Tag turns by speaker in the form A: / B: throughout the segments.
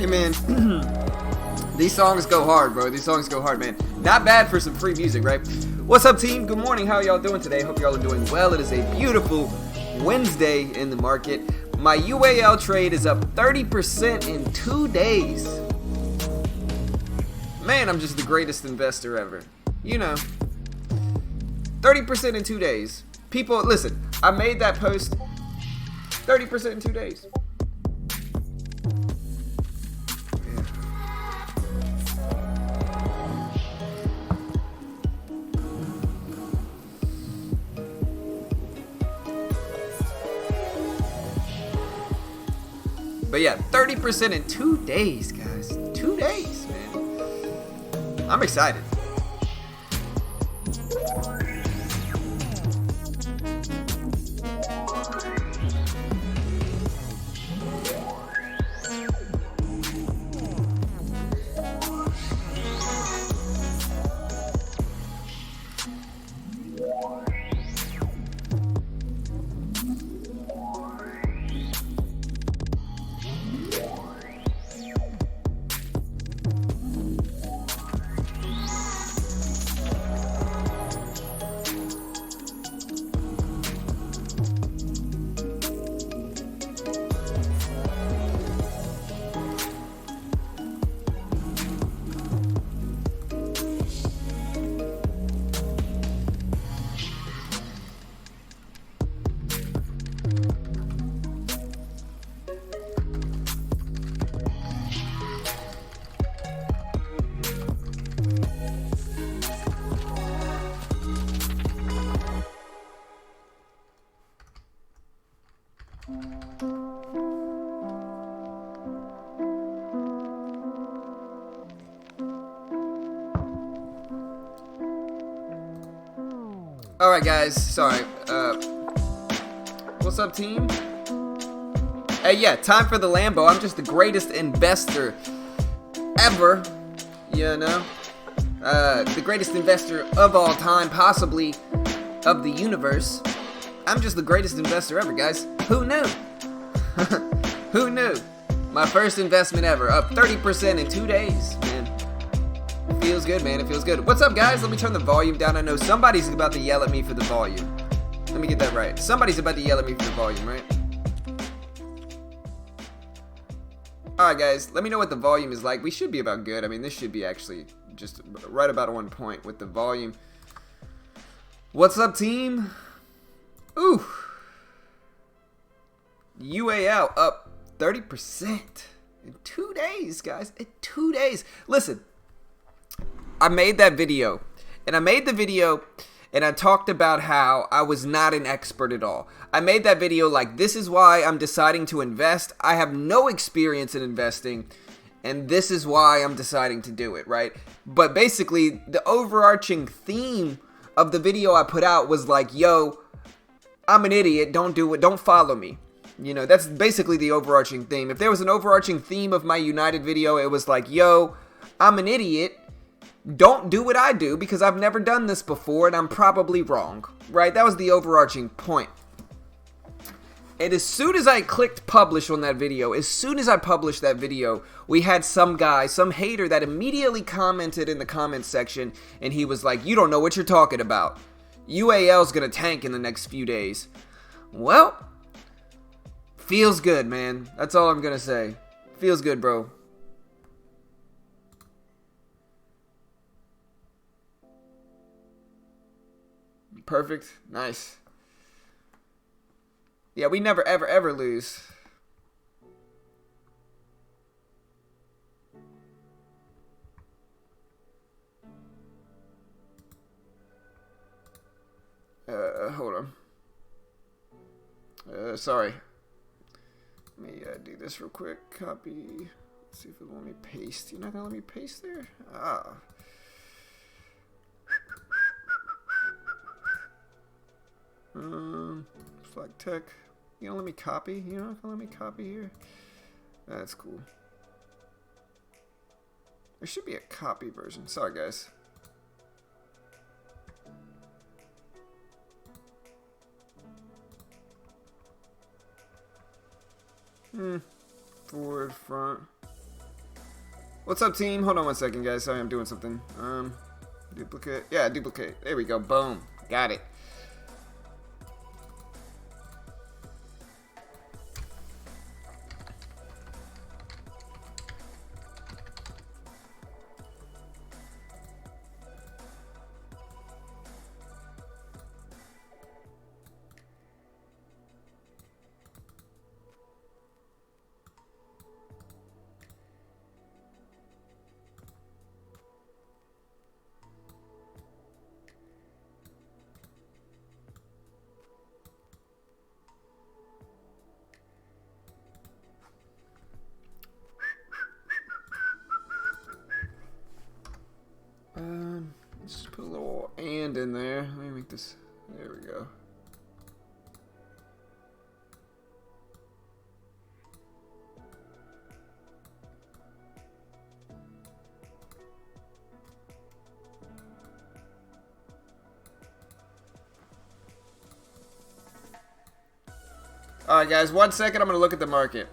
A: Hey man, these songs go hard, bro. These songs go hard, man. Not bad for some free music, right? What's up, team? Good morning. How y'all doing today? Hope y'all are doing well. It is a beautiful Wednesday in the market. My UAL trade is up 30% in 2 days. Man, I'm just the greatest investor ever. You know, 30% in 2 days. People, listen, I made that post 30% in 2 days. But yeah, 30% in 2 days, guys. 2 days, man. I'm excited. Alright guys, sorry. What's up, team? Hey, yeah, time for the Lambo. I'm just the greatest investor ever, you know? The greatest investor of all time, possibly of the universe. I'm just the greatest investor ever, guys. Who knew? Who knew? My first investment ever, up 30% in 2 days, man. It feels good, man. It feels good. What's up, guys? Let me turn the volume down. I know somebody's about to yell at me for the volume. Let me get that right. Somebody's about to yell at me for the volume, right? Alright, guys. Let me know what the volume is like. We should be about good. I mean, this should be actually just right about on point with the volume. What's up, team? Ooh. UAL up 30% in 2 days, guys. In 2 days. Listen, I made that video, and I talked about how I was not an expert at all. I made that video like, this is why I'm deciding to invest. I have no experience in investing, and this is why I'm deciding to do it, right? But basically, the overarching theme of the video I put out was like, yo, I'm an idiot, don't do it, don't follow me. You know, that's basically the overarching theme. If there was an overarching theme of my United video, it was like, yo, I'm an idiot, don't do what I do because I've never done this before and I'm probably wrong, right? That was the overarching point. And as soon as I clicked publish on that video, as soon as I published that video, we had some guy, some hater that immediately commented in the comments section, and he was like, you don't know what you're talking about. UAL's gonna tank in the next few days. Well, feels good, man. That's all I'm gonna say. Feels good, bro. Perfect. Nice. Yeah, we never, ever, ever lose. Hold on. Sorry. Let me do this real quick. Copy. Let's see if it'll let me paste. You're not gonna let me paste there? Ah. Flag tech. You gonna let me copy? You know, if you let me copy here. That's cool. There should be a copy version. Sorry, guys. Forward, front. What's up, team? Hold on one second, guys. Sorry, I'm doing something. Duplicate. Yeah, duplicate. There we go. Boom. Got it. Just put a little and in there. Let me make this. There we go. Alright, guys, 1 second. I'm going to look at the market.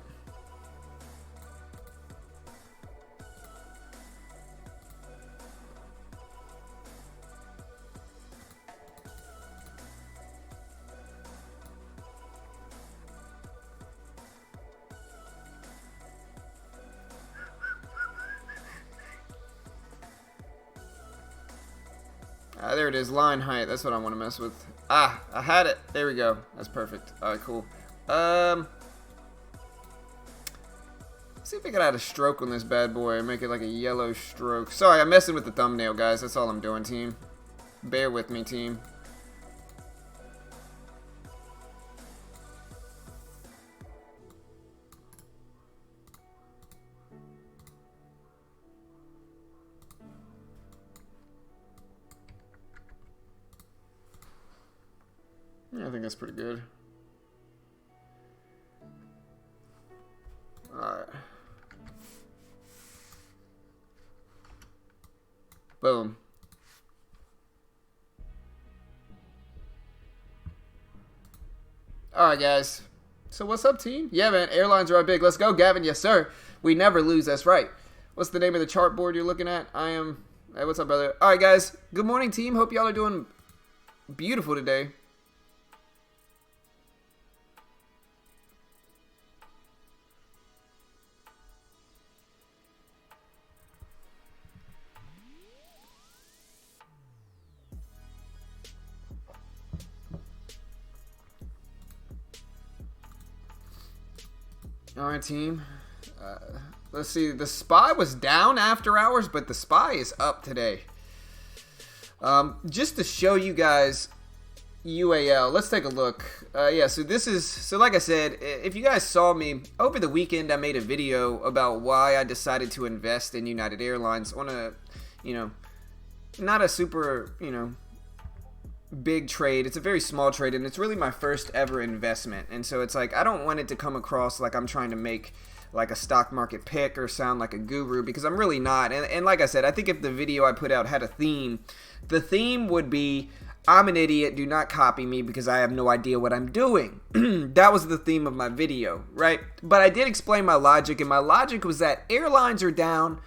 A: There it is, line height. That's what I want to mess with. I had it. There we go. That's perfect. Alright, cool. Let's see if I can add a stroke on this bad boy and make it like a yellow stroke. Sorry, I'm messing with the thumbnail, guys. That's all I'm doing, team. Bear with me, team. Yeah, I think that's pretty good. Alright. Boom. Alright, guys. So what's up, team? Yeah, man. Airlines are big. Let's go, Gavin. Yes, sir. We never lose. That's right. What's the name of the chart board you're looking at? I am... Hey, what's up, brother? Alright, guys. Good morning, team. Hope y'all are doing beautiful today. Alright, team. Let's see. The SPY was down after hours, but the SPY is up today. Just to show you guys UAL, let's take a look. Yeah, so this is... So like I said, if you guys saw me, over the weekend I made a video about why I decided to invest in United Airlines on a, you know, not a super, you know, big trade. It's a very small trade, and it's really my first ever investment. And so it's like, I don't want it to come across like I'm trying to make like a stock market pick or sound like a guru, because I'm really not. And like I said, I think if the video I put out had a theme, the theme would be, I'm an idiot, do not copy me because I have no idea what I'm doing. That was the theme of my video, right? But I did explain my logic, and my logic was that airlines are down.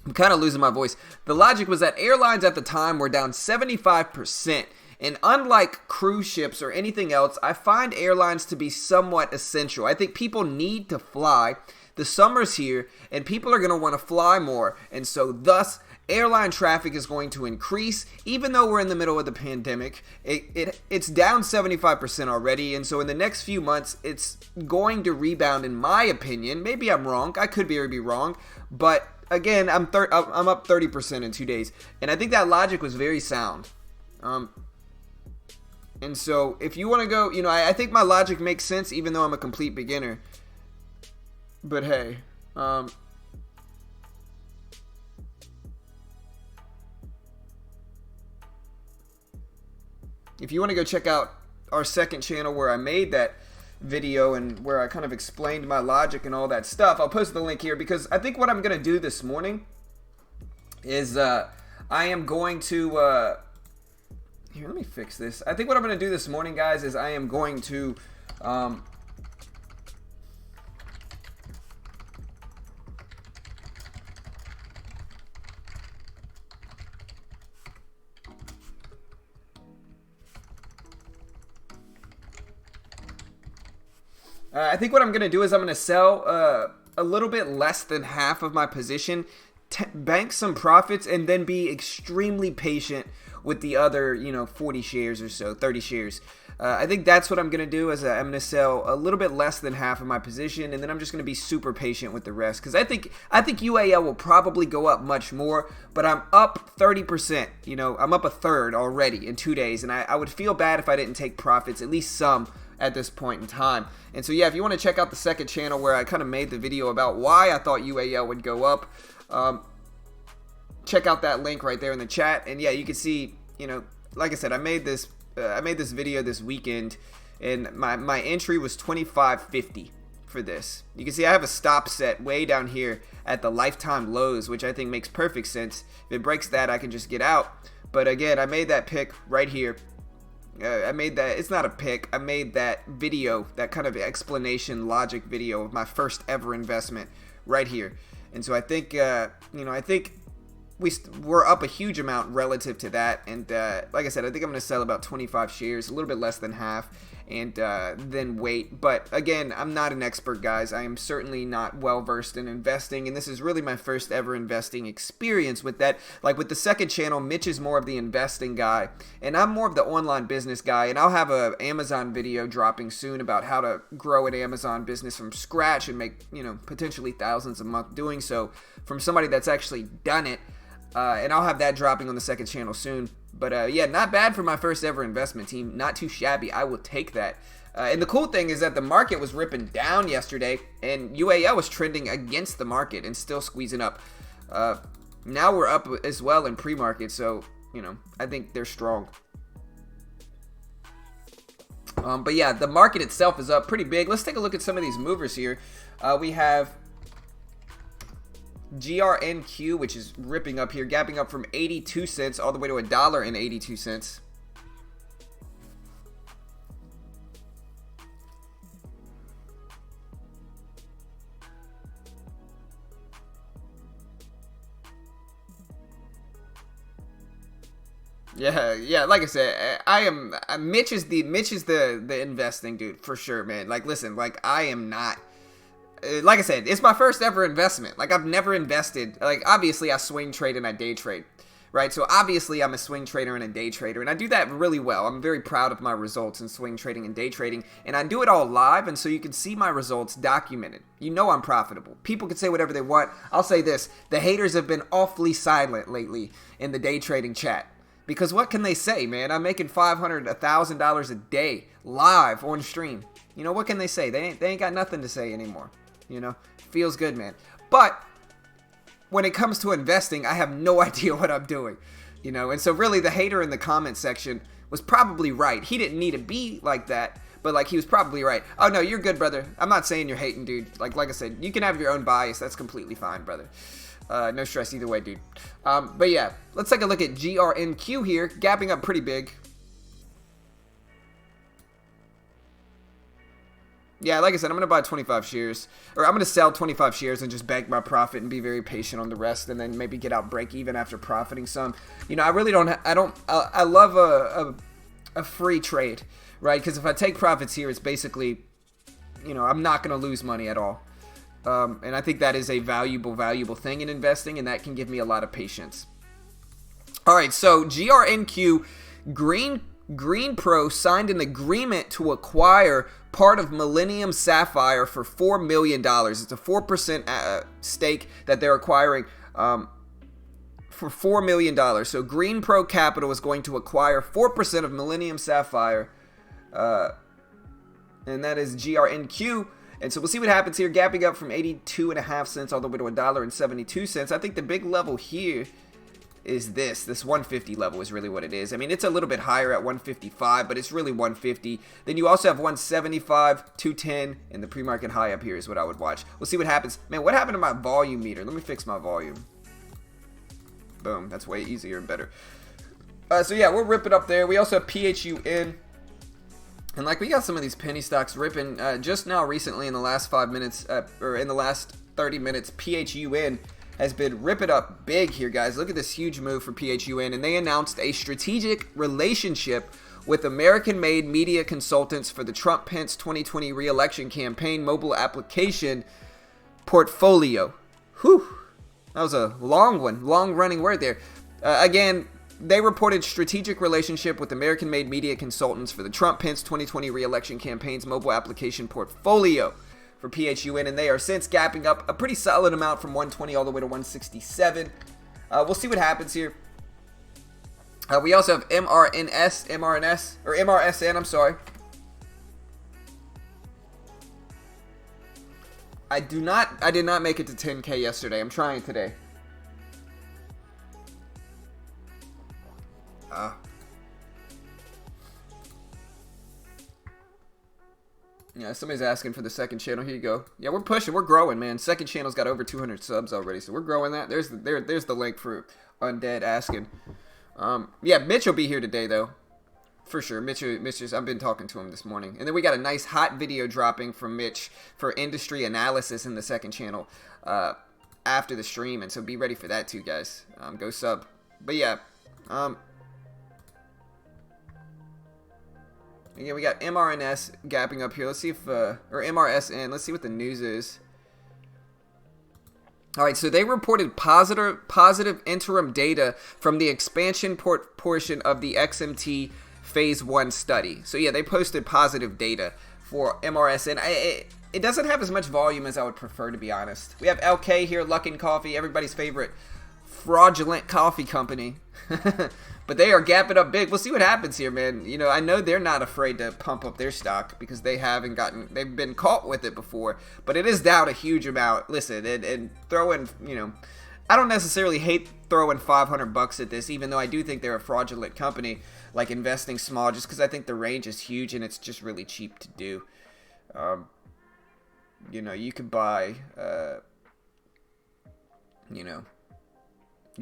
A: I'm kind of losing my voice. The logic was that airlines at the time were down 75%. And unlike cruise ships or anything else, I find airlines to be somewhat essential. I think people need to fly. The summer's here, and people are going to want to fly more. And so thus, airline traffic is going to increase. Even though we're in the middle of the pandemic, it's down 75% already. And so in the next few months, it's going to rebound, in my opinion. Maybe I'm wrong. I could be wrong. But again, I'm up 30% in 2 days. And I think that logic was very sound. And so if you want to go, you know, I think my logic makes sense even though I'm a complete beginner. But hey, if you want to go check out our second channel where I made that video and where I kind of explained my logic and all that stuff, I'll post the link here, because I think what I'm going to do this morning is I am going to... Here, let me fix this. I think what I'm going to do this morning, guys, is I am going to... I think what I'm going to do is I'm going to sell a little bit less than half of my position, bank some profits, and then be extremely patient with the other, 40 shares or so, 30 shares. I think that's what I'm going to do is I'm going to sell a little bit less than half of my position, and then I'm just going to be super patient with the rest, because I think UAL will probably go up much more, but I'm up 30%. I'm up a third already in 2 days, and I would feel bad if I didn't take profits, at least some, at this point in time. And so yeah, if you want to check out the second channel where I kind of made the video about why I thought UAL would go up, check out that link right there in the chat. And yeah, you can see, like I said, I made this video this weekend, and my entry was 25.50 for this. You can see I have a stop set way down here at the lifetime lows, which I think makes perfect sense. If it breaks that, I can just get out. But again, I made that pick right here. I made that, it's not a pick, I made that video, that kind of explanation logic video of my first ever investment right here. And so I think, I think we're up a huge amount relative to that. And like I said, I think I'm going to sell about 25 shares, a little bit less than half, and then wait. But again, I'm not an expert, guys. I am certainly not well versed in investing, and this is really my first ever investing experience with that. Like with the second channel, Mitch is more of the investing guy, and I'm more of the online business guy. And I'll have a Amazon video dropping soon about how to grow an Amazon business from scratch and make, potentially thousands a month doing so from somebody that's actually done it. And I'll have that dropping on the second channel soon. But yeah, not bad for my first ever investment, team. Not too shabby. I will take that. And the cool thing is that the market was ripping down yesterday, and UAL was trending against the market and still squeezing up. Now we're up as well in pre-market, so, I think they're strong. But yeah, the market itself is up pretty big. Let's take a look at some of these movers here. We have GRNQ, which is ripping up here, gapping up from 82 cents all the way to $1.82. Yeah, like I said, I am Mitch is the investing dude for sure, man. Like listen, like I am not, like I said, it's my first ever investment. Like I've never invested. Like obviously I swing trade and I day trade, right? So obviously I'm a swing trader and a day trader, and I do that really well. I'm very proud of my results in swing trading and day trading, and I do it all live, and so you can see my results documented. I'm profitable. People can say whatever they want. I'll say this: the haters have been awfully silent lately in the day trading chat. Because what can they say, man? I'm making $500, $1,000 a day live on stream. What can they say? They ain't got nothing to say anymore. Feels good, man. But when it comes to investing, I have no idea what I'm doing. And so really the hater in the comment section was probably right. He didn't need to be like that, but like he was probably right. Oh no, you're good, brother. I'm not saying you're hating, dude. Like I said, you can have your own bias. That's completely fine, brother. No stress either way, dude. But yeah, let's take a look at GRNQ here, gapping up pretty big. Yeah, like I said, I'm going to buy 25 shares, or I'm going to sell 25 shares and just bank my profit and be very patient on the rest, and then maybe get out break even after profiting some. I really don't, I love a free trade, right? Because if I take profits here, it's basically, I'm not going to lose money at all. And I think that is a valuable thing in investing, and that can give me a lot of patience. All right, so GRNQ, Green Pro signed an agreement to acquire part of Millennium Sapphire for $4 million. It's a 4% stake that they're acquiring for $4 million. So Green Pro Capital is going to acquire 4% of Millennium Sapphire, and that is GRNQ. And so we'll see what happens here, gapping up from 82.5 cents all the way to $1.72. I think the big level here is this 150 level is really what it is. I mean, it's a little bit higher at 155, but it's really 150. Then you also have 175, 210, and the pre-market high up here is what I would watch. We'll see what happens. Man, what happened to my volume meter? Let me fix my volume. Boom, that's way easier and better. So yeah, we'll rip it up there. We also have PHUN. And like we got some of these penny stocks ripping just now recently in the last 5 minutes, or in the last 30 minutes. PHUN has been ripping up big here, guys. Look at this huge move for PHUN, and they announced a strategic relationship with American-made media consultants for the Trump-Pence 2020 re-election campaign mobile application portfolio. Whew. That was a long one, long-running word there. Again, they reported strategic relationship with American-made media consultants for the Trump-Pence 2020 re-election campaign's mobile application portfolio for PHUN, and they are since gapping up a pretty solid amount from 120 all the way to 167. We'll see what happens here. We also have MRSN, I'm sorry. I did not make it to 10K yesterday. I'm trying today. Yeah, somebody's asking for the second channel. Here you go. Yeah, we're pushing. We're growing, man. Second channel's got over 200 subs already, so we're growing that. There's the link for Undead asking. Yeah, Mitch will be here today, though. For sure. Mitch, I've been talking to him this morning. And then we got a nice hot video dropping from Mitch for industry analysis in the second channel after the stream. And so be ready for that, too, guys. Go sub. But, yeah. Again, we got MRNS gapping up here. Let's see if, or MRSN. Let's see what the news is. All right, so they reported positive interim data from the expansion portion of the XMT Phase 1 study. So, yeah, they posted positive data for MRSN. It doesn't have as much volume as I would prefer, to be honest. We have LK here, Luckin Coffee, everybody's favorite fraudulent coffee company. But they are gapping up big. We'll see what happens here, man. You know, I know they're not afraid to pump up their stock because they've been caught with it before. But it is down a huge amount. Listen, and throwing, you know, I don't necessarily hate throwing $500 at this, even though I do think they're a fraudulent company, like investing small, just because I think the range is huge and it's just really cheap to do. You know, you could buy, you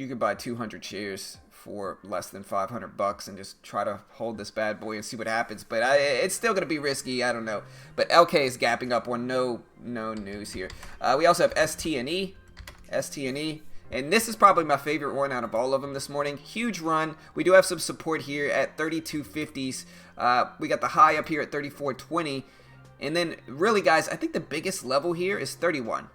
A: could buy 200 shares for less than $500 and just try to hold this bad boy and see what happens. But it's still going to be risky. I don't know. But LK is gapping up on no news here. We also have ST&E. And this is probably my favorite one out of all of them this morning. Huge run. We do have some support here at 3250s. We got the high up here at 3420. And then, really, guys, I think the biggest level here is 31.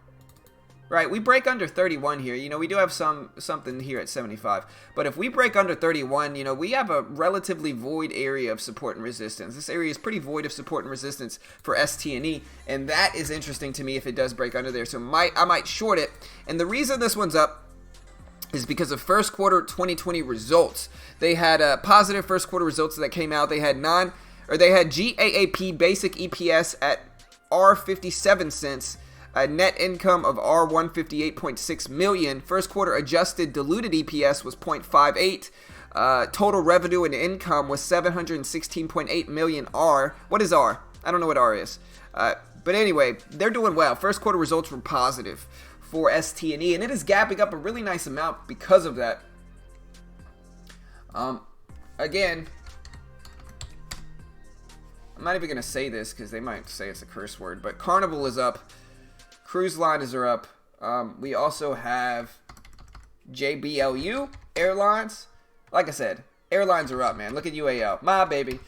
A: Right, we break under 31 here. You know, we do have something here at 75. But if we break under 31, you know, we have a relatively void area of support and resistance. This area is pretty void of support and resistance for ST&E, and that is interesting to me if it does break under there. So I might short it. And the reason this one's up is because of first quarter 2020 results. They had positive first quarter results that came out. They had GAAP basic EPS at R57 cents. A net income of R158.6 million. First quarter adjusted diluted EPS was 0.58. Total revenue and income was 716.8 million. R. What is R? I don't know what R is. But anyway, they're doing well. First quarter results were positive for ST&E, and it is gapping up a really nice amount because of that. Again, I'm not even going to say this because they might say it's a curse word, but Carnival is up. Cruise liners are up. We also have JBLU Airlines. Like I said, airlines are up, man. Look at UAL. My baby.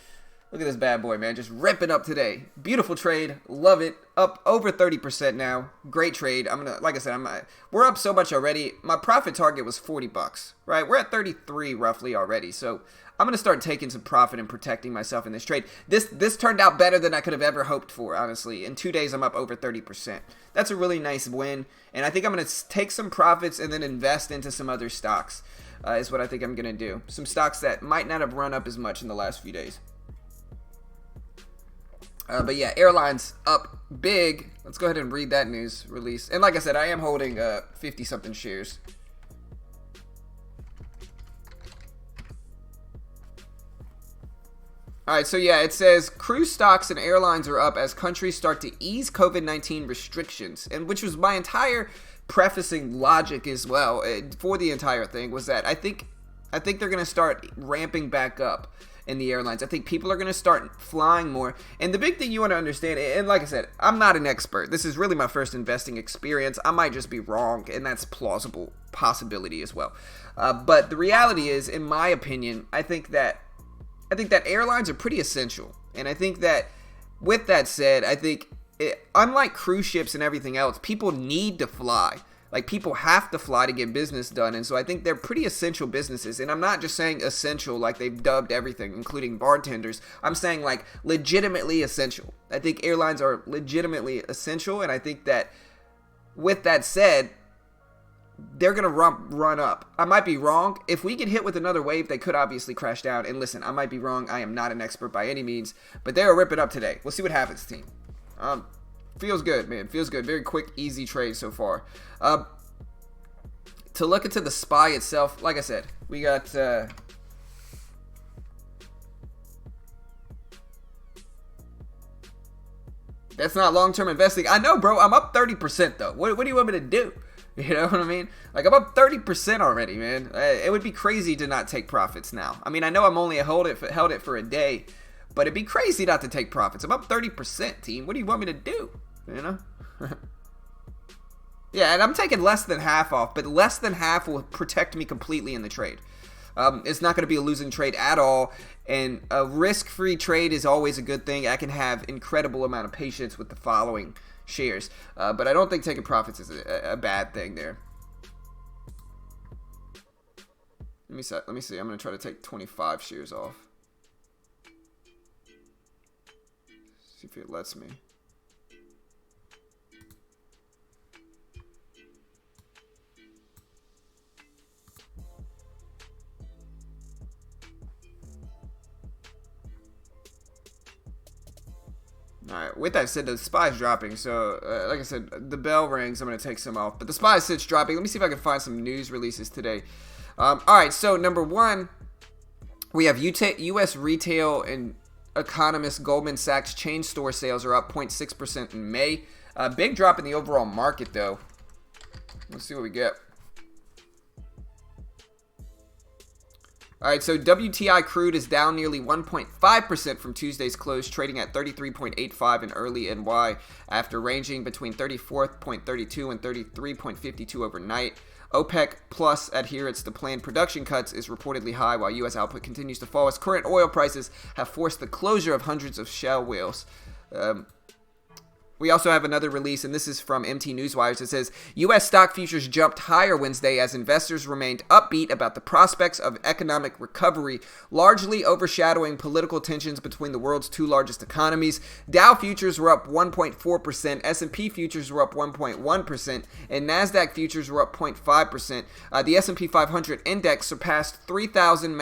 A: Look at this bad boy, man. Just ripping up today. Beautiful trade. Love it. Up over 30% now. Great trade. We're up so much already. My profit target was $40, right? We're at 33 roughly already. So I'm going to start taking some profit and protecting myself in this trade. This turned out better than I could have ever hoped for, honestly. In 2 days, I'm up over 30%. That's a really nice win. And I think I'm going to take some profits and then invest into some other stocks is what I think I'm going to do. Some stocks that might not have run up as much in the last few days. But yeah, airlines up big. Let's go ahead and read that news release. And like I said, I am holding 50-something shares. All right, so yeah, it says cruise stocks and airlines are up as countries start to ease COVID-19 restrictions, and which was my entire prefacing logic as well for the entire thing was that I think they're going to start ramping back up in the airlines. I think people are going to start flying more. And the big thing you want to understand, and like I said, I'm not an expert. This is really my first investing experience. I might just be wrong, and that's plausible possibility as well. But the reality is, in my opinion, I think that I think that airlines are pretty essential. And I think that with that said, I think unlike cruise ships and everything else, people need to fly. Like, people have to fly to get business done. And so I think they're pretty essential businesses. And I'm not just saying essential like they've dubbed everything, including bartenders. I'm saying, like, legitimately essential. I think airlines are legitimately essential. And I think that with that said, they're going to run up. I might be wrong. If we get hit with another wave, they could obviously crash down. And listen, I might be wrong. I am not an expert by any means. But they'll rip it up today. We'll see what happens, team. Feels good, man. Feels good. Very quick, easy trade so far. To look into the SPY itself, like I said, we got... that's not long-term investing. I know, bro. I'm up 30%, though. What do you want me to do? You know what I mean? Like, I'm up 30% already, man. It would be crazy to not take profits now. I mean, I know I'm only held it for a day, but it'd be crazy not to take profits. I'm up 30%, team. What do you want me to do? You know? Yeah, and I'm taking less than half off, but less than half will protect me completely in the trade. It's not going to be a losing trade at all, and a risk-free trade is always a good thing. I can have incredible amount of patience with the following shares, but I don't think taking profits is a bad thing there. Let me see. I'm going to try to take 25 shares off. See if it lets me. Alright, with that said, the SPY is dropping, so like I said, the bell rings, I'm going to take some off, but the SPY sits dropping. Let me see if I can find some news releases today. Alright, so number one, we have U.S. retail and economist Goldman Sachs chain store sales are up 0.6% in May. Big drop in the overall market, though. Let's see what we get. Alright, so WTI crude is down nearly 1.5% from Tuesday's close, trading at 33.85 in early NY after ranging between 34.32 and 33.52 overnight. OPEC Plus adherence to planned production cuts is reportedly high, while U.S. output continues to fall as current oil prices have forced the closure of hundreds of shale wells. We also have another release, and this is from MT Newswires. It says, U.S. stock futures jumped higher Wednesday as investors remained upbeat about the prospects of economic recovery, largely overshadowing political tensions between the world's two largest economies. Dow futures were up 1.4%, S&P futures were up 1.1%, and NASDAQ futures were up 0.5%. The S&P 500 index surpassed 3,000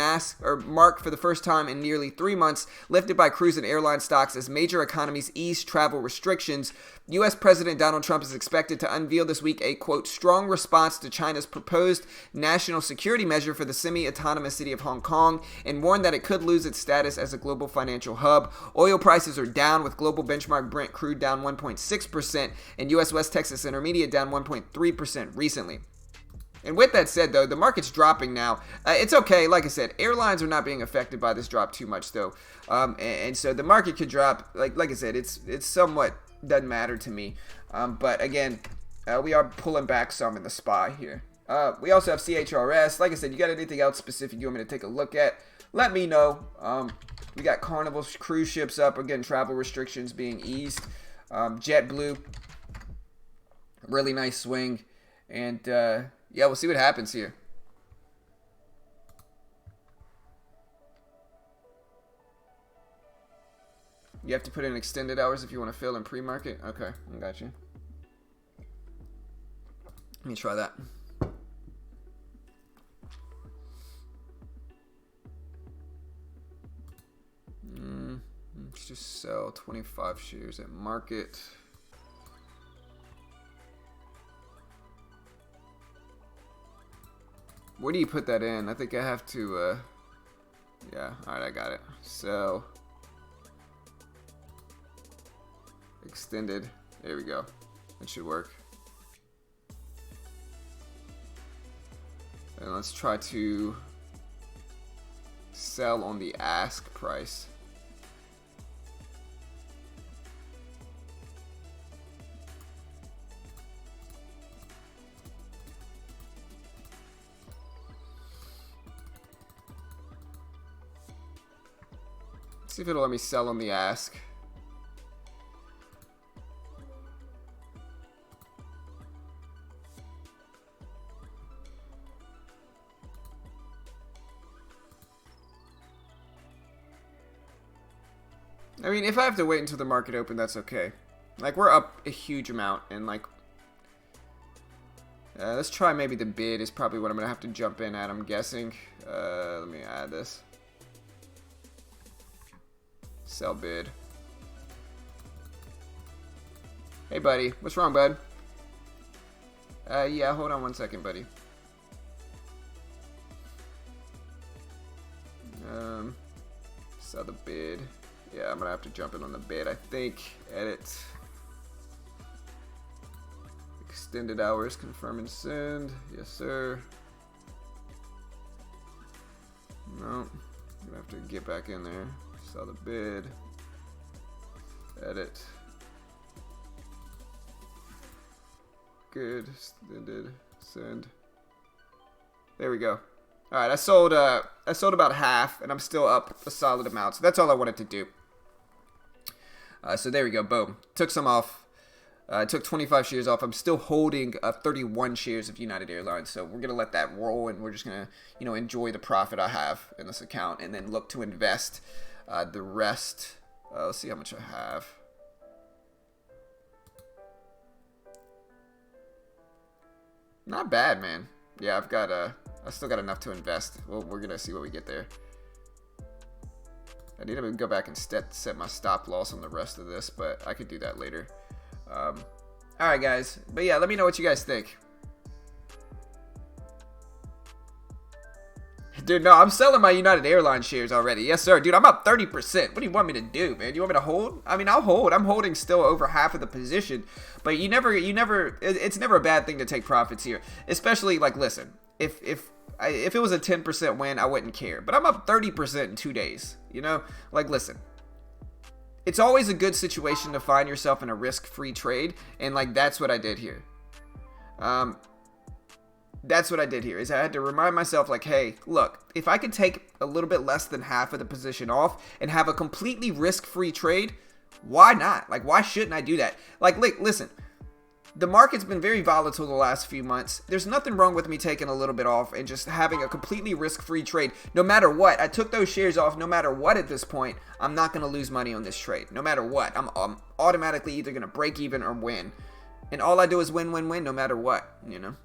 A: mark for the first time in nearly 3 months, lifted by cruise and airline stocks as major economies ease travel restrictions. U.S. President Donald Trump is expected to unveil this week a, quote, strong response to China's proposed national security measure for the semi-autonomous city of Hong Kong, and warn that it could lose its status as a global financial hub. Oil prices are down, with global benchmark Brent crude down 1.6% and U.S. West Texas Intermediate down 1.3% recently. And with that said, though, the market's dropping now. It's okay. Like I said, airlines are not being affected by this drop too much, though. And so the market could drop. Like I said, it's somewhat doesn't matter to me. But again, we are pulling back some in the SPY here. We also have CHRS. Like I said, you got anything else specific you want me to take a look at, let me know. We got Carnival cruise ships up. Again, travel restrictions being eased. JetBlue, really nice swing. And yeah, we'll see what happens here. You have to put in extended hours if you want to fill in pre-market? Okay, I got you. Let me try that. Let's just sell 25 shares at market. Where do you put that in? I think I have to, yeah, alright, I got it. So, extended, there we go. That should work. And let's try to sell on the ask price. See if it'll let me sell on the ask. I mean, if I have to wait until the market open, that's okay. Like, we're up a huge amount, and like, let's try maybe the bid is probably what I'm gonna have to jump in at, I'm guessing. Let me add this. Sell bid. Hey, buddy. What's wrong, bud? Yeah, hold on one second, buddy. Sell the bid. Yeah, I'm gonna have to jump in on the bid, I think. Edit. Extended hours, confirm and send. Yes, sir. No. I'm gonna have to get back in there. Sell the bid. Edit. Good. Extended. Send. There we go. Alright, I sold about half, and I'm still up a solid amount. So that's all I wanted to do. So there we go, boom. Took some off. I took 25 shares off. I'm still holding 31 shares of United Airlines. So we're going to let that roll, and we're just going to, enjoy the profit I have in this account, and then look to invest the rest. Let's see how much I have. Not bad, man. Yeah, I still got enough to invest. Well, we're going to see what we get there. I need to go back and set my stop loss on the rest of this, but I could do that later. Alright, guys. But yeah, let me know what you guys think. Dude, no, I'm selling my United Airlines shares already. Yes, sir. Dude, I'm up 30%. What do you want me to do, man? You want me to hold? I mean, I'll hold. I'm holding still over half of the position. But it's never a bad thing to take profits here. Especially, like, listen, if it was a 10% win, I wouldn't care. But I'm up 30% in 2 days. Like, listen. It's always a good situation to find yourself in a risk-free trade. And, like, that's what I did here. That's what I did here, is I had to remind myself, like, hey, look, if I could take a little bit less than half of the position off and have a completely risk-free trade, why not? Like, why shouldn't I do that? Like, listen. The market's been very volatile the last few months. There's nothing wrong with me taking a little bit off and just having a completely risk-free trade. No matter what, I took those shares off no matter what at this point. I'm not going to lose money on this trade. No matter what. I'm automatically either going to break even or win. And all I do is win, win, win no matter what.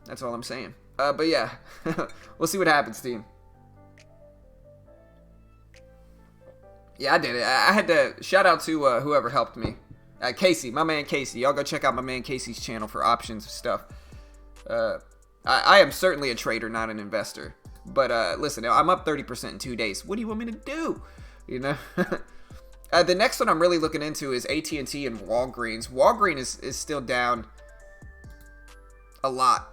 A: That's all I'm saying. But yeah, we'll see what happens, team. Yeah, I did it. I had to shout out to whoever helped me. Casey, my man Casey. Y'all go check out my man Casey's channel for options stuff. I am certainly a trader, not an investor. But listen, I'm up 30% in 2 days. What do you want me to do? The next one I'm really looking into is AT&T and Walgreens. Walgreens is still down a lot.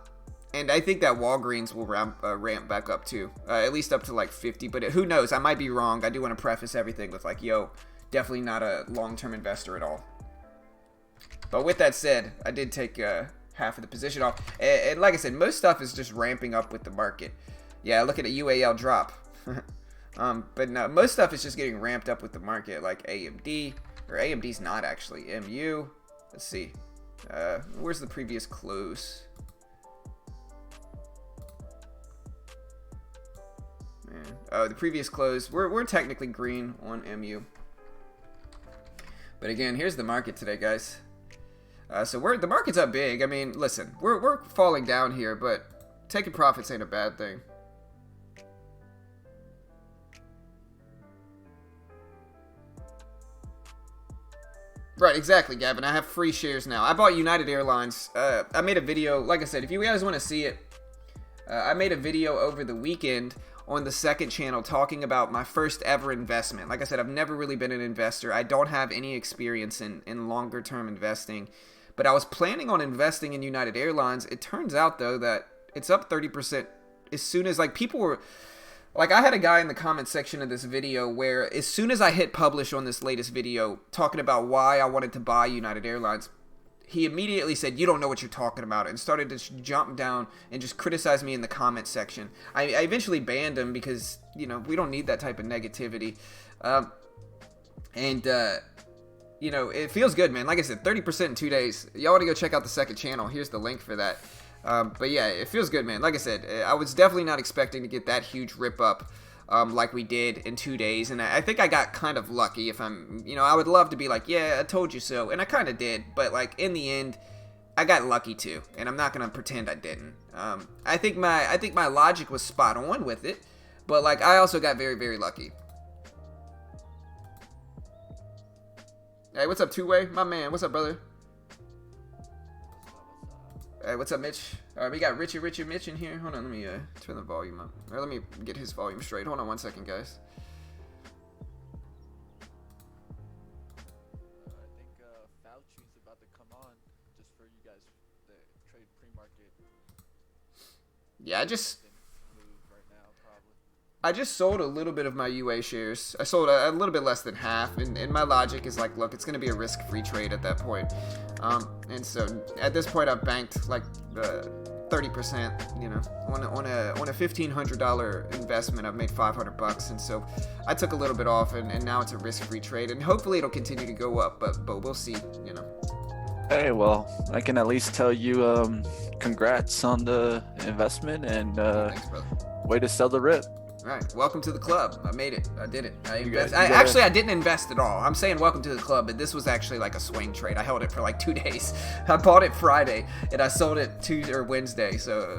A: And I think that Walgreens will ramp back up too. At least up to like 50. But who knows? I might be wrong. I do want to preface everything with like, yo, definitely not a long-term investor at all. But with that said, I did take half of the position off. And like I said, most stuff is just ramping up with the market. Yeah, look at a UAL drop. But no, most stuff is just getting ramped up with the market. Like AMD, or AMD's not actually. MU. Let's see. Where's the previous close? Man. Oh, the previous close. We're technically green on MU. But again, here's the market today, guys. So the market's up big. I mean, listen, we're falling down here, but taking profits ain't a bad thing. Right, exactly, Gavin. I have free shares now. I bought United Airlines. I made a video. Like I said, if you guys want to see it, I made a video over the weekend on the second channel talking about my first ever investment. Like I said, I've never really been an investor. I don't have any experience in longer term investing. But I was planning on investing in United Airlines. It turns out, though, that it's up 30% as soon as, like, people were... Like, I had a guy in the comment section of this video where as soon as I hit publish on this latest video talking about why I wanted to buy United Airlines, he immediately said, you don't know what you're talking about, and started to jump down and just criticize me in the comment section. I eventually banned him because, we don't need that type of negativity. And it feels good, man. Like I said, 30% in 2 days. Y'all want to go check out the second channel? Here's the link for that. But yeah, it feels good, man. Like I said, I was definitely not expecting to get that huge rip up like we did in 2 days. And I think I got kind of lucky. If I'm, I would love to be like, yeah, I told you so. And I kind of did. But like in the end, I got lucky too. And I'm not going to pretend I didn't. I think my logic was spot on with it. But like I also got very, very lucky. Hey, what's up, Two-Way? My man, what's up, brother? Hey, what's up, Mitch? All right, we got Richard Mitch in here. Hold on, let me turn the volume up. Or let me get his volume straight. Hold on 1 second, guys.
B: I think Fauci's about to come on just for you guys, the trade pre-market.
A: Yeah,
B: Right now,
A: I just sold a little bit of my UA shares. I sold a little bit less than half, and my logic is like, look, it's going to be a risk-free trade at that point. And so at this point, I've banked like 30%. On a $1,500 investment, I've made $500, and so I took a little bit off, and now it's a risk-free trade, and hopefully it'll continue to go up, but we'll see.
B: Hey, well, I can at least tell you, congrats on the investment, and
A: Thanks, brother.
B: way to sell the rip.
A: All right, welcome to the club. I made it. I did it. I didn't invest at all. I'm saying welcome to the club, but this was actually like a swing trade. I held it for like 2 days. I bought it Friday and I sold it Tuesday or Wednesday. So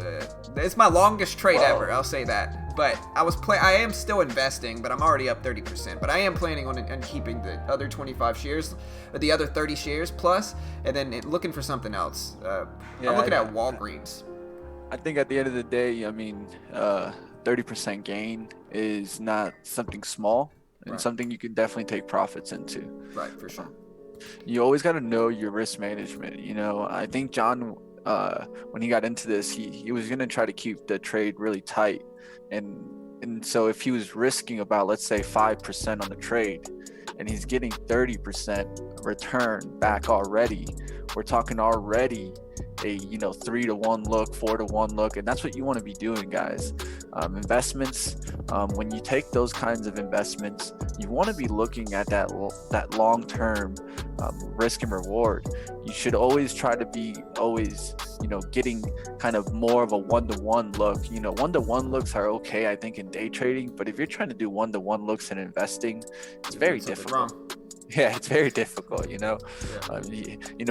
A: it's my longest trade ever. I'll say that. But I am still investing, but I'm already up 30%. But I am planning on keeping the other 25 shares, or the other 30 shares plus, and then looking for something else. I'm looking at Walgreens.
B: I think at the end of the day, 30% gain is not something small and
A: Right.
B: something you can definitely take profits into.
A: Right, for sure.
B: You always got to know your risk management. I think John, when he got into this, he was going to try to keep the trade really tight. And so if he was risking about, let's say, 5% on the trade and he's getting 30% return back already, we're talking already a 3-to-1 look, 4-to-1 look, and that's what you want to be doing, guys. Investments, when you take those kinds of investments, you want to be looking at that long-term risk and reward. You should always try to be getting kind of more of a 1-to-1 look. 1-to-1 looks are okay, I think, in day trading, but if you're trying to do 1-to-1 looks in investing, it's very difficult. Yeah, it's very difficult,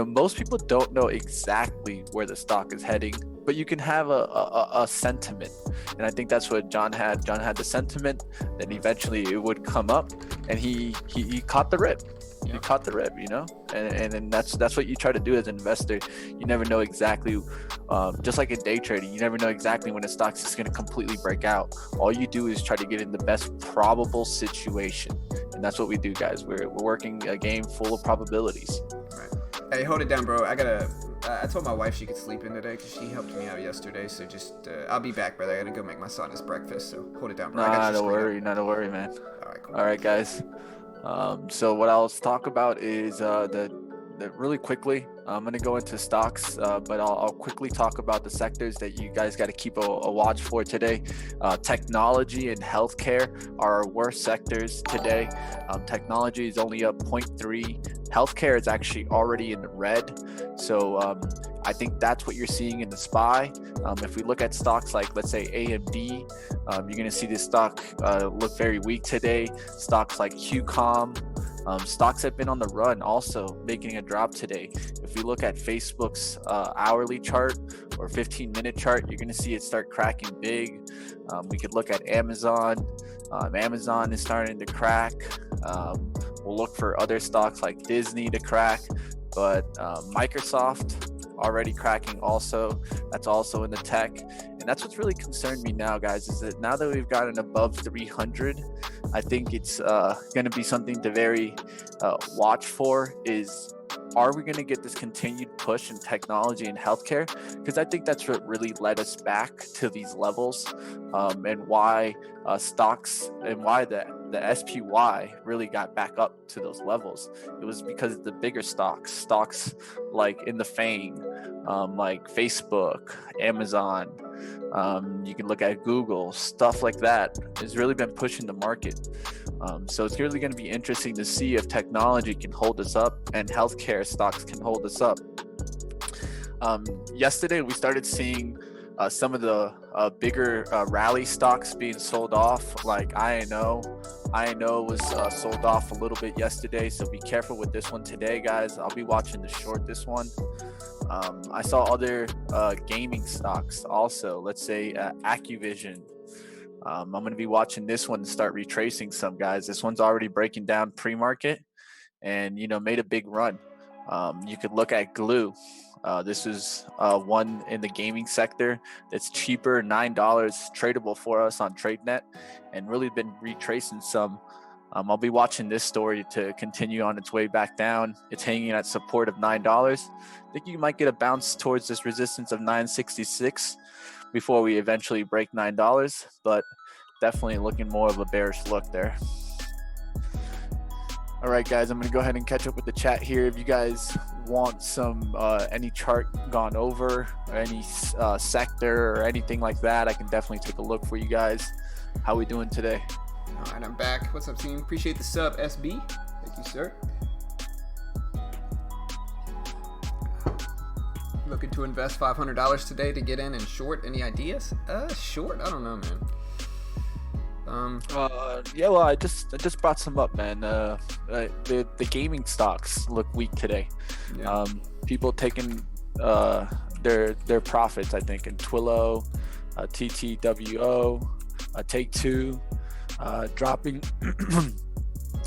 B: most people don't know exactly where the stock is heading, but you can have a sentiment. And I think that's what John had. John had the sentiment, then eventually it would come up, and he caught the rip.
A: Yeah.
B: He caught the rip, and then that's what you try to do as an investor. You never know exactly, just like in day trading, you never know exactly when a stock's just going to completely break out. All you do is try to get in the best probable situation, and that's what we do, guys. We're working a game full of probabilities.
A: Right. Hey, hold it down, bro. I told my wife she could sleep in today because she helped me out yesterday. So just, I'll be back, brother. I gotta go make my son his breakfast. So hold it down, bro.
B: Not a worry, man.
A: All right, cool.
B: All right, guys. So what I'll talk about is the really quickly. I'm going to go into stocks, but I'll quickly talk about the sectors that you guys got to keep a watch for today. Technology and healthcare are our worst sectors today. Technology is only up 0.3. Healthcare is actually already in the red. So I think that's what you're seeing in the SPY. If we look at stocks like, let's say, AMD, you're going to see this stock look very weak today. Stocks like QCOM, stocks have been on the run, also making a drop today. If we look at Facebook's hourly chart or 15-minute chart, you're going to see it start cracking big. We could look at Amazon. Amazon is starting to crack. We'll look for other stocks like Disney to crack, but Microsoft already cracking also. That's also in the tech. And that's what's really concerned me now, guys, is that now that we've gotten above 300, I think it's going to be something to very watch for is, are we going to get this continued push in technology and healthcare? Because I think that's what really led us back to these levels, and why stocks and why the the SPY really got back up to those levels, it was because the bigger stocks like in the FANG, like Facebook, Amazon, you can look at Google, stuff like that has really been pushing the market. So it's really going to be interesting to see if technology can hold us up and healthcare stocks can hold us up. Yesterday, we started seeing some of the bigger rally stocks being sold off, like INO. INO was sold off a little bit yesterday, so be careful with this one today, guys. I'll be watching the short this one. I saw other gaming stocks also. Let's say Activision. I'm going to be watching this one to start retracing some, guys. This one's already breaking down pre-market and, made a big run. You could look at Glue. This is one in the gaming sector that's cheaper, $9 tradable for us on TradeNet, and really been retracing some. I'll be watching this story to continue on its way back down. It's hanging at support of $9. I think you might get a bounce towards this resistance of $9.66 before we eventually break $9, but definitely looking more of a bearish look there. All right, guys, I'm going to go ahead and catch up with the chat here. If you guys want some any chart gone over or any sector or anything like that, I can definitely take a look for you guys. How we doing today?
A: All right, I'm back. What's up, team? Appreciate the sub, SB. Thank you, sir. Looking to invest $500 today to get in and short. Any ideas? Short? I don't know, man.
B: Yeah, well, I just brought some up, man. The gaming stocks look weak today. Yeah. People taking their profits, I think, in Twilio, TTWO, Take-Two, dropping.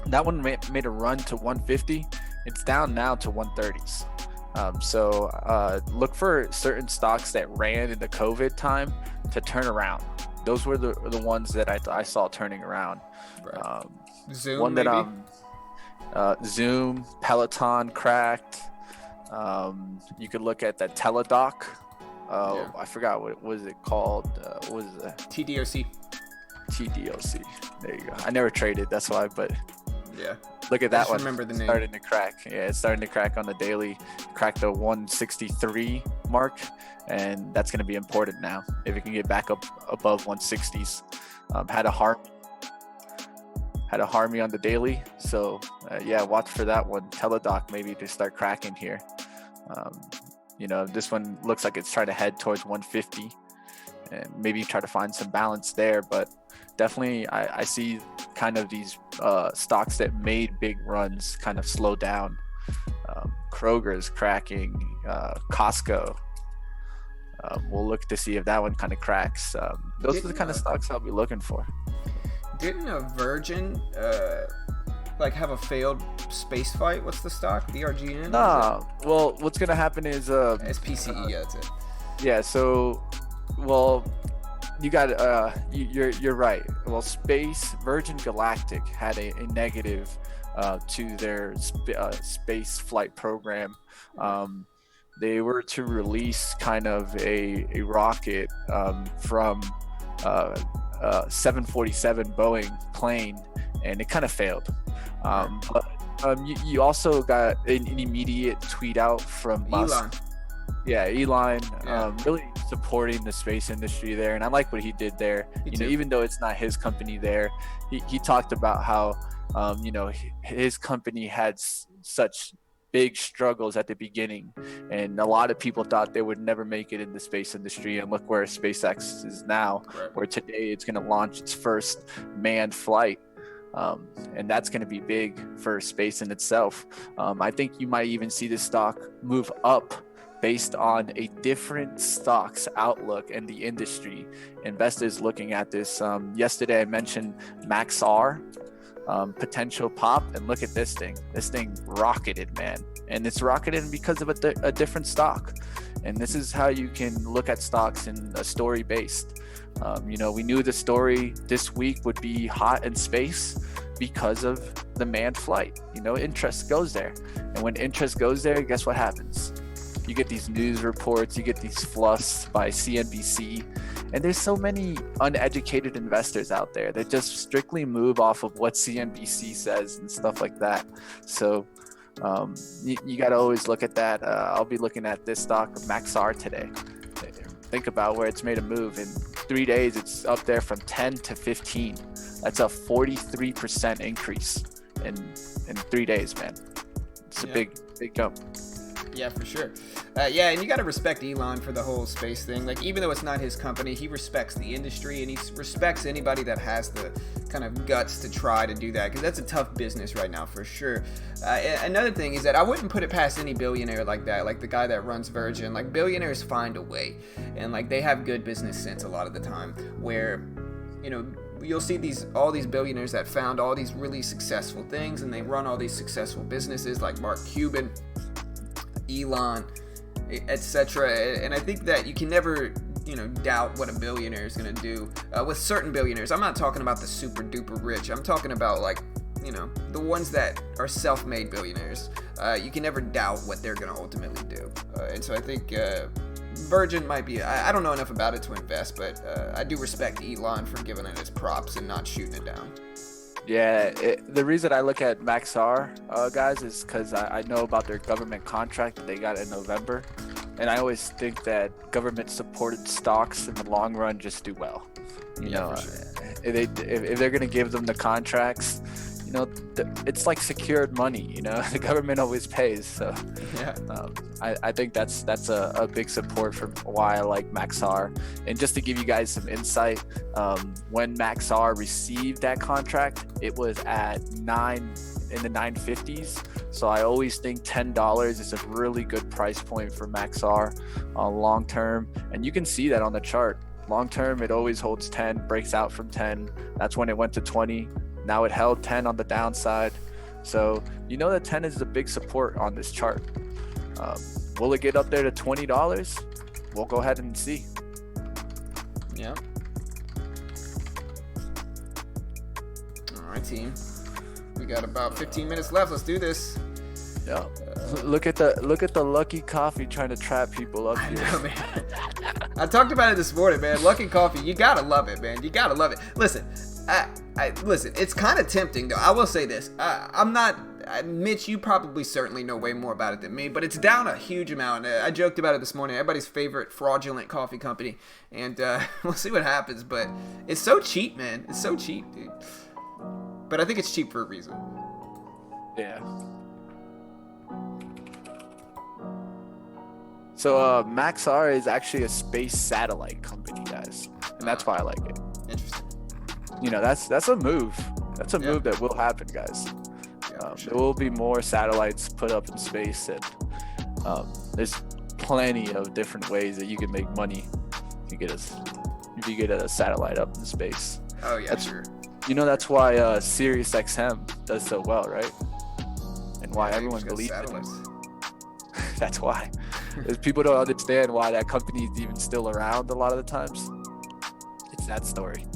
B: That one made a run to 150. It's down now to 130s. So look for certain stocks that ran in the COVID time to turn around. Those were the ones that I saw turning around.
A: Right. Zoom,
B: one
A: maybe?
B: That Zoom, Peloton cracked. You could look at that Teladoc.
A: Yeah.
B: I forgot what was it called. What was it?
A: TDOC.
B: TDOC. There you go. I never traded, that's why. But
A: yeah,
B: look at that one.
A: Remember the name.
B: Starting to crack. Yeah, it's starting to crack on the daily. Cracked the 163 mark, and that's going to be important now if it can get back up above 160s. Had a Harmy on the daily, so yeah, watch for that one. Teladoc maybe to start cracking here. This one looks like it's trying to head towards 150, and maybe try to find some balance there. But definitely, I see kind of these stocks that made big runs kind of slow down. Kroger's cracking, Costco. We'll look to see if that one kind of cracks. Those are the kind of stocks I'll be looking for.
A: Didn't a Virgin have a failed space fight? What's the stock? VRGN?
B: No. Well, what's gonna happen is
A: SPCE. Yeah, that's it.
B: Yeah. So, well, you got you're right. Well, Virgin Galactic had a negative to their space flight program. They were to release kind of a rocket from 747 Boeing plane, and it kind of failed. But you also got an immediate tweet out from Musk.
A: Elon.
B: Yeah, Elon,
A: Yeah.
B: Really supporting the space industry there, and I like what he did there.
A: Me too.
B: Even though it's not his company there, he talked about how his company had such big struggles at the beginning, and a lot of people thought they would never make it in the space industry, and look where SpaceX is now.
A: Right.
B: Where today it's going to launch its first manned flight. And that's going to be big for space in itself. I think you might even see this stock move up based on a different stock's outlook and the industry. Investors looking at this. Yesterday I mentioned Maxar, potential pop, and look at this thing. This thing rocketed, man. And it's rocketed because of a different stock. And this is how you can look at stocks in a story based. We knew the story this week would be hot in space because of the manned flight. Interest goes there. And when interest goes there, guess what happens? You get these news reports, you get these fluffs by CNBC, And there's so many uneducated investors out there that just strictly move off of what CNBC says and stuff like that. So you got to always look at that. I'll be looking at this stock, Maxar, today. Think about where it's made a move. In 3 days, it's up there from 10 to 15. That's a 43% increase in 3 days, man. It's a big jump.
A: Yeah, for sure. Yeah, and you got to respect Elon for the whole space thing. Like, even though it's not his company, he respects the industry, and he respects anybody that has the kind of guts to try to do that, because that's a tough business right now, for sure. Another thing is that I wouldn't put it past any billionaire like that, like the guy that runs Virgin. Like, billionaires find a way, and like they have good business sense a lot of the time, where, you know, you'll see all these billionaires that found all these really successful things, and they run all these successful businesses, like Mark Cuban, Elon, etc. And I think that you can never, you know, doubt what a billionaire is going to do. With certain billionaires, I'm not talking about the super duper rich. I'm talking about, like, you know, the ones that are self-made billionaires. You can never doubt what they're going to ultimately do. And so I think Virgin might be, I don't know enough about it to invest, but I do respect Elon for giving it its props and not shooting it down.
B: Yeah, the reason I look at Maxar, guys, is because I know about their government contract that they got in November. And I always think that government-supported stocks in the long run just do well. You know,
A: for sure.
B: if they're going to give them the contracts, you know, it's like secured money. You know, the government always pays. So
A: Yeah.
B: I think that's a big support for why I like Maxar. And just to give you guys some insight, when Maxar received that contract, it was at in the 950s. So I always think $10 is a really good price point for Maxar long term. And you can see that on the chart. Long term, it always holds 10, breaks out from 10. That's when it went to 20. Now it held 10 on the downside. So you know that 10 is a big support on this chart. Will it get up there to $20? We'll go ahead and see.
A: Yeah. All right, team. We got about 15 minutes left. Let's do this.
B: Yeah. Look at the Lucky Coffee trying to trap people up here.
A: I know, man. I talked about it this morning, man. Lucky Coffee, you gotta love it, man. You gotta love it. Listen, listen. It's kind of tempting, though. I will say this. I'm not. Mitch, you probably certainly know way more about it than me, but it's down a huge amount. I joked about it this morning. Everybody's favorite fraudulent coffee company, and we'll see what happens. But it's so cheap, man. It's so cheap, dude. But I think it's cheap for a reason.
B: Yeah. So Maxar is actually a space satellite company, guys, and that's why I like it.
A: Interesting.
B: You know, that's a move. That's a move that will happen, guys. There will be more satellites put up in space, and there's plenty of different ways that you can make money if you get a satellite up in space.
A: Oh yeah, sure.
B: You know, that's why SiriusXM does so well, right? And why everyone believes in it. That's why. Because people don't understand why that company is even still around a lot of the times. It's that story.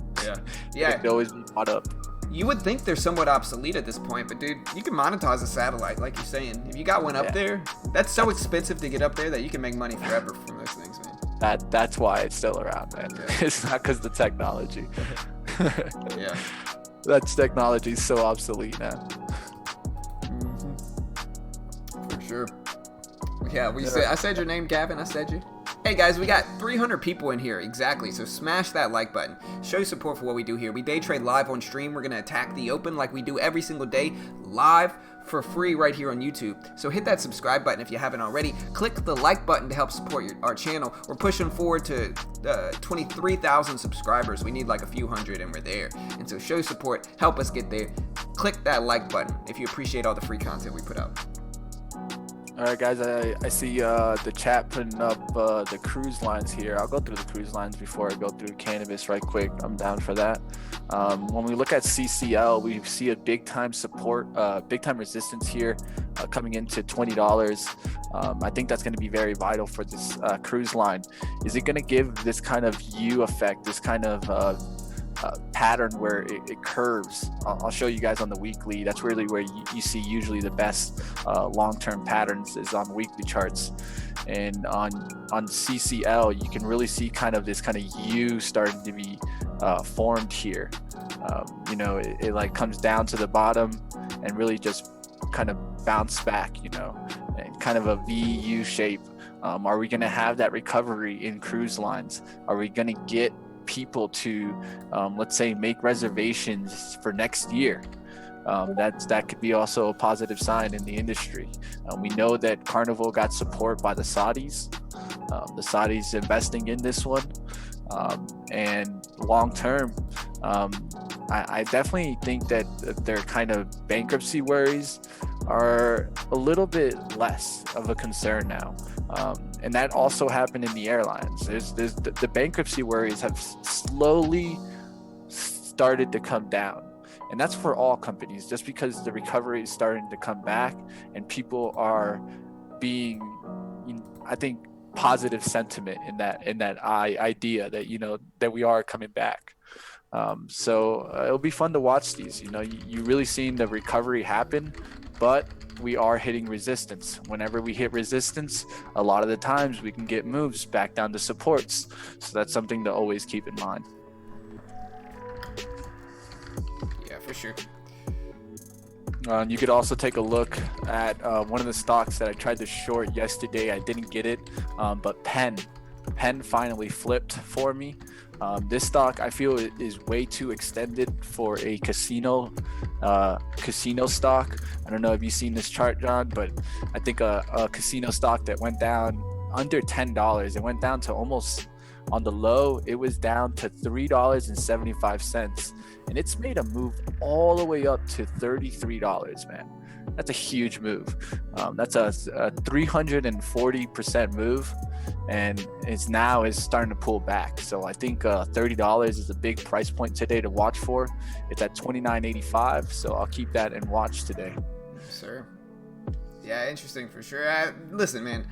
A: Yeah.
B: They always be brought up.
A: You would think they're somewhat obsolete at this point, but dude, you can monetize a satellite, like you're saying. If you got one up there, that's so expensive to get up there that you can make money forever from those things, man.
B: That's why it's still around, man. Yeah. It's not because the technology.
A: Yeah.
B: That technology is so obsolete, man.
A: Mm-hmm. For sure. Yeah, I said your name, Gavin. I said you. Hey guys, we got 300 people in here, exactly, so smash that like button. Show your support for what we do here. We day trade live on stream. We're going to attack the open like we do every single day, live for free right here on YouTube. So hit that subscribe button if you haven't already. Click the like button to help support our channel. We're pushing forward to 23,000 subscribers. We need like a few hundred and we're there. And so show your support, help us get there. Click that like button if you appreciate all the free content we put out.
B: All right, guys, I see the chat putting up the cruise lines here. I'll go through the cruise lines before I go through cannabis right quick. I'm down for that. When we look at CCL, we see a big time support, big time resistance here coming into $20. I think that's going to be very vital for this cruise line. Is it going to give this kind of U effect, this kind of pattern where it curves. I'll show you guys on the weekly. That's really where you see usually the best long-term patterns is on weekly charts. And on CCL, you can really see kind of this kind of U starting to be formed here. You know, it like comes down to the bottom and really just kind of bounce back, you know, and kind of a VU shape. Are we going to have that recovery in cruise lines? Are we going to get people to, let's say, make reservations for next year? That could be also a positive sign in the industry. We know that Carnival got support by the Saudis. The Saudis investing in this one. And long term, I definitely think that their kind of bankruptcy worries are a little bit less of a concern now. And that also happened in the airlines. The bankruptcy worries have slowly started to come down. And that's for all companies, just because the recovery is starting to come back and people are being, I think, positive sentiment in that idea that, you know, that we are coming back. So it'll be fun to watch these. You know, you really seen the recovery happen, but we are hitting resistance. Whenever we hit resistance, a lot of the times we can get moves back down to supports. So that's something to always keep in mind.
A: Yeah, for sure.
B: You could also take a look at one of the stocks that I tried to short yesterday. I didn't get it, but Penn finally flipped for me. This stock I feel is way too extended for a casino stock. I don't know if you've seen this chart, John, but I think a casino stock that went down under $10. It went down to almost, on the low, it was down to $3.75, and it's made a move all the way up to $33, man. That's a huge move. That's a 340% move, and it's starting to pull back. So I think $30 is a big price point today to watch for. It's at $29.85, so I'll keep that in watch today.
A: Sir. Yeah, interesting for sure. Listen, man,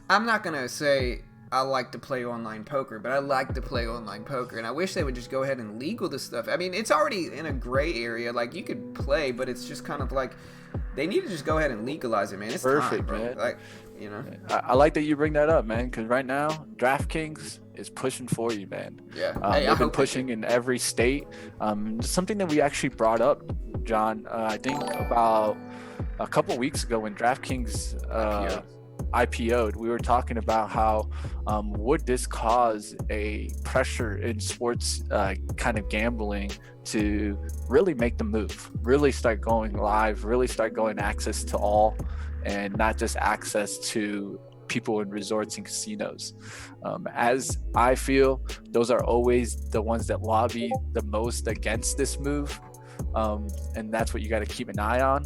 A: I'm not gonna say I like to play online poker, but I like to play online poker, and I wish they would just go ahead and legal this stuff. I mean, it's already in a gray area. Like, you could play, but it's just kind of like they need to just go ahead and legalize it, man. It's
B: perfect,
A: time, bro.
B: man.
A: Like, you know,
B: I like that you bring that up, man, because right now DraftKings is pushing for you, man.
A: Yeah,
B: they've been pushing in every state. Something that we actually brought up, John, I think about a couple weeks ago when DraftKings IPO'd, we were talking about how would this cause a pressure in sports kind of gambling to really make the move, really start going live, really start going access to all, and not just access to people in resorts and casinos. As I feel, those are always the ones that lobby the most against this move, and that's what you got to keep an eye on.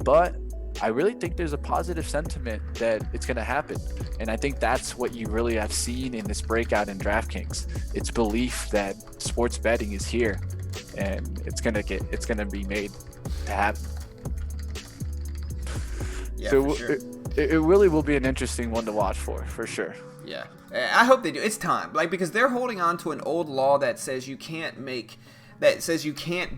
B: But I really think there's a positive sentiment that it's going to happen. And I think that's what you really have seen in this breakout in DraftKings. It's belief that sports betting is here and it's going to be made to happen.
A: Yeah,
B: so
A: for sure.
B: It really will be an interesting one to watch for sure.
A: Yeah. I hope they do. It's time. Like, because they're holding on to an old law that says you can't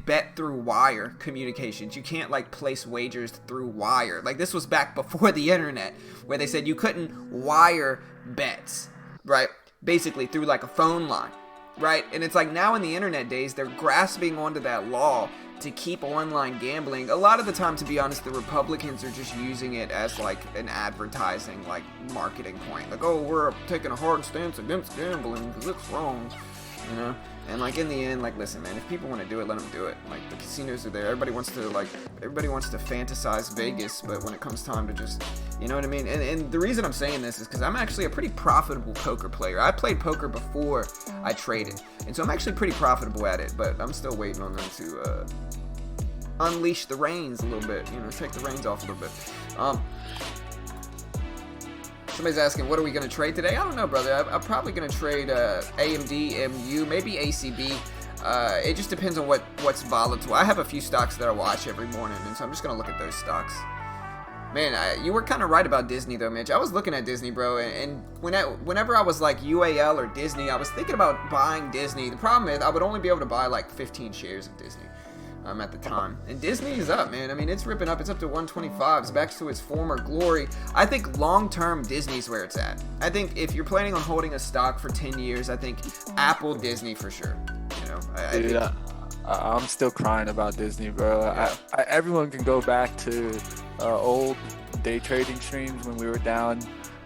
A: bet through wire communications. You can't, like, place wagers through wire. Like, this was back before the internet, where they said you couldn't wire bets, right? Basically through, like, a phone line, right? And it's like now in the internet days, they're grasping onto that law to keep online gambling. A lot of the time, to be honest, the Republicans are just using it as, like, an advertising, like, marketing point. Like, oh, we're taking a hard stance against gambling because it's wrong, you know? And, like, in the end, like, listen, man, if people want to do it, let them do it. Like, the casinos are there. Everybody wants to fantasize Vegas, but when it comes time to just, you know what I mean? And the reason I'm saying this is because I'm actually a pretty profitable poker player. I played poker before I traded, and so I'm actually pretty profitable at it, but I'm still waiting on them to unleash the reins a little bit, you know, take the reins off a little bit. Somebody's asking, what are we going to trade today? I don't know, brother. I'm probably going to trade AMD, MU, maybe ACB. It just depends on what's volatile. I have a few stocks that I watch every morning, and so I'm just going to look at those stocks. Man, you were kind of right about Disney though, Mitch. I was looking at Disney, bro, and whenever I was like UAL or Disney, I was thinking about buying Disney. The problem is I would only be able to buy like 15 shares of Disney at the time. And Disney is up, man. I mean, it's ripping up. It's up to 125. It's back to its former glory. I think long-term Disney's where it's at. I think if you're planning on holding a stock for 10 years, I think Apple, Disney for sure. You know, I think,
B: I'm still crying about Disney, bro.
A: Yeah.
B: Everyone can go back to old day trading streams when we were down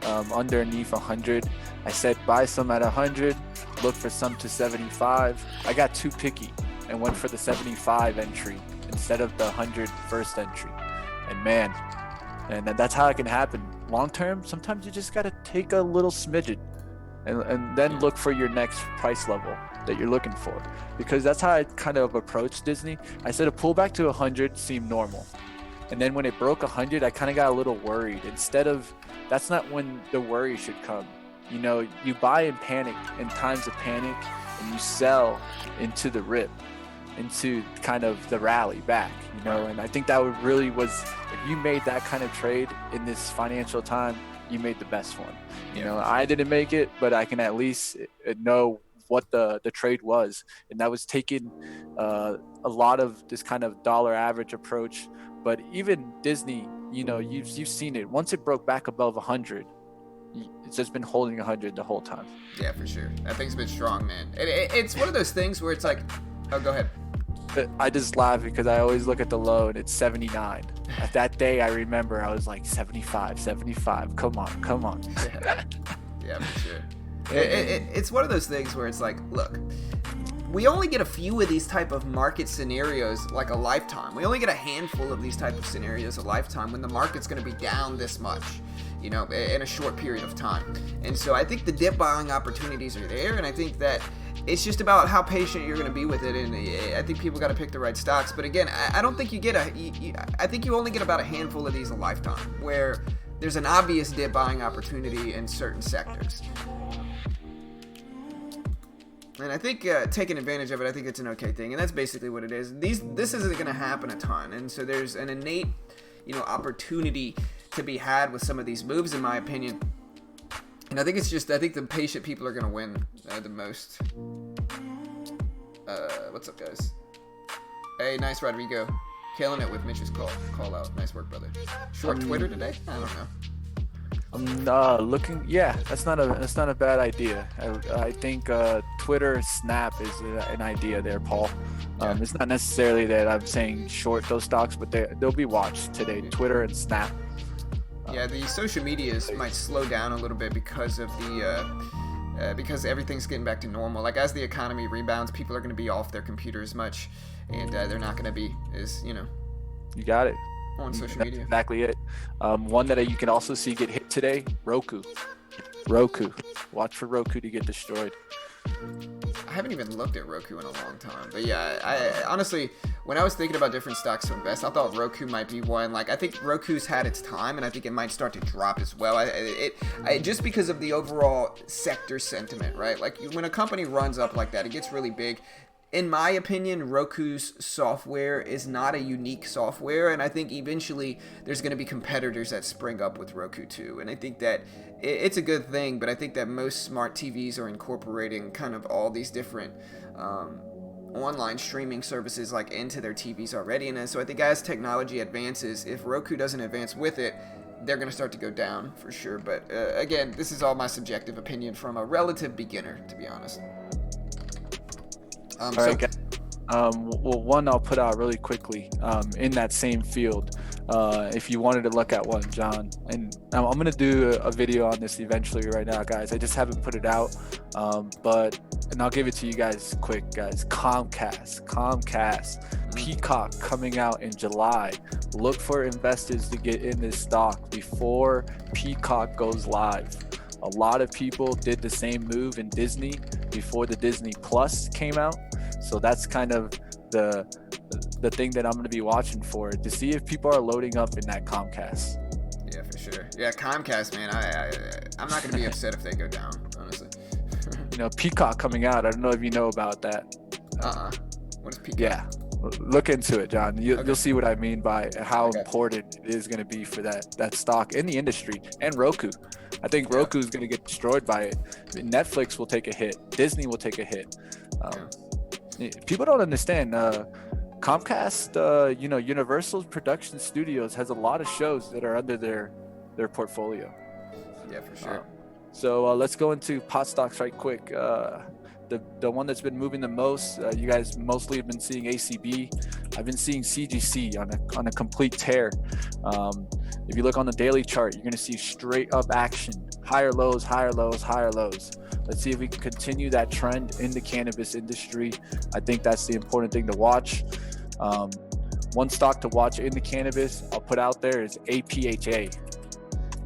B: underneath 100. I said buy some at 100, look for some to 75. I got too picky and went for the 75 entry instead of the 100 first entry. And man, and that's how it can happen. Long term, sometimes you just gotta take a little smidgen and then look for your next price level that you're looking for. Because that's how I kind of approached Disney. I said a pullback to 100 seemed normal. And then when it broke 100, I kind of got a little worried. That's not when the worry should come. You know, you buy in panic, in times of panic, and you sell into the rip, into kind of the rally back, you know. And I think that really was, if you made that kind of trade in this financial time, you made the best one. You know, I didn't make it, but I can at least know what the trade was. And that was taking a lot of this kind of dollar average approach. But even Disney, you know, you've seen it. Once it broke back above 100, it's just been holding 100 the whole time.
A: Yeah, for sure. That thing's been strong, man. It's one of those things where it's like, oh, go ahead.
B: I just laugh because I always look at the low and it's 79. At that day, I remember I was like 75. Come on.
A: Yeah, for sure. It's one of those things where it's like, look, we only get a few of these type of market scenarios like a lifetime. We only get a handful of these type of scenarios a lifetime when the market's going to be down this much, you know, in a short period of time. And so I think the dip buying opportunities are there, and I think that it's just about how patient you're going to be with it, and I think people got to pick the right stocks. But again, I don't think you get I think you only get about a handful of these a lifetime where there's an obvious dip buying opportunity in certain sectors. And I think taking advantage of it, I think it's an okay thing, and that's basically what it is. This isn't going to happen a ton, and so there's an innate, you know, opportunity to be had with some of these moves, in my opinion. And I think the patient people are going to win the most. What's up, guys? Hey, nice, Rodrigo. Killing it with Mitch's call out. Nice work, brother. Short Twitter today? I don't know.
B: I'm looking. Yeah, that's not a bad idea. I think Twitter Snap is an idea there, Paul. It's not necessarily that I'm saying short those stocks, but they'll be watched today. Twitter and Snap.
A: Yeah, the social medias might slow down a little bit because of because everything's getting back to normal. Like as the economy rebounds, people are going to be off their computer as much, and they're not going to be as, you know.
B: You got it.
A: On social media.
B: Exactly it. One that you can also see get hit today, Roku. Watch for Roku to get destroyed.
A: I haven't even looked at Roku in a long time. But yeah, I honestly, when I was thinking about different stocks to invest, I thought Roku might be one. Like, I think Roku's had its time, and I think it might start to drop as well. Just because of the overall sector sentiment, right? Like, when a company runs up like that, it gets really big. In my opinion, Roku's software is not a unique software, and I think eventually there's going to be competitors that spring up with Roku too. And I think that it's a good thing, but I think that most smart TVs are incorporating kind of all these different online streaming services like into their TVs already. And so I think as technology advances, if Roku doesn't advance with it, they're going to start to go down for sure. But again, this is all my subjective opinion from a relative beginner, to be honest.
B: All right, guys. Well, one I'll put out really quickly in that same field. If you wanted to look at one, John, and I'm going to do a video on this eventually right now, guys. I just haven't put it out, and I'll give it to you guys quick, guys. Comcast, Peacock coming out in July. Look for investors to get in this stock before Peacock goes live. A lot of people did the same move in Disney before the Disney Plus came out. So that's kind of the thing that I'm going to be watching for, to see if people are loading up in that Comcast.
A: Yeah, for sure. Yeah, Comcast, man. I'm not going to be upset if they go down, honestly.
B: You know, Peacock coming out. I don't know if you know about that.
A: What is Peacock?
B: Yeah. Look into it, John. You'll see what I mean by how
A: Okay.
B: important it is going to be for that stock in the industry. And Roku, I think Roku is going to get destroyed by it. Netflix will take a hit. Disney will take a hit. People don't understand. Comcast, Universal Production Studios has a lot of shows that are under their portfolio.
A: Yeah, for sure.
B: So let's go into pot stocks right quick. The one that's been moving the most, you guys mostly have been seeing ACB. I've been seeing CGC on a complete tear. If you look on the daily chart, you're going to see straight up action, higher lows, higher lows, higher lows. Let's see if we can continue that trend in the cannabis industry. I think that's the important thing to watch. One stock to watch in the cannabis I'll put out there is APHA.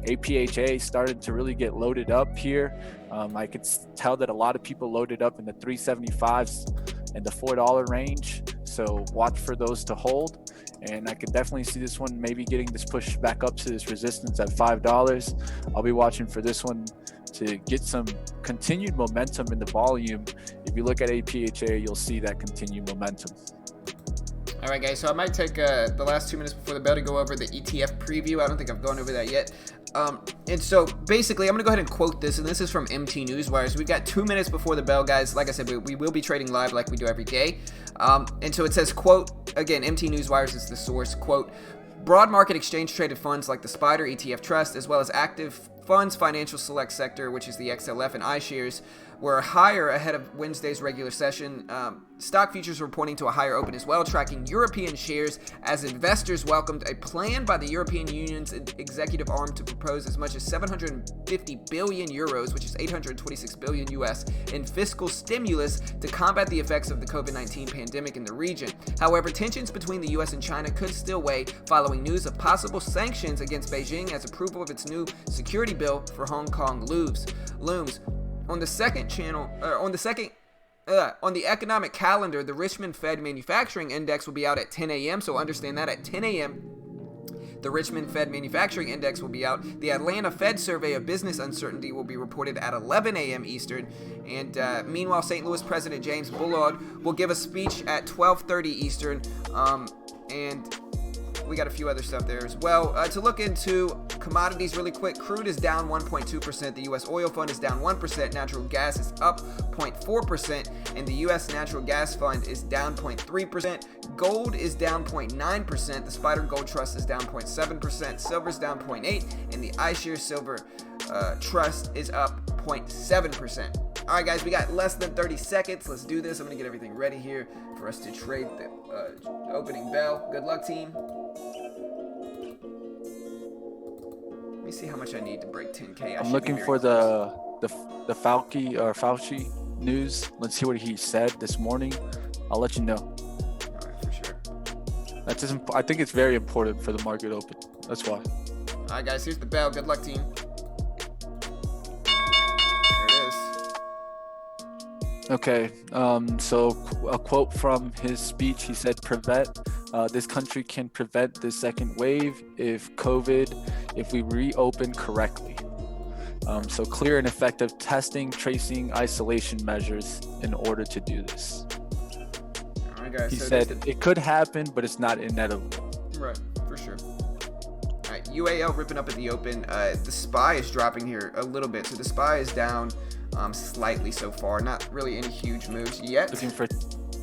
B: APHA started to really get loaded up here. I could tell that a lot of people loaded up in the 375s and the $4 range. So watch for those to hold. And I could definitely see this one maybe getting this push back up to this resistance at $5. I'll be watching for this one to get some continued momentum in the volume. If you look at APHA, you'll see that continued momentum.
A: All right, guys, so I might take the last 2 minutes before the bell to go over the ETF preview. I don't think I've gone over that yet. And so basically, I'm going to go ahead and quote this, and this is from MT Newswires. We've got 2 minutes before the bell, guys. Like I said, we will be trading live like we do every day. And so it says, quote, again, MT Newswires is the source, quote, broad market exchange traded funds like the SPDR ETF Trust, as well as active funds, financial select sector, which is the XLF and iShares, were higher ahead of Wednesday's regular session. Stock futures were pointing to a higher open as well, tracking European shares as investors welcomed a plan by the European Union's executive arm to propose as much as 750 billion euros, which is 826 billion US, in fiscal stimulus to combat the effects of the COVID-19 pandemic in the region. However, tensions between the US and China could still weigh following news of possible sanctions against Beijing as approval of its new security bill for Hong Kong looms. On the economic calendar, the Richmond Fed Manufacturing Index will be out at 10 a.m., so understand that at 10 a.m., the Richmond Fed Manufacturing Index will be out. The Atlanta Fed Survey of Business Uncertainty will be reported at 11 a.m. Eastern. And meanwhile, St. Louis President James Bullard will give a speech at 12:30 Eastern. And we got a few other stuff there as well. To look into commodities really quick, crude is down 1.2%. The U.S. oil fund is down 1%. Natural gas is up 0.4%. And the U.S. natural gas fund is down 0.3%. Gold is down 0.9%. The SPDR Gold Trust is down 0.7%. Silver is down 0.8%. And the iShares Silver Trust is up 0.7%. All right, guys, we got less than 30 seconds. Let's do this. I'm going to get everything ready here for us to trade the opening bell. Good luck, team. Let me see how much I need to break 10K.
B: I'm looking for the Fauci news. Let's see what he said this morning. I'll let you know.
A: All right, for sure.
B: That's just, I think it's very important for the market open. That's why.
A: All right, guys, here's the bell. Good luck, team. There it is.
B: Okay, so a quote from his speech, he said, this country can prevent the second wave if we reopen correctly. So clear and effective testing, tracing, isolation measures in order to do this.
A: All right, guys.
B: He
A: so
B: said it could happen, but it's not inevitable.
A: Right, for sure. All right, UAL ripping up at the open. The SPY is dropping here a little bit. So the SPY is down slightly so far. Not really any huge moves yet.
B: Looking for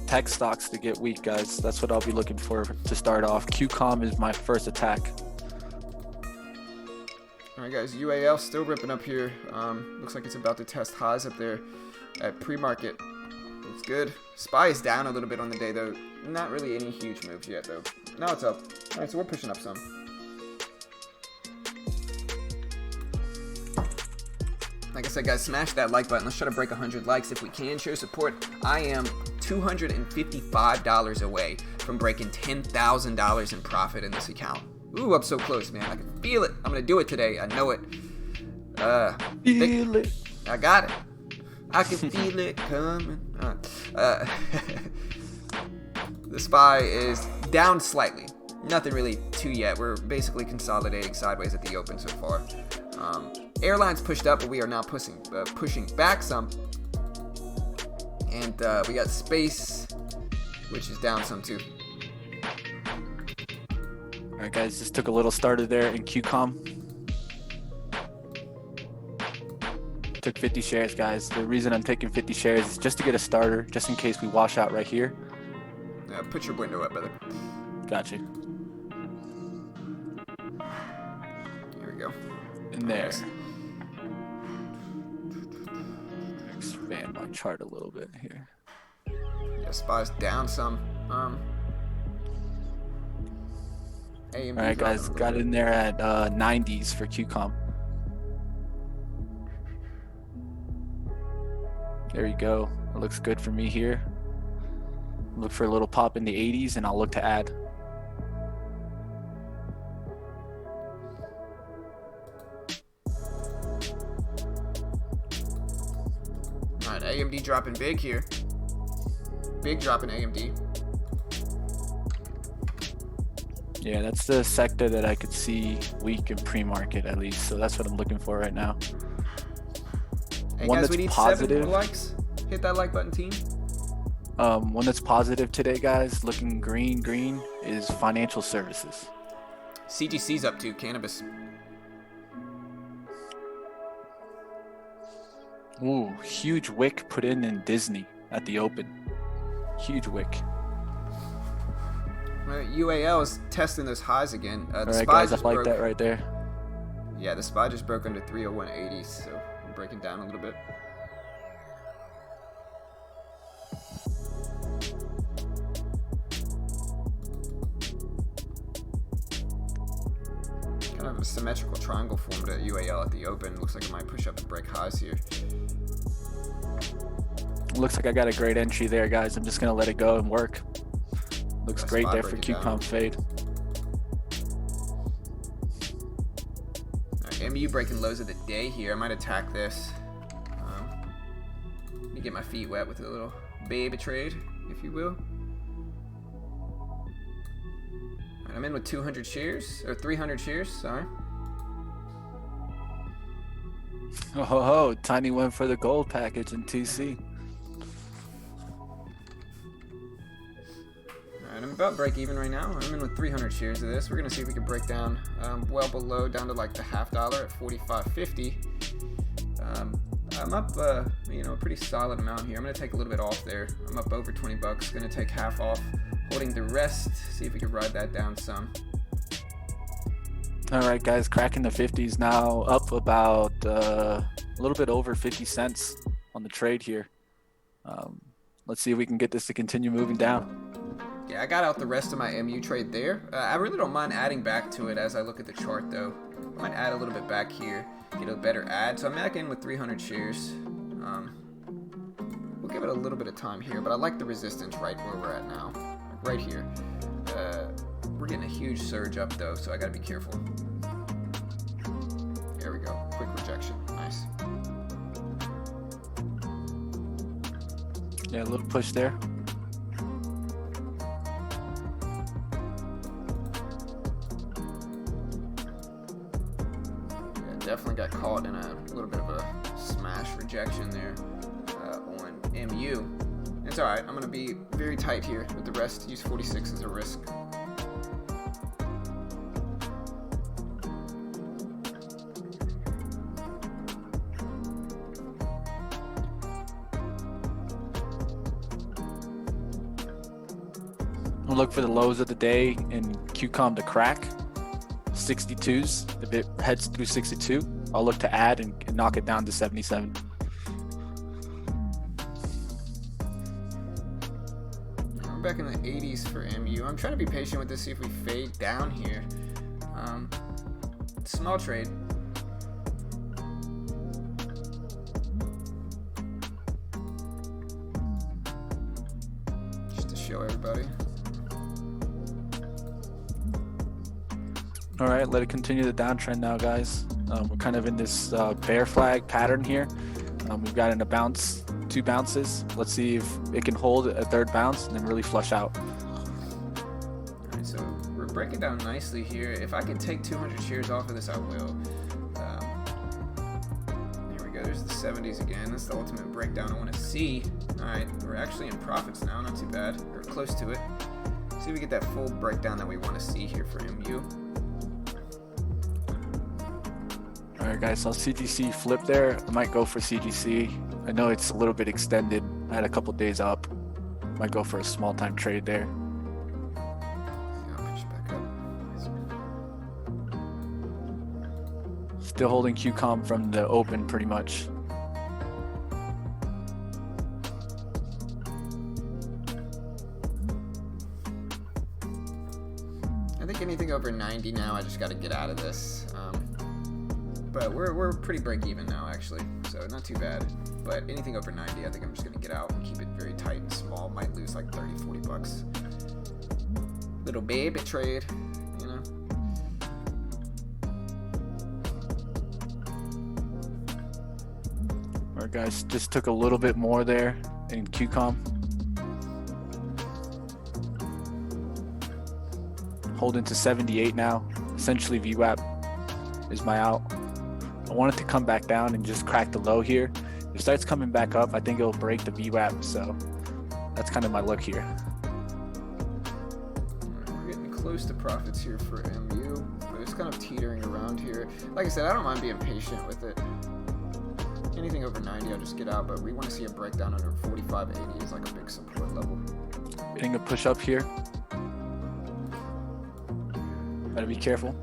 B: tech stocks to get weak, guys. That's what I'll be looking for to start off. QCOM is my first attack.
A: All right, guys. UAL still ripping up here. Looks like it's about to test highs up there at pre-market. Looks good. SPY is down a little bit on the day, though. Not really any huge moves yet, though. Now it's up. All right, so we're pushing up some. Like I said, guys, smash that like button. Let's try to break 100 likes if we can. Show support. I am $255 away from breaking $10,000 in profit in this account. Ooh, I'm so close, man. I can feel it. I'm going to do it today. I know it.
B: Feel it.
A: I got it. I can feel it coming. The SPY is down slightly. Nothing really too yet. We're basically consolidating sideways at the open so far. Airlines pushed up, but we are now pushing back some. And we got space, which is down some too.
B: All right, guys, just took a little starter there in QCOM. Took 50 shares, guys. The reason I'm taking 50 shares is just to get a starter, just in case we wash out right here.
A: Put your window up, brother.
B: Gotcha.
A: Here we go.
B: In there.
A: Nice.
B: Expand my chart a little bit here.
A: Yeah, SPY's down some. AMD
B: All right, guys, got in there at 90s for QCOM. There you go. It looks good for me here. Look for a little pop in the 80s, and I'll look to add.
A: All right, AMD dropping big here. Big drop in AMD.
B: Yeah, that's the sector that I could see weak in pre-market at least. So that's what I'm looking for right now.
A: Hey
B: One
A: guys,
B: that's
A: we need
B: positive.
A: 7 more likes. Hit that like button, team.
B: One that's positive today, guys, looking green, is financial services.
A: CGC's up too, cannabis.
B: Ooh, huge wick put in Disney at the open. Huge wick.
A: UAL is testing those highs again. The
B: All right,
A: SPY
B: guys, I
A: just
B: like
A: broke.
B: that right there.
A: Yeah, the SPY just broke under 301.80, so I'm breaking down a little bit. Kind of a symmetrical triangle formed at UAL at the open. Looks like it might push up and break highs here.
B: Looks like I got a great entry there, guys. I'm just gonna let it go and work. Looks
A: That's
B: great
A: spot
B: there for
A: breaking down.
B: QCOM fade.
A: Alright, MU breaking lows of the day here. I might attack this. Let me get my feet wet with a little baby trade, if you will. Alright, I'm in with 200 shares, or 300 shares, sorry.
B: Oh, ho, ho. Tiny went for the gold package in TC.
A: Alright, I'm about break even right now. I'm in with 300 shares of this. We're gonna see if we can break down well below, down to like the $0.50 at 45.50. I'm up, you know, a pretty solid amount here. I'm gonna take a little bit off there. I'm up over 20 bucks. Gonna take half off, holding the rest. See if we can ride that down some.
B: All right, guys, cracking the 50s now, up about a little bit over 50 cents on the trade here. Let's see if we can get this to continue moving down.
A: Yeah, I got out the rest of my MU trade there. I really don't mind adding back to it as I look at the chart, though. I might add a little bit back here, get a better add. So I'm back in with 300 shares. We'll give it a little bit of time here, but I like the resistance right where we're at now, right here. We're getting a huge surge up, though, so I gotta be careful. There we go. Quick rejection. Nice.
B: Yeah, a little push there.
A: Yeah, definitely got caught in a little bit of a smash rejection there on MU. It's alright. I'm going to be very tight here with the rest. Use 46 as a risk.
B: We'll look for the lows of the day in QCOM to crack. 62s. If it heads through 62, I'll look to add and knock it down to 77.
A: We're back in the 80s for MU. I'm trying to be patient with this, see if we fade down here. Small trade. Just to show everybody.
B: All right, let it continue the downtrend now, guys. We're kind of in this bear flag pattern here. We've got in a bounce, 2 bounces. Let's see if it can hold a 3rd bounce and then really flush out.
A: All right, so we're breaking down nicely here. If I can take 200 shares off of this, I will. Here we go. There's the 70s again. That's the ultimate breakdown I want to see. All right, we're actually in profits now. Not too bad. Or close to it. See if we get that full breakdown that we want to see here for MU.
B: All right, guys, so CGC flip there. I might go for CGC. I know it's a little bit extended. I had a couple days up. Might go for a small time trade there.
A: Yeah, I'll push back up.
B: Still holding QCOM from the open pretty much.
A: I think anything over 90 now, I just got to get out of this. But we're pretty break even now, actually, so not too bad. But anything over 90, I think I'm just going to get out and keep it very tight and small. Might lose like 30, 40 bucks. Little baby trade, you know.
B: All right, guys, just took a little bit more there in QCOM. Holding to 78 now. Essentially, VWAP is my out. I want it to come back down and just crack the low here. If it starts coming back up, I think it'll break the VWAP, so that's kind of my look here.
A: We're getting close to profits here for MU, but it's kind of teetering around here. Like I said, I don't mind being patient with it. Anything over 90, I'll just get out, but we want to see a breakdown under 45.80 is like a big support level.
B: Getting a push up here. Gotta be careful.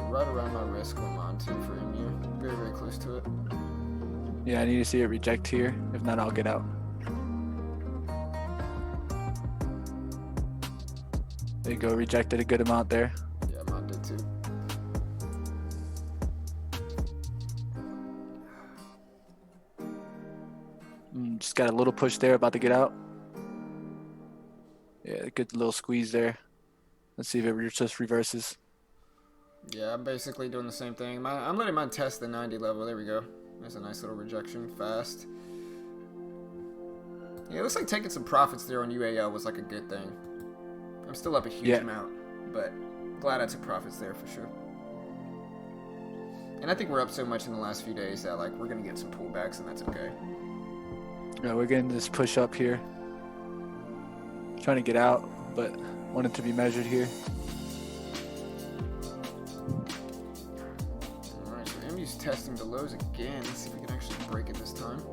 A: Right around my risk I'm on to for MU. Very, very close to it.
B: Yeah, I need to see it reject here. If not, I'll get out. There you go, rejected a good amount there.
A: Yeah, mine did too.
B: Just got a little push there, about to get out. Yeah, good little squeeze there. Let's see if it just reverses.
A: Yeah, I'm basically doing the same thing. I'm letting mine test the 90 level. There we go. There's a nice little rejection, fast. Yeah, it looks like taking some profits there on UAL was like a good thing. I'm still up a huge amount, but glad I took profits there for sure. And I think we're up so much in the last few days that like we're gonna get some pullbacks, and that's okay.
B: Yeah, we're getting this push up here. Trying to get out, but want it to be measured here.
A: Alright, so MU's testing the lows again. Let's see if we can actually break it this time.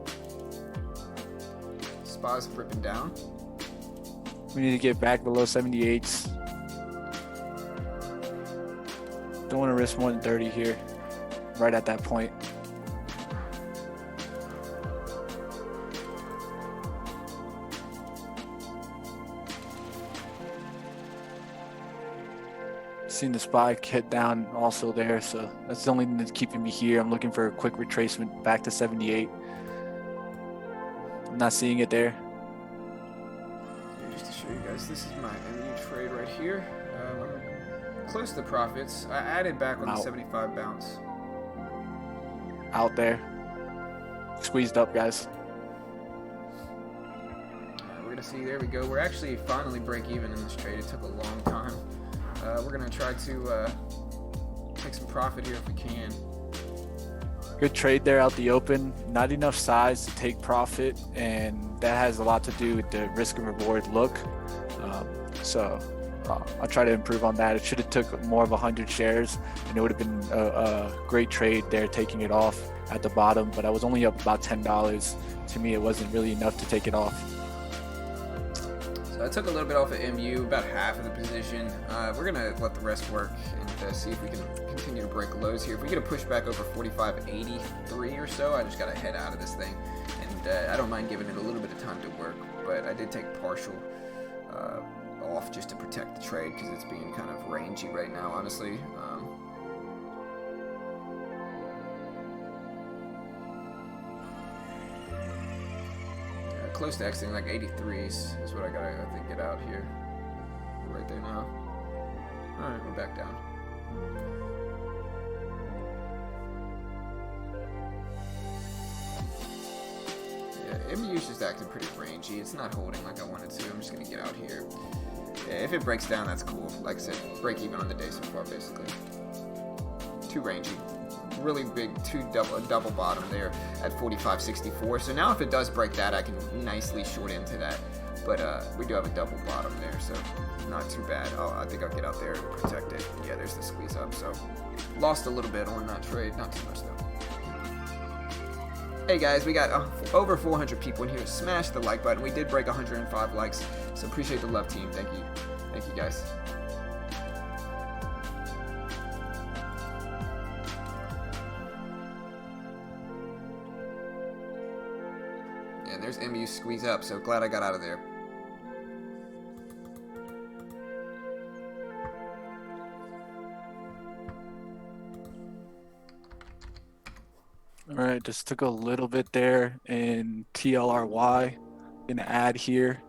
A: SPA's ripping down.
B: We need to get back below 78s. Don't want to risk more than 30 here. Right at that point. Seen the spike hit down also there, so that's the only thing that's keeping me here. I'm looking for a quick retracement back to 78. I'm not seeing it there.
A: Just to show you guys, this is my MU trade right here. I'm close to profits. I added back on the 75 bounce.
B: Out there. Squeezed up, guys.
A: We're gonna see. There we go. We're actually finally break even in this trade. It took a long time. We're gonna try to take some profit here if we can.
B: Good trade there out the open. Not enough size to take profit, and that has a lot to do with the risk and reward look. I'll try to improve on that. It should have took more of 100 shares, and it would have been a great trade there, taking it off at the bottom. But I was only up about $10. To me, it wasn't really enough to take it off.
A: So I took a little bit off of MU, about half of the position. We're gonna let the rest work and see if we can continue to break lows here. If we get a pushback over 45.83 or so, I just gotta head out of this thing. And I don't mind giving it a little bit of time to work, but I did take partial off just to protect the trade because it's being kind of rangy right now, honestly. Close to exiting, like 83s is what I gotta, I think, get out here. We're right there now. Alright, we're back down. Yeah, MU's just acting pretty rangy. It's not holding like I wanted to. I'm just gonna get out here. Yeah, if it breaks down, that's cool. Like I said, break even on the day so far, basically. Too rangy. Really big double bottom there at 45.64. So now if it does break that, I can nicely short into that But we do have a double bottom there, so not too bad. I think I'll get out there and protect it. Yeah, there's the squeeze up, so lost a little bit on that trade, not too much though. Hey guys, we got over 400 people in here. Smash the like button. We did break 105 likes, so appreciate the love, team. Thank you guys. And there's MU squeeze up, so glad I got out of there.
B: All right, just took a little bit there in TLRY. Gonna add here.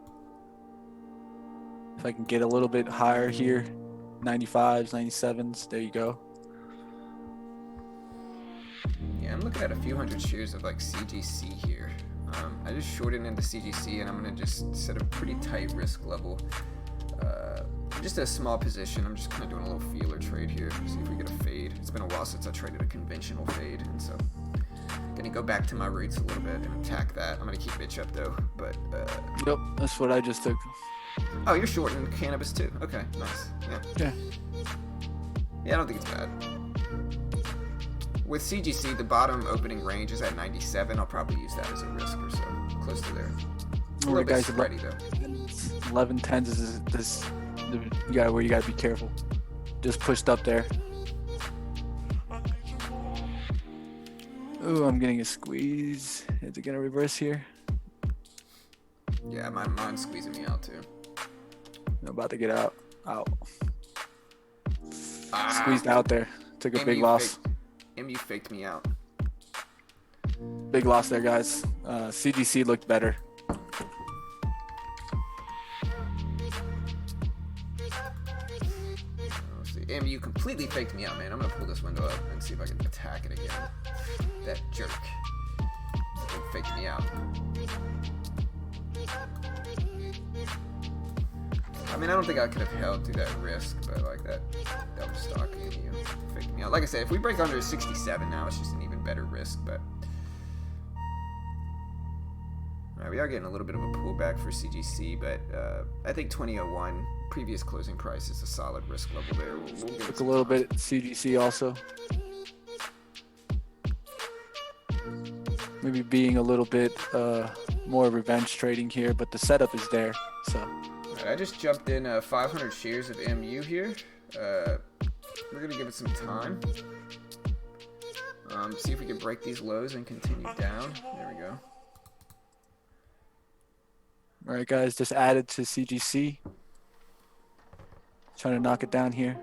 B: If I can get a little bit higher here, 95s, 97s, there you go.
A: Yeah, I'm looking at a few hundred shares of like CGC here. I just shorted into CGC and I'm gonna just set a pretty tight risk level. Just a small position. I'm just kind of doing a little feeler trade here. See if we get a fade. It's been a while since I traded a conventional fade, and so gonna go back to my roots a little bit and attack that. I'm gonna keep bitch up though, but
B: Yep, that's what I just took.
A: oh, you're shorting cannabis too. Okay, nice. Yeah, I don't think it's bad. With CGC, the bottom opening range is at 97. I'll probably use that as a risk or so, close to there. A little bit spready though.
B: 11-10s is this. You gotta be careful. Just pushed up there. Ooh, I'm getting a squeeze. Is it gonna reverse here?
A: Yeah, mine's squeezing me out too.
B: I'm about to get out. Squeezed out there. Took a big loss.
A: MU faked me out.
B: Big loss there, guys. CGC looked better.
A: MU completely faked me out, man. I'm gonna pull this window up and see if I can attack it again. That jerk. He faked me out. I mean, I don't think I could have held through that risk, but like that double stock MU faked me out. Like I said, if we break under 67 now, it's just an even better risk, but we are getting a little bit of a pullback for CGC, but I think 2001 previous closing price is a solid risk level there. We'll
B: Took a little bit CGC also. Maybe being a little bit more revenge trading here, but the setup is there. So
A: right, I just jumped in 500 shares of MU here. We're gonna give it some time. See if we can break these lows and continue down. There we go.
B: All right, guys, just added to CGC. Trying to knock it down here.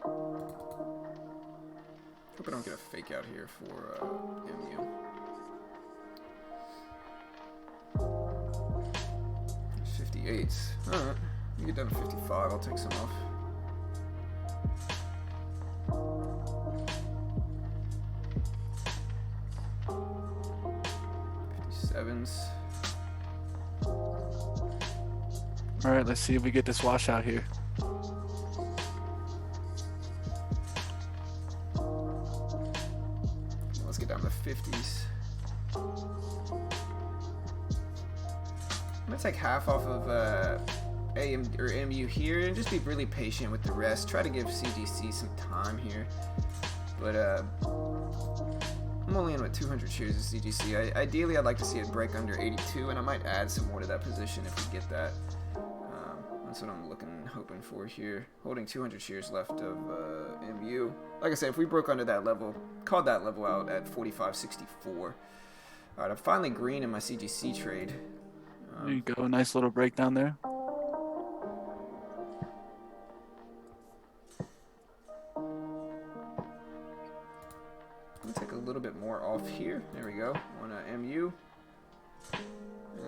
A: Hope I don't get a fake out here for MU. 58s. Alright, you get down to 55, I'll take some off.
B: All right, let's see if we get this washout here.
A: Let's get down to the 50s. I'm gonna take half off of AM or MU here and just be really patient with the rest. Try to give CGC some time here, but I'm only in with 200 shares of CGC. Ideally, I'd like to see it break under 82, and I might add some more to that position if we get that. That's what I'm hoping for here. Holding 200 shares left of MU. Like I said, if we broke under that level, called that level out at 45.64. All right, I'm finally green in my CGC trade.
B: There you go, a nice little breakdown there.
A: Let me take a little bit more off here. There we go, on MU.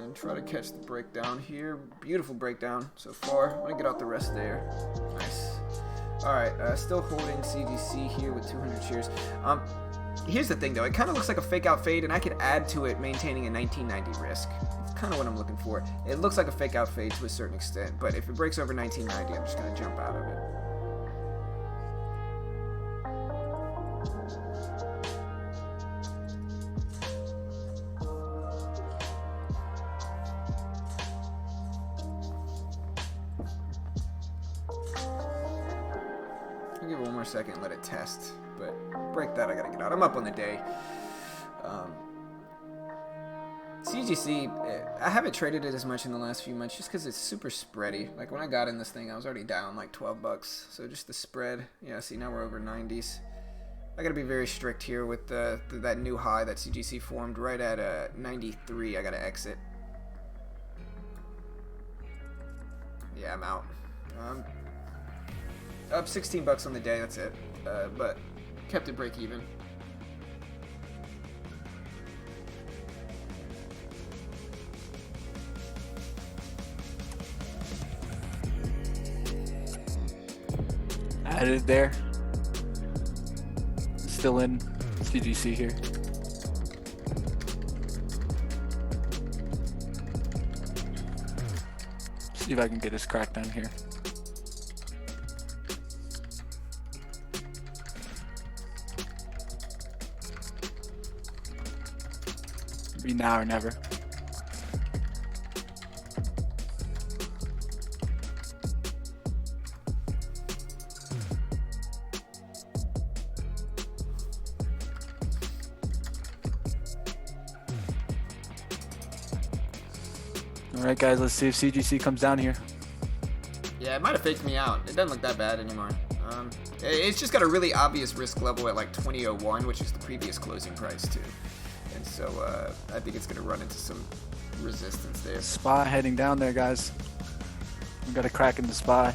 A: And try to catch the breakdown here. Beautiful breakdown so far. I'm gonna get out the rest there. Nice. All right, still holding CGC here with 200 shares. Here's the thing though, it kind of looks like a fake out fade, and I could add to it maintaining a 1990 risk. It's kind of what I'm looking for. It looks like a fake out fade to a certain extent, but if it breaks over 1990, I'm just gonna jump out of it. I'll give it one more second and let it test. But break that, I gotta get out. I'm up on the day. CGC, I haven't traded it as much in the last few months just because it's super spready. Like when I got in this thing, I was already down like 12 bucks. So just the spread. Yeah, see, now we're over 90s. I gotta be very strict here with that new high that CGC formed right at 93. I gotta exit. Yeah, I'm out. Up 16 bucks on the day. That's it. But kept it break even.
B: Added there. Still in CGC here. See if I can get this crack down here. Be now or never. All right, guys, let's see if CGC comes down here.
A: Yeah, it might have faked me out. It doesn't look that bad anymore. It's just got a really obvious risk level at like 20.01, which is the previous closing price too. And so I think it's going to run into some resistance there.
B: SPY heading down there, guys. We got a crack in the SPY.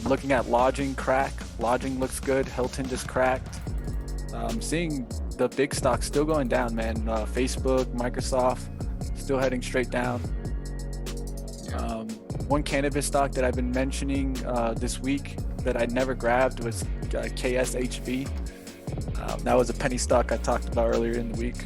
B: Looking at lodging crack. Lodging looks good. Hilton just cracked. Seeing the big stocks still going down, man. Facebook, Microsoft, still heading straight down.
A: Yeah.
B: One cannabis stock that I've been mentioning this week that I never grabbed was KSHB. That was a penny stock I talked about earlier in the week.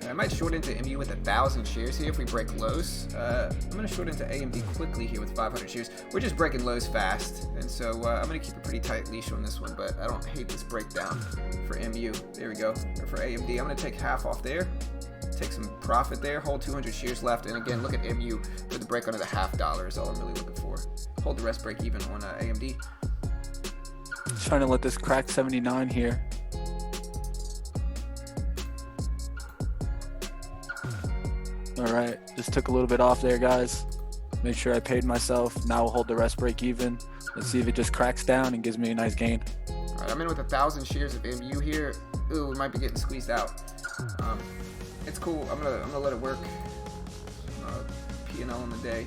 A: I might short into MU with 1,000 shares here if we break lows. I'm going to short into AMD quickly here with 500 shares. We're just breaking lows fast, and so I'm going to keep a pretty tight leash on this one, but I don't hate this breakdown for MU. There we go. Or for AMD, I'm going to take half off there. Take some profit there, hold 200 shares left, and again, look at MU for the break under the $0.50 is all I'm really looking for. Hold the rest break even on AMD.
B: Trying to let this crack 79 here. All right, just took a little bit off there, guys. Make sure I paid myself. Now we'll hold the rest break even. Let's see if it just cracks down and gives me a nice gain.
A: All right, I'm in with 1,000 shares of MU here. Ooh, we might be getting squeezed out. It's cool. I'm gonna let it work. P&L on the day.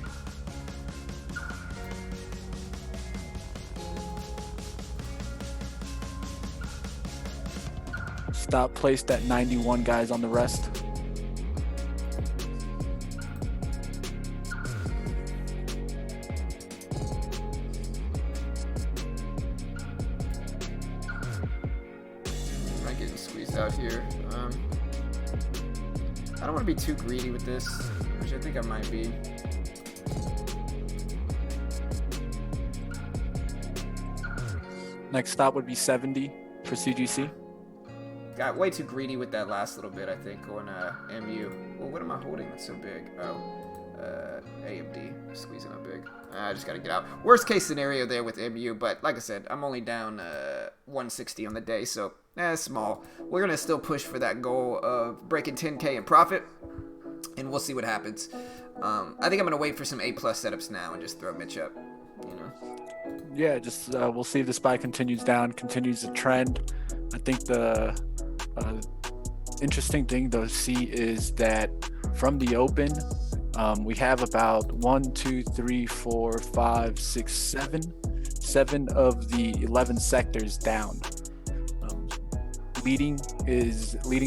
B: Stop placed at 91, guys, on the rest.
A: Am I getting squeezed out here? I don't want to be too greedy with this, which I think I might be.
B: Next stop would be 70 for CGC.
A: Got way too greedy with that last little bit, I think, on MU. Well, what am I holding that's so big? Oh, AMD. Squeezing up big. I just got to get out. Worst case scenario there with MU, but like I said, I'm only down 160 on the day, so small. We're going to still push for that goal of breaking 10K in profit, and we'll see what happens. I think I'm going to wait for some A+ setups now and just throw Mitch up, you know?
B: Yeah, just we'll see if the SPY continues down, continues the trend. I think the interesting thing to see is that from the open, we have about 1, 2, 3, 4, 5, 6, 7 of the 11 sectors down. Leading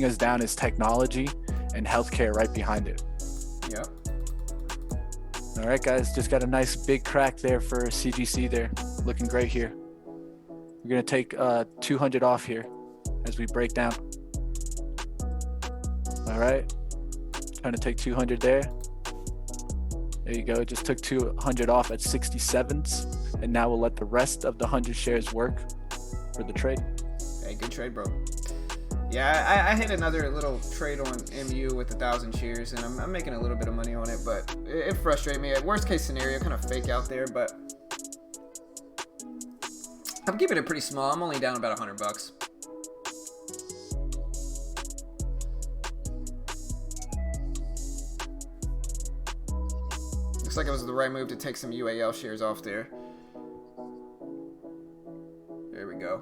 B: us down is technology and healthcare right behind it.
A: Yep.
B: All right, guys, just got a nice big crack there for CGC there. Looking great here. We're going to take 200 off here as we break down. All right. Trying to take 200 there. There you go. Just took 200 off at 67s. And now we'll let the rest of the 100 shares work for the trade.
A: Hey, good trade, bro. Yeah, I hit another little trade on MU with 1,000 shares, and I'm making a little bit of money on it, but it frustrates me. Worst case scenario, kind of fake out there, but I'm keeping it pretty small. I'm only down about $100. Looks like it was the right move to take some UAL shares off there. There we go.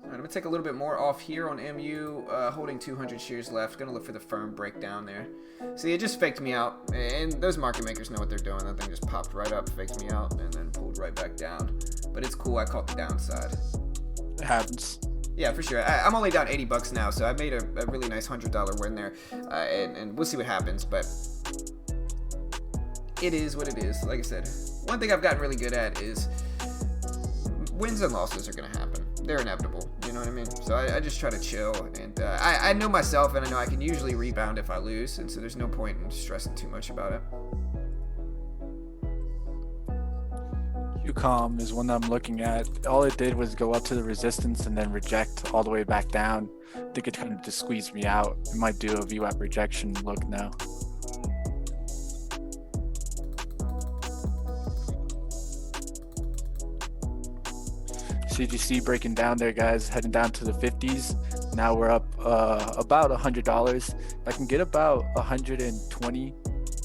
A: I'm going to take a little bit more off here on MU, holding 200 shares left. Going to look for the firm breakdown there. See, it just faked me out, and those market makers know what they're doing. That thing just popped right up, faked me out, and then pulled right back down. But it's cool. I caught the downside.
B: It happens.
A: Yeah, for sure. I'm only down $80 now, so I made a really nice $100 win there, and we'll see what happens, but it is what it is. Like I said, one thing I've gotten really good at is wins and losses are going to happen. They're inevitable, you know what I mean? So I just try to chill, and I know myself, and I know I can usually rebound if I lose, and so there's no point in stressing too much about it.
B: UCOM is one that I'm looking at. All it did was go up to the resistance and then reject all the way back down. I think it kind of just squeezed me out. It might do a VWAP rejection look now. CGC breaking down there, guys, heading down to the 50s. Now we're up about $100. If I can get about 120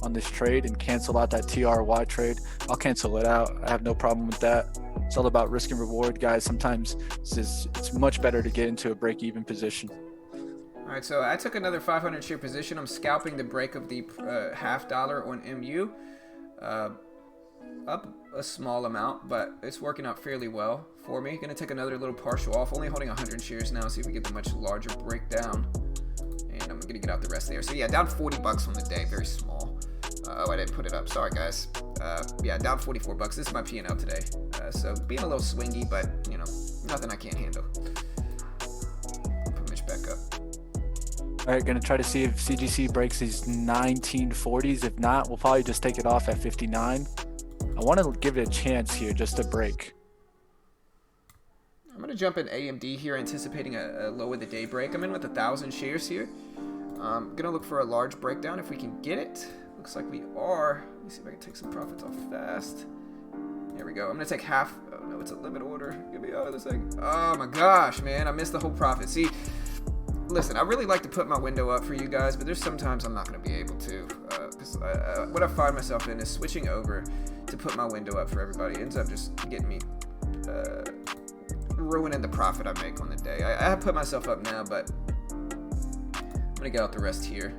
B: on this trade and cancel out that TRY trade, I'll cancel it out. I have no problem with that. It's all about risk and reward, guys. Sometimes it's much better to get into a break-even position.
A: All right, so I took another 500 share position. I'm scalping the break of the $0.50 on MU. Up a small amount, but it's working out fairly well for me. Gonna take another little partial off, only holding 100 shares now. See if we get the much larger breakdown, and I'm gonna get out the rest there. So yeah, down $40 on the day, very small. Oh, I didn't put it up. Sorry, guys. Yeah, down $44. This is my P&L today. So being a little swingy, but you know, nothing I can't handle. Put Mitch back up.
B: All right, gonna try to see if CGC breaks these 1940s. If not, we'll probably just take it off at 59. I want to give it a chance here just to break.
A: I'm going to jump in AMD here, anticipating a low of the day break. I'm in with 1,000 shares here. I'm going to look for a large breakdown if we can get it. Looks like we are. Let me see if I can take some profits off fast. There we go. I'm going to take half. Oh, no, it's a limit order. Give me out of this thing. Oh, my gosh, man. I missed the whole profit. See, listen, I really like to put my window up for you guys, but there's sometimes I'm not going to be able to. Because what I find myself in is switching over to put my window up for everybody. It ends up just getting me ruining the profit I make on the day. I have put myself up now, but I'm gonna get out the rest here.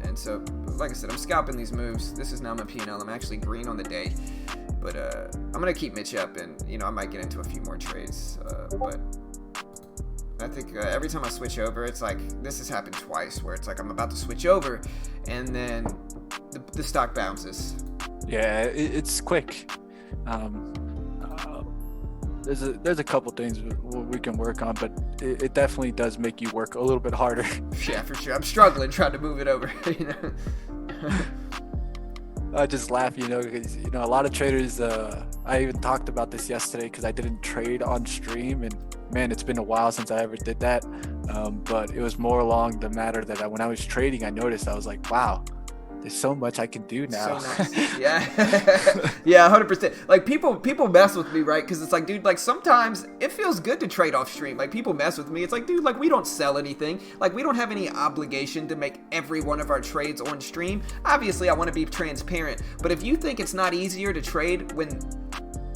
A: And so, like I said, I'm scalping these moves. This is now my P&L. I'm actually green on the day, but I'm gonna keep Mitch up, and you know I might get into a few more trades. But I think every time I switch over, it's like this has happened twice, where it's like I'm about to switch over, and then the stock bounces.
B: Yeah, it's quick. There's a couple things we can work on, but it definitely does make you work a little bit harder.
A: Yeah, for sure. I'm struggling trying to move it over. You know.
B: I just laugh, because a lot of traders. I even talked about this yesterday because I didn't trade on stream, and man, it's been a while since I ever did that. But it was more along the matter that when I was trading, I noticed I was like, wow. There's so much I can do now.
A: So nice. Yeah. Yeah, 100%. Like people mess with me, right? Because it's like, dude, like sometimes it feels good to trade off stream. Like people mess with me. It's like, dude, like we don't sell anything. Like we don't have any obligation to make every one of our trades on stream. Obviously, I want to be transparent. But if you think it's not easier to trade when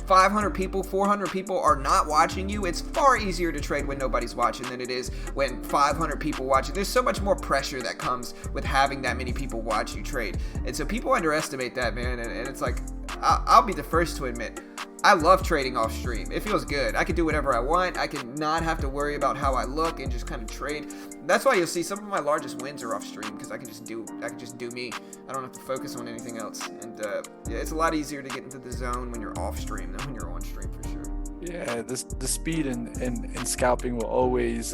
A: 500 people, 400 people are not watching you, it's far easier to trade when nobody's watching than it is when 500 people watching. There's so much more pressure that comes with having that many people watch you trade. And so people underestimate that, man. And it's like, I'll be the first to admit, I love trading off stream. It feels good. I can do whatever I want. I can not have to worry about how I look and just kind of trade. That's why you'll see some of my largest wins are off stream, because I can just do me. I don't have to focus on anything else. And yeah, it's a lot easier to get into the zone when you're off stream than when you're on stream, for sure.
B: Yeah, the speed and scalping will always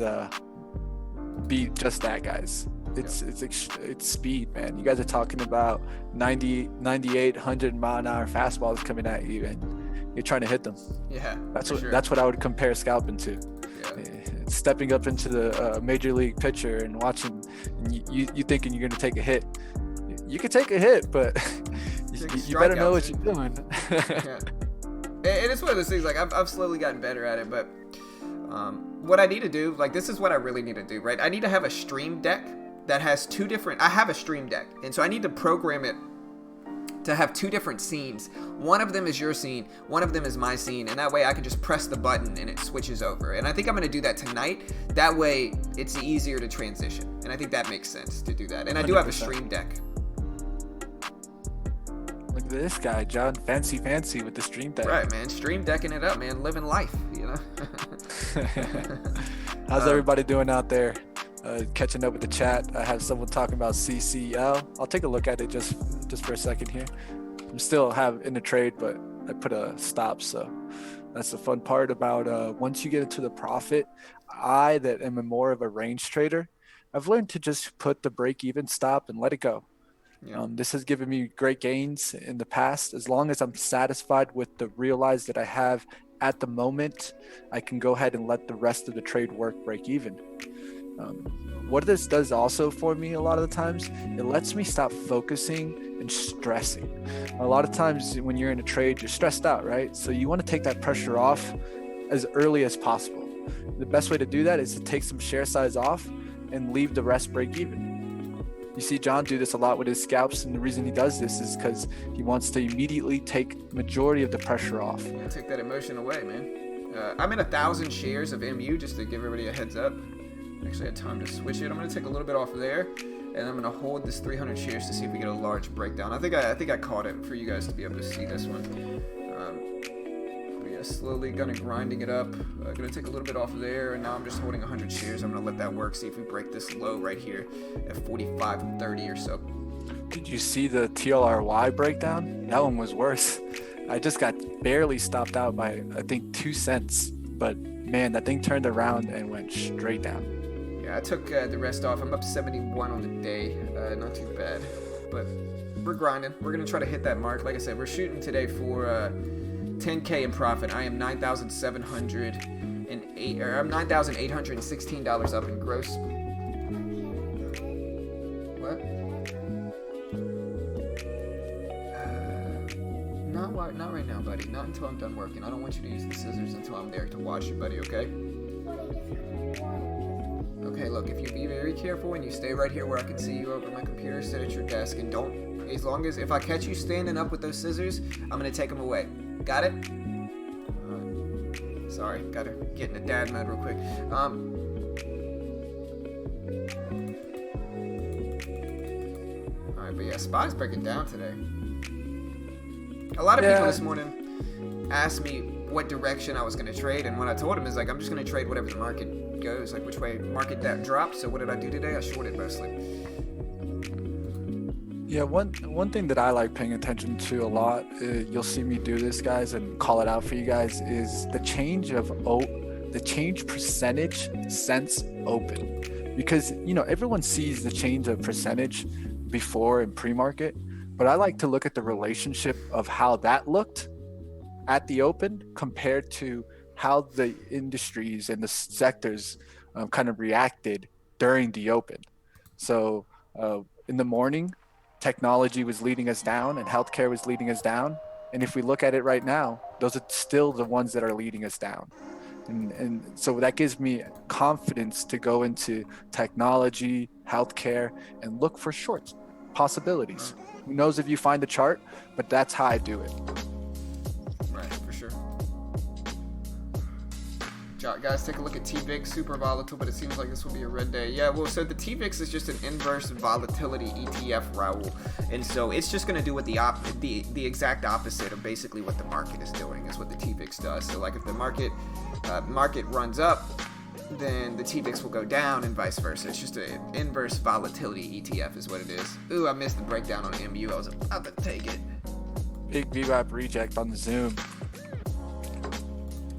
B: be just that, guys. It's speed, man. You guys are talking about 90, 98, 100 mile an hour fastballs coming at you, and you're trying to hit them.
A: Yeah,
B: that's what I would compare scalping to. stepping up into the major league pitcher and watching, and you thinking you're gonna take a hit. You can take a hit, but you better know what you're doing.
A: Yeah. And it's one of those things, like, I've slowly gotten better at it, but what I need to do, like, this is what I really need to do, right? I need to have a stream deck that has I have a stream deck, and so I need to program it to have two different scenes. One of them is your scene, one of them is my scene, and that way I can just press the button and it switches over. And I think I'm going to do that tonight. That way it's easier to transition, and I think that makes sense to do that. And I do have a stream deck.
B: Look at this guy, John, fancy with the stream deck.
A: Right, man, stream decking it up, man, living life, you know.
B: How's everybody doing out there? Catching up with the chat. I have someone talking about CCL. I'll take a look at it just for a second here. I'm still in the trade, but I put a stop, so that's the fun part about once you get into the profit. I that am more of a range trader, I've learned to just put the break-even stop and let it go. Yeah. This has given me great gains in the past. As long as I'm satisfied with the realize that I have at the moment, I can go ahead and let the rest of the trade work break even. What this does also for me a lot of the times, it lets me stop focusing and stressing. A lot of times when you're in a trade, you're stressed out, right? So you want to take that pressure off as early as possible. The best way to do that is to take some share size off and leave the rest break even. You see John do this a lot with his scalps, and the reason he does this is because he wants to immediately take majority of the pressure off.
A: Yeah, take that emotion away, man. I'm in 1,000 shares of MU, just to give everybody a heads up. Actually had time to switch it. I'm going to take a little bit off of there, and I'm going to hold this 300 shares to see if we get a large breakdown. I think I caught it for you guys to be able to see this one. But yeah, slowly kind of grinding it up. Going to take a little bit off of there, and now I'm just holding 100 shares. I'm going to let that work, see if we break this low right here at 45.30 or so.
B: Did you see the TLRY breakdown? That one was worse. I just got barely stopped out by, I think, 2 cents, but man, that thing turned around and went straight down.
A: Yeah, I took the rest off. I'm up 71 on the day. Not too bad. But we're grinding. We're going to try to hit that mark. Like I said, we're shooting today for 10K in profit. I am $9,708, or I'm $9,816 up in gross. What? Not right now, buddy. Not until I'm done working. I don't want you to use the scissors until I'm there to watch you, buddy, okay? Okay, look, if you be very careful and you stay right here where I can see you over my computer, sit at your desk, and don't, as long as, if I catch you standing up with those scissors, I'm going to take them away. Got it? Sorry, gotta get in the dad mode real quick. Alright, but yeah, SPY's breaking down today. A lot of people this morning asked me what direction I was going to trade, and what I told them is, like, I'm just going to trade whatever the market goes, like which way market that drops. So what did I do today? I shorted mostly.
B: Yeah, one thing that I like paying attention to a lot, you'll see me do this, guys, and call it out for you guys, is the change percentage since open. Because, you know, everyone sees the change of percentage before in pre-market, but I like to look at the relationship of how that looked at the open compared to how the industries and the sectors kind of reacted during the open. So in the morning, technology was leading us down and healthcare was leading us down. And if we look at it right now, those are still the ones that are leading us down. And so that gives me confidence to go into technology, healthcare, and look for short possibilities. Who knows if you find the chart, but that's how I do it.
A: Right, for sure. Guys, take a look at TVIX, super volatile, but it seems like this will be a red day. Yeah, well, so the TVIX is just an inverse volatility ETF, Raul, and so it's just going to do what the exact opposite of basically what the market is doing is what the TVIX does. So like if the market runs up, then the TVIX will go down and vice versa. It's just an inverse volatility ETF is what it is. Ooh, I missed the breakdown on MU. I was about to take it.
B: Big VWAP reject on the Zoom.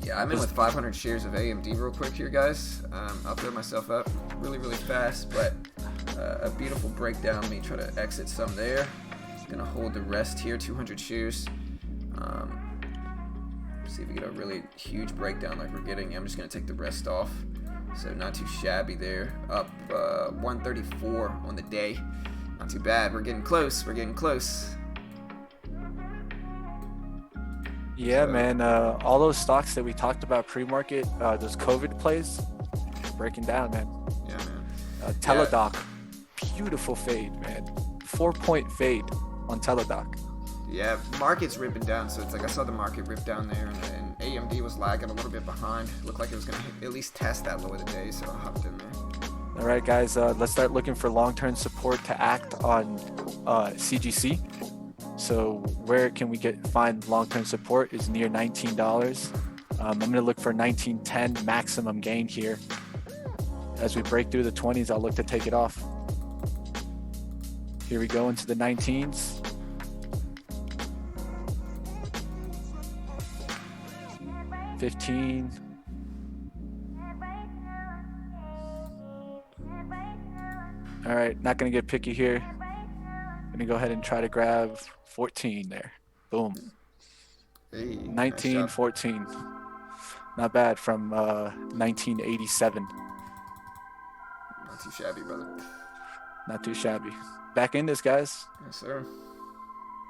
A: Yeah, I'm in with 500 shares of AMD real quick here, guys. I'll throw myself up really, really fast, but a beautiful breakdown. Let me try to exit some there. Gonna hold the rest here, 200 shares. See if we get a really huge breakdown like we're getting. I'm just going to take the rest off. So not too shabby there. Up 134 on the day. Not too bad. We're getting close. We're getting close.
B: Yeah, man. All those stocks that we talked about pre-market, those COVID plays, breaking down, man.
A: Yeah, man.
B: Teladoc, beautiful fade, man. 4-point fade on Teladoc.
A: Yeah, market's ripping down, so it's like I saw the market rip down there, and AMD was lagging a little bit behind. Looked like it was going to at least test that low of the day, so I hopped in there.
B: All right, guys, let's start looking for long-term support to act on CGC. So where can we find long-term support is near $19. I'm going to look for 19.10 maximum gain here. As we break through the 20s, I'll look to take it off. Here we go into the 19s. $15. All right, not gonna get picky here. Gonna go ahead and try to grab 14 there. Boom.
A: Hey,
B: 19,
A: nice
B: 14. Not bad from 1987.
A: Not too shabby, brother.
B: Not too shabby. Back in this, guys.
A: Yes, sir.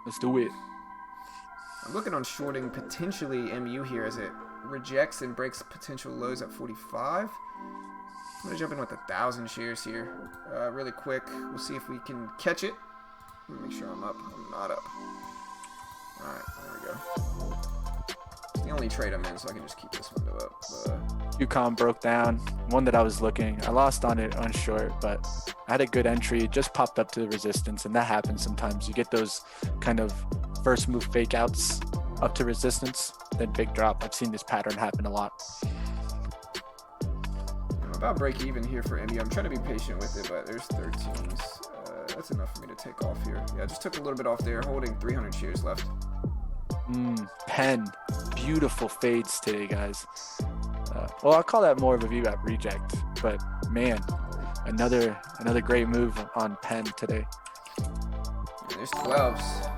B: Let's do it.
A: I'm looking on shorting potentially MU here as it rejects and breaks potential lows at 45. I'm going to jump in with 1,000 shares here really quick. We'll see if we can catch it. Let me make sure I'm up. I'm not up. Alright, there we go. It's the only trade I'm in, so I can just keep this window up.
B: QCOM broke down. One that I was looking. I lost on it on short, but I had a good entry. It just popped up to the resistance, and that happens sometimes. You get those kind of first move fake outs up to resistance, then big drop. I've seen this pattern happen a lot.
A: I'm about break even here for MU. I'm trying to be patient with it, but there's 13s. That's enough for me to take off here. Yeah, I just took a little bit off there, holding 300 shares left.
B: Pen. Beautiful fades today, guys. Well, I'll call that more of a VWAP reject, but man, another great move on Pen today.
A: Yeah, there's 12s.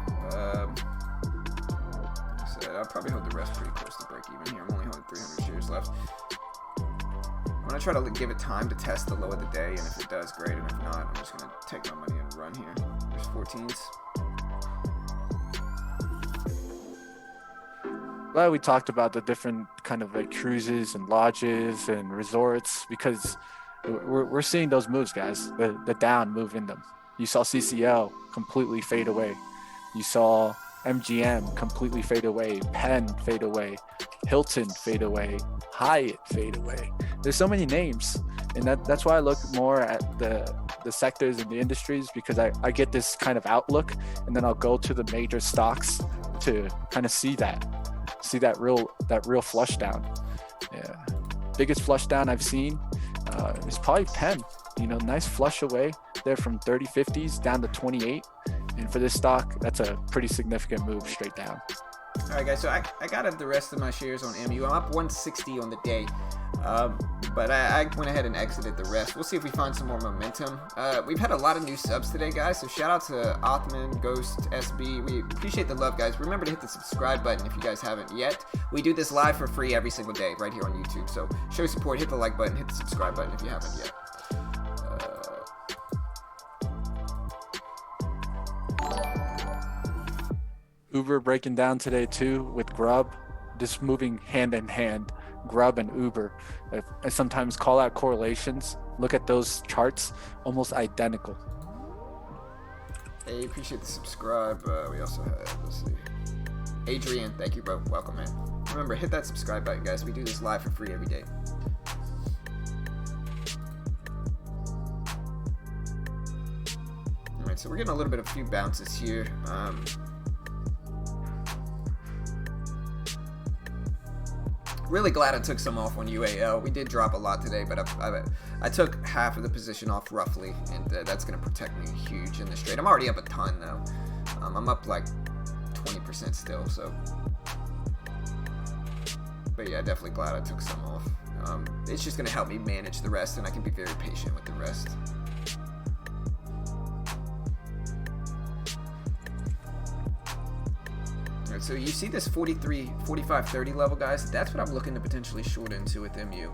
A: I'll probably hold the rest pretty close to break even here. I'm only holding 300 shares left. I'm going to try to give it time to test the low of the day, and if it does, great, and if not, I'm just going to take my money and run here. There's 14s.
B: Glad we talked about the different kind of like cruises and lodges and resorts, because we're seeing those moves, guys. The down move in them. You saw CCL completely fade away. You saw MGM completely fade away, Penn fade away, Hilton fade away, Hyatt fade away. There's so many names, and that's why I look more at the sectors and the industries, because I get this kind of outlook, and then I'll go to the major stocks to kind of see that real flush down. Yeah, biggest flush down I've seen is probably Penn. Nice flush away there from 30-50s down to 28. And for this stock, that's a pretty significant move straight down.
A: All right, guys, so I got the rest of my shares on MU. I'm up 160 on the day, but I went ahead and exited the rest. We'll see if we find some more momentum. We've had a lot of new subs today, guys, so shout out to Othman, Ghost, SB. We appreciate the love, guys. Remember to hit the subscribe button if you guys haven't yet. We do this live for free every single day right here on YouTube, so show support, hit the like button, hit the subscribe button if you haven't yet.
B: Uber breaking down today too with Grub, just moving hand in hand, Grub and Uber. I sometimes call out correlations. Look at those charts, almost identical.
A: Hey, appreciate the subscribe. We also have, let's see, Adrian, thank you, bro. Welcome, man. Remember, hit that subscribe button, guys. We do this live for free every day. All right, so we're getting a little bit of few bounces here. Really glad I took some off on UAL. We did drop a lot today, but I took half of the position off roughly, and that's going to protect me huge in this trade. I'm already up a ton, though. I'm up like 20% still, so. But yeah, definitely glad I took some off. It's just going to help me manage the rest, and I can be very patient with the rest. Alright, so you see this 43, 45, 30 level, guys? That's what I'm looking to potentially short into with MU.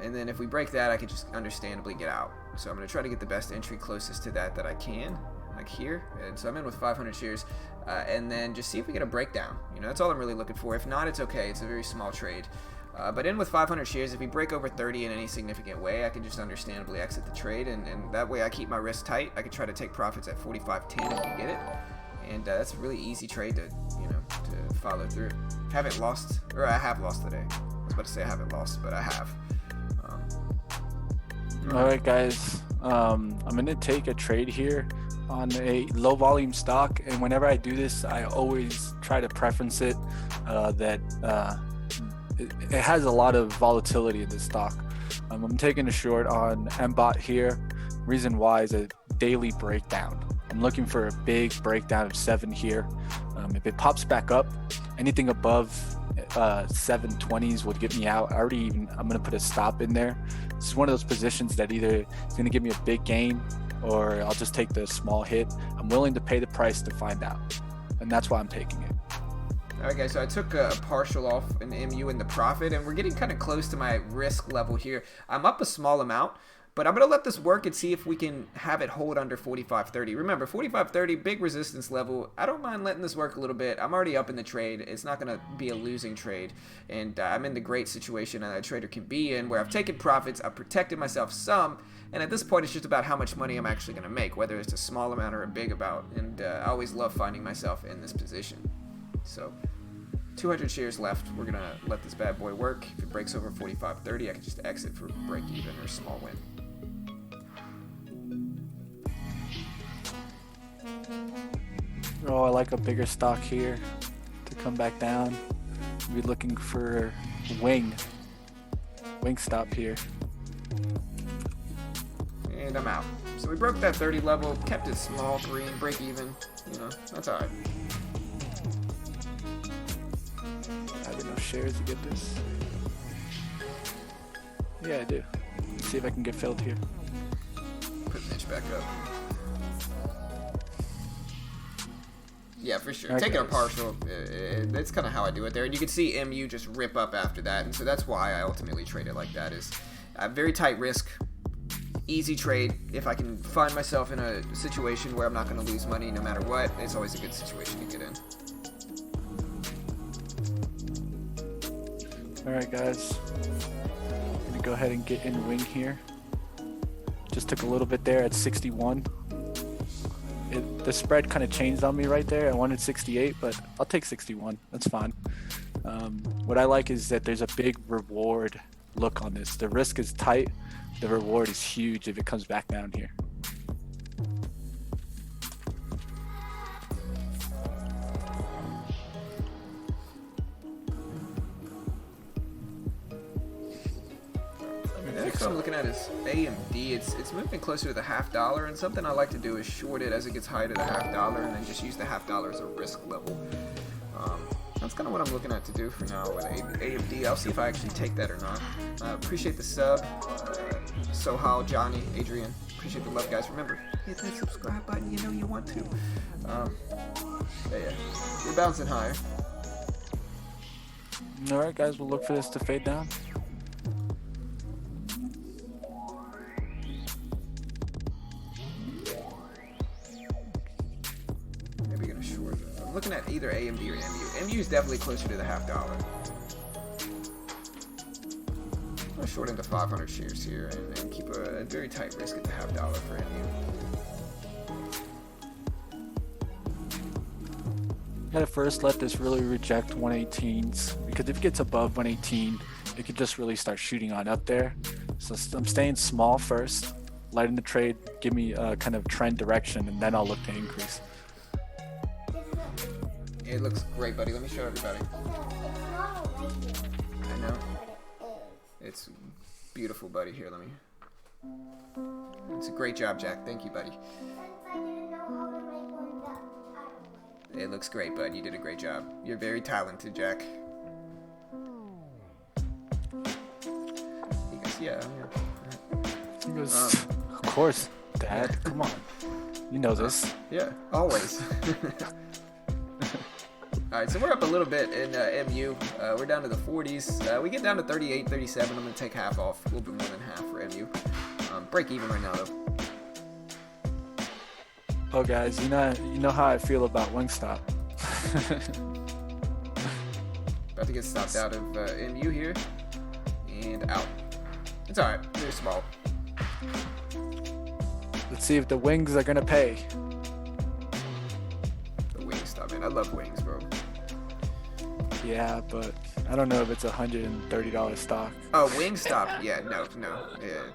A: And then if we break that, I can just understandably get out. So I'm going to try to get the best entry closest to that I can, like here. And so I'm in with 500 shares, and then just see if we get a breakdown. You know, that's all I'm really looking for. If not, it's okay. It's a very small trade. But in with 500 shares, if we break over 30 in any significant way, I can just understandably exit the trade, and that way I keep my risk tight. I can try to take profits at 45.10 if we get it, and that's a really easy trade to, you know, to follow through. Haven't lost, or I have lost today. I was about to say I haven't lost, but I have.
B: All right, guys. I'm gonna take a trade here on a low volume stock, and whenever I do this, I always try to preference it that it has a lot of volatility in this stock. I'm taking a short on MBOT here. Reason why is a daily breakdown. I'm looking for a big breakdown of 7 here. If it pops back up, anything above 720s would get me out. I'm gonna put a stop in there. This is one of those positions that either it's gonna give me a big gain or I'll just take the small hit. I'm willing to pay the price to find out, and that's why I'm taking it.
A: Alright guys, so I took a partial off an MU in the profit, and we're getting kind of close to my risk level here. I'm up a small amount, but I'm going to let this work and see if we can have it hold under 45.30. Remember, 45.30, big resistance level. I don't mind letting this work a little bit. I'm already up in the trade. It's not going to be a losing trade, and I'm in the great situation that a trader can be in, where I've taken profits, I've protected myself some, and at this point it's just about how much money I'm actually going to make, whether it's a small amount or a big amount, and I always love finding myself in this position. So 200 shares left. We're going to let this bad boy work. If it breaks over 45.30, I can just exit for break even or small win.
B: Oh, I like a bigger stock here to come back down. We're looking for wing stop here.
A: And I'm out. So we broke that 30 level, kept it small, green, break even. You know, that's alright.
B: I have enough shares to get this. Yeah, I do. Let's see if I can get filled here.
A: Put Mitch back up. Yeah, for sure.
B: Okay.
A: Taking a partial, that's kind of how I do it there. And you can see MU just rip up after that. And so that's why I ultimately trade it like that. Is very tight risk, easy trade. If I can find myself in a situation where I'm not going to lose money no matter what, it's always a good situation to get in.
B: Alright guys, I'm gonna go ahead and get in wing here. Just took a little bit there at 61. The spread kind of changed on me right there. I wanted 68, but I'll take 61. That's fine. What I like is that there's a big reward look on this. The risk is tight. The reward is huge if it comes back down here.
A: Next one I'm looking at is AMD. It's moving closer to the $0.50, and something I like to do is short it as it gets higher to the $0.50, and then just use the $0.50 as a risk level. That's kind of what I'm looking at to do for now with AMD. I'll see if I actually take that or not. Appreciate the sub, Sohal, Johnny, Adrian. Appreciate the love, guys. Remember, hit that subscribe button. You know you want to. Yeah, we're bouncing higher.
B: All right, guys, we'll look for this to fade down.
A: Maybe gonna short. I'm looking at either AMD or MU. MU is definitely closer to the $0.50. I'm gonna short into 500 shares here and keep a very tight risk at the $0.50 for MU.
B: Gotta first let this really reject 118s, because if it gets above 118, it could just really start shooting on up there. So I'm staying small first, letting the trade give me a kind of trend direction, and then I'll look to increase.
A: It looks great, buddy. Let me show everybody. I know. It's beautiful, buddy. Here, let me. It's a great job, Jack. Thank you, buddy. It looks great, bud. You did a great job. You're very talented, Jack. He goes, yeah, I'm here.
B: He goes, of course, Dad. Come on. You know this.
A: Yeah, always. All right, so we're up a little bit in MU. We're down to the 40s. We get down to 38, 37. I'm going to take half off, a little bit more than half for MU. Break even right now, though.
B: Oh, guys, you know how I feel about Wingstop.
A: About to get stopped out of MU here. And out. It's all right. Very small.
B: Let's see if the wings are going to pay.
A: The Wingstop, man. I love wings, bro.
B: Yeah, but I don't know if it's $130 stock.
A: Oh, Wingstop. Yeah, no. Yeah.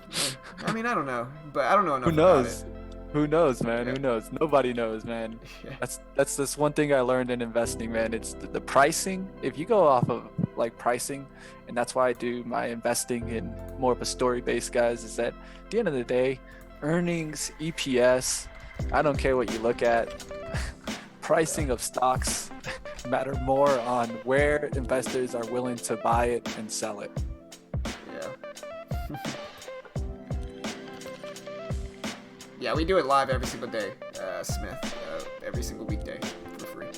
A: I mean, I don't know. But I don't know enough
B: Who knows?
A: about it.
B: Who knows, man?
A: Yeah.
B: Who knows? Nobody knows, man.
A: Yeah.
B: That's this one thing I learned in investing, man. It's the pricing. If you go off of like pricing, and that's why I do my investing in more of a story-based, guys, is that at the end of the day, earnings, EPS, I don't care what you look at. Pricing of stocks matter more on where investors are willing to buy it and sell it.
A: Yeah. Yeah, we do it live every single day, Smith. Every single weekday for free.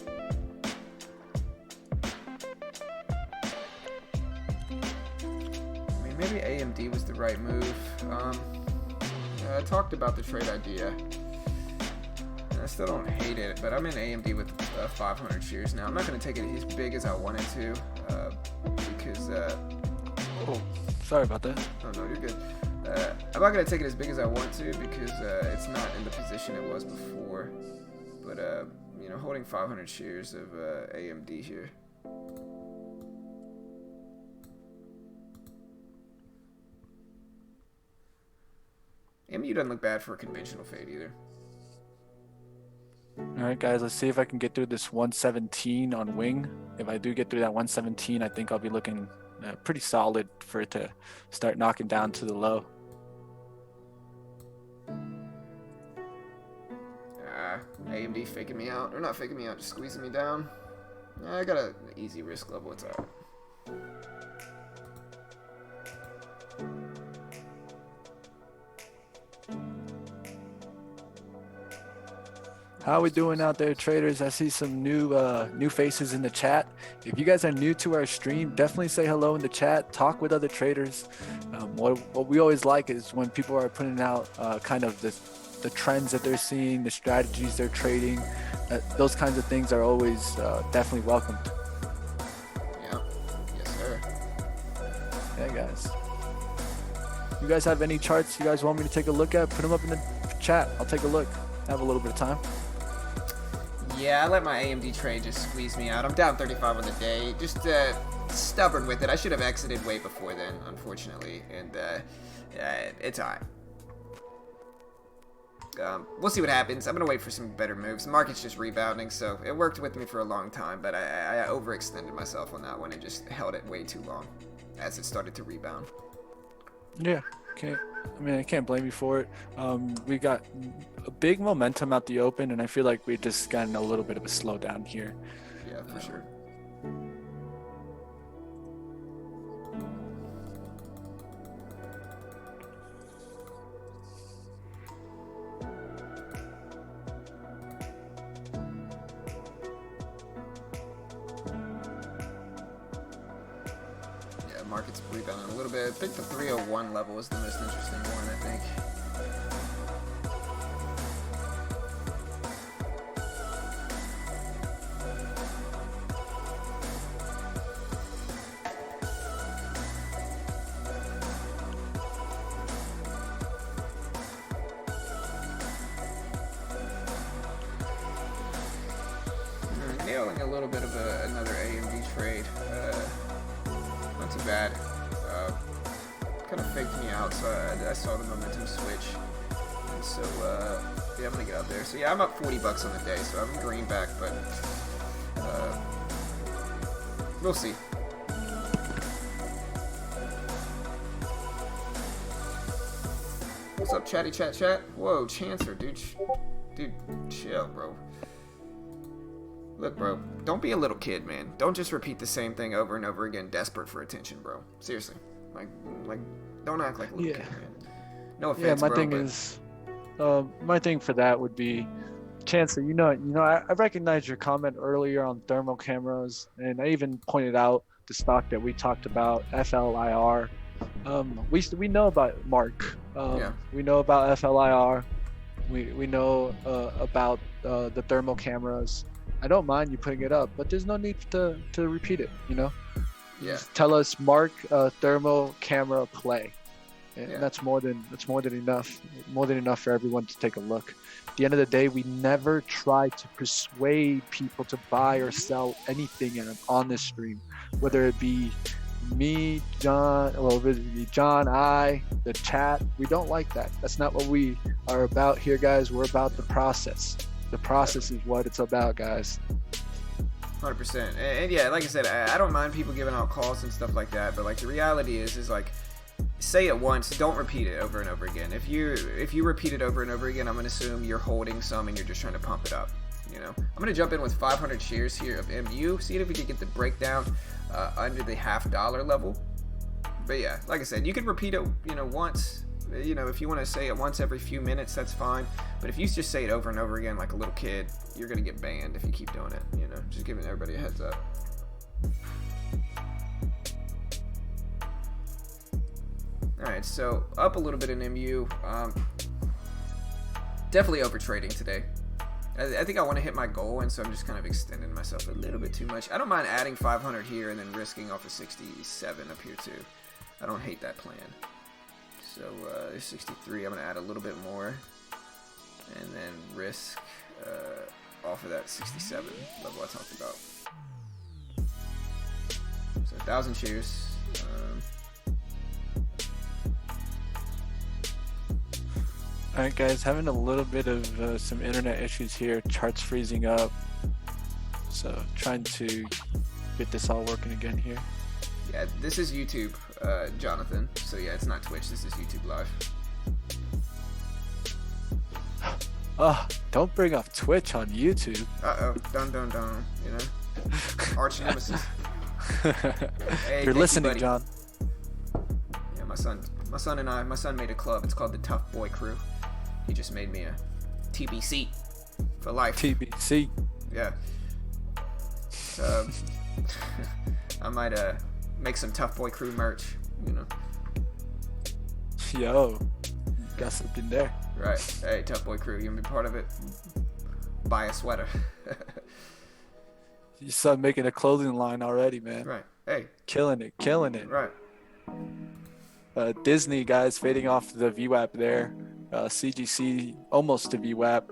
A: I mean, maybe AMD was the right move. I talked about the trade idea. I still don't hate it, but I'm in AMD with 500 shares now. I'm not going to take it as big as I wanted to because...
B: Oh, sorry about that.
A: Oh, no, you're good. I'm not going to take it as big as I want to because it's not in the position it was before. But, holding 500 shares of AMD here. MU doesn't look bad for a conventional fade either.
B: All right, guys, let's see if I can get through this 117 on wing. If I do get through that 117, I think I'll be looking pretty solid for it to start knocking down to the low.
A: AMD faking me out. Or not faking me out, just squeezing me down. I got an easy risk level, it's alright.
B: How are we doing out there, traders? I see some new faces in the chat. If you guys are new to our stream, definitely say hello in the chat. Talk with other traders. What we always like is when people are putting out kind of the trends that they're seeing, the strategies they're trading. Those kinds of things are always definitely welcomed.
A: Yeah. Yes, sir.
B: Yeah, guys. You guys have any charts you guys want me to take a look at? Put them up in the chat. I'll take a look. I have a little bit of time.
A: Yeah, I let my AMD trade just squeeze me out. I'm down 35 on the day. Just stubborn with it. I should have exited way before then, unfortunately. And it's alright. We'll see what happens. I'm going to wait for some better moves. The market's just rebounding, so it worked with me for a long time, but I overextended myself on that one and just held it way too long as it started to rebound.
B: Yeah, I can't blame you for it. We got a big momentum at the open, and I feel like we just gotten a little bit of a slowdown here.
A: Yeah, for sure. Market's rebounding a little bit. I think the 301 level is the most interesting one, I think. Nailing a little bit of another AMD trade. Not too bad. Kind of faked me out, so I saw the momentum switch. And so, yeah, I'm going to get out there. So, yeah, I'm up $40 on the day, so I'm greenback, but we'll see. What's up, chatty chat? Whoa, Chancer, dude. Dude, chill, bro. Look, bro, don't be a little kid, man. Don't just repeat the same thing over and over again, desperate for attention, bro. Seriously. Like, don't act like a little kid, man. No offense,
B: yeah, my
A: bro,
B: thing is, my thing for that would be, Chancellor, I recognized your comment earlier on thermal cameras, and I even pointed out the stock that we talked about, FLIR. We know about Mark.
A: Yeah.
B: We know about FLIR. We know about the thermal cameras. I don't mind you putting it up, but there's no need to repeat it.
A: Yeah.
B: Just tell us Mark thermal camera play, and
A: Yeah.
B: that's more than enough. More than enough for everyone to take a look. At the end of the day, we never try to persuade people to buy or sell anything on this stream, whether it be me, John, I, the chat. We don't like that. That's not what we are about here, guys. We're about the process. The process is what it's about, guys.
A: 100%. And yeah, like I said, I don't mind people giving out calls and stuff like that, but like the reality is like, say it once, don't repeat it over and over again. If you repeat it over and over again, I'm gonna assume you're holding some and you're just trying to pump it up. I'm gonna jump in with 500 shares here of MU, see if we can get the breakdown under the $half level. But yeah, like I said, you can repeat it, once. If you want to say it once every few minutes, that's fine. But if you just say it over and over again like a little kid, you're gonna get banned if you keep doing it. Just giving everybody a heads up. Alright, so up a little bit in MU. Definitely over trading today. I think I want to hit my goal, and so I'm just kind of extending myself a little bit too much. I don't mind adding 500 here and then risking off of 67 up here too. I don't hate that plan. So there's 63. I'm going to add a little bit more and then risk off of that 67 level I talked about. So 1,000 shares.
B: Alright guys, having a little bit of some internet issues here, charts freezing up, so trying to get this all working again here.
A: Yeah, this is YouTube, Jonathan, so yeah, it's not Twitch, this is YouTube Live.
B: Don't bring up Twitch on YouTube.
A: Uh-oh, dun, arch nemesis. Hey,
B: You're listening,
A: you,
B: John.
A: Yeah, my son made a club, it's called the Tough Boy Crew. He just made me a TBC for life.
B: TBC.
A: Yeah. I might make some Tough Boy Crew merch,
B: Yo, got something there.
A: Right. Hey, Tough Boy Crew, you wanna be part of it? Buy a sweater.
B: You start making a clothing line already, man.
A: Right. Hey.
B: Killing it.
A: Right.
B: Disney, guys, fading off the VWAP there. CGC almost to VWAP.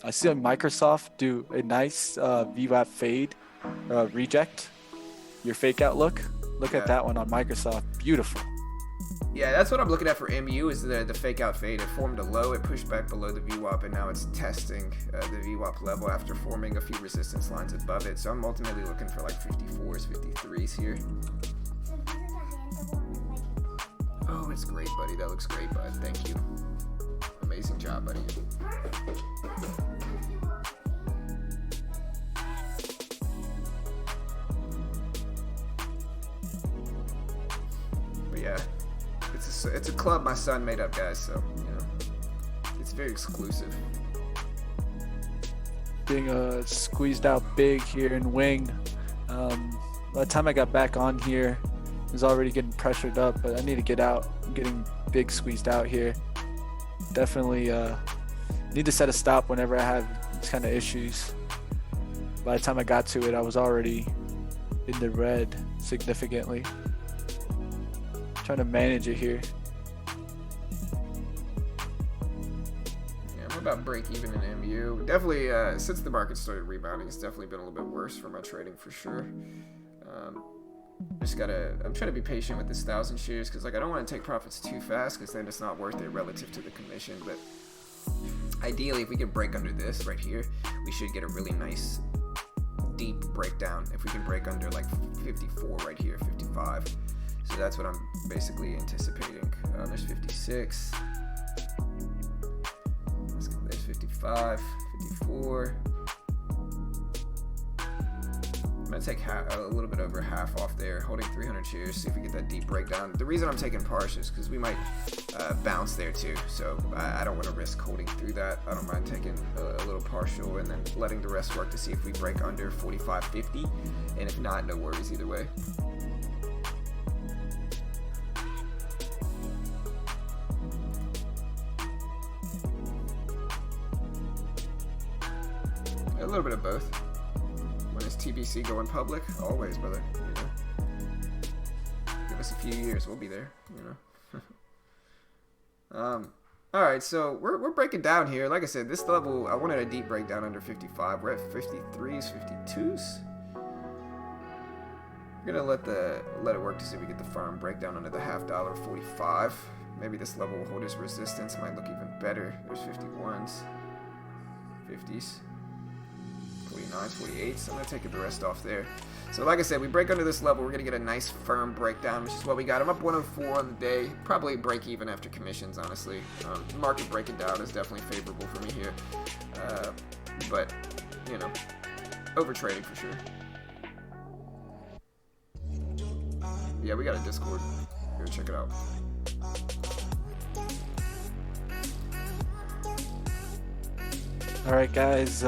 B: I see Microsoft do a nice VWAP fade reject. Your fake out look. Look at that one on Microsoft. Beautiful.
A: Yeah, that's what I'm looking at for MU is the fake out fade. It formed a low, it pushed back below the VWAP, and now it's testing the VWAP level after forming a few resistance lines above it. So I'm ultimately looking for like 54s, 53s here. Oh, it's great, buddy. That looks great, bud. Thank you. Amazing job, buddy. But yeah, it's a club my son made up, guys. So it's very exclusive.
B: Being squeezed out big here in wing. By the time I got back on here, I was already getting pressured up, but I need to get out. I'm getting big squeezed out here. Definitely need to set a stop whenever I have these kind of issues. By the time I got to it, I was already in the red significantly. Trying to manage it here.
A: Yeah, I'm about break even in MU. Definitely, since the market started rebounding, it's definitely been a little bit worse for my trading for sure. I'm trying to be patient with this 1,000 shares because I don't want to take profits too fast because then it's not worth it relative to the commission. But ideally, if we can break under this right here, we should get a really nice deep breakdown. If we can break under like 54 right here, 55. So that's what I'm basically anticipating. There's 56. There's 55, 54. I'm gonna take a little bit over half off there, holding 300 shares, see if we get that deep breakdown. The reason I'm taking partial is because we might bounce there too, so I don't want to risk holding through that. I don't mind taking a little partial and then letting the rest work to see if we break under 45.50, and if not, no worries either way. A little bit of both. When is TBC going public? Always, brother. You know. Give us a few years, we'll be there. You know. All right, so we're breaking down here. Like I said, this level I wanted a deep breakdown under 55. We're at 53s, 52s. We're gonna let it work to see if we get the firm breakdown under the $0.50 45. Maybe this level will hold its resistance. Might look even better. There's 51s, 50s. 49s, 48s. I'm going to take the rest off there. So like I said, we break under this level, we're going to get a nice firm breakdown, which is what we got. I'm up 104 on the day. Probably break even after commissions, honestly. Market breaking down is definitely favorable for me here. But, you know, over trading for sure. Yeah, we got a Discord. Here, check it out.
B: All right, guys.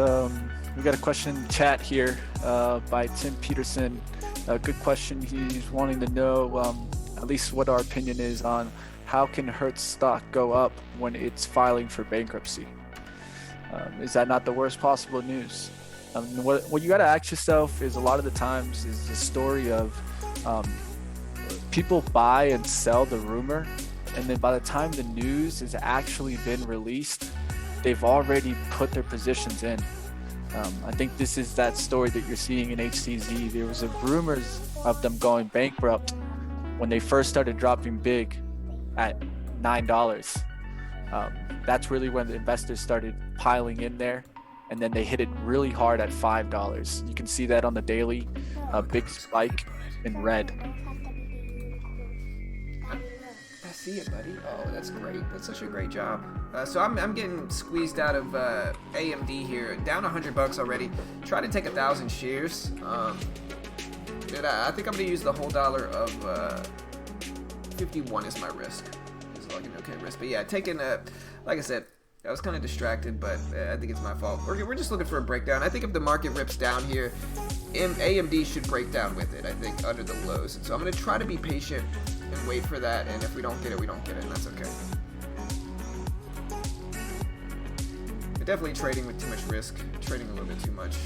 B: We got a question in chat here by Tim Peterson. Good question. He's wanting to know at least what our opinion is on how can Hertz stock go up when it's filing for bankruptcy. Is that not the worst possible news? What you got to ask yourself is a lot of the times is the story of people buy and sell the rumor, and then by the time the news has actually been released, they've already put their positions in. I think this is that story that you're seeing in HCZ. There was rumors of them going bankrupt when they first started dropping big at $9. That's really when the investors started piling in there, and then they hit it really hard at $5. You can see that on the daily, big spike in red.
A: I see it, buddy. Oh, that's great. That's such a great job. So I'm getting squeezed out of AMD here, down $100 already. Try to take 1,000 shares. And I think I'm gonna use the whole dollar of 51 is my risk. It's like an okay risk, but yeah, taking like I said, I was kind of distracted, but I think it's my fault. We're just looking for a breakdown. I think if the market rips down here, AMD should break down with it, I think, under the lows. And so I'm going to try to be patient and wait for that, and if we don't get it, we don't get it, and that's okay. But definitely trading with too much risk, trading a little bit too much.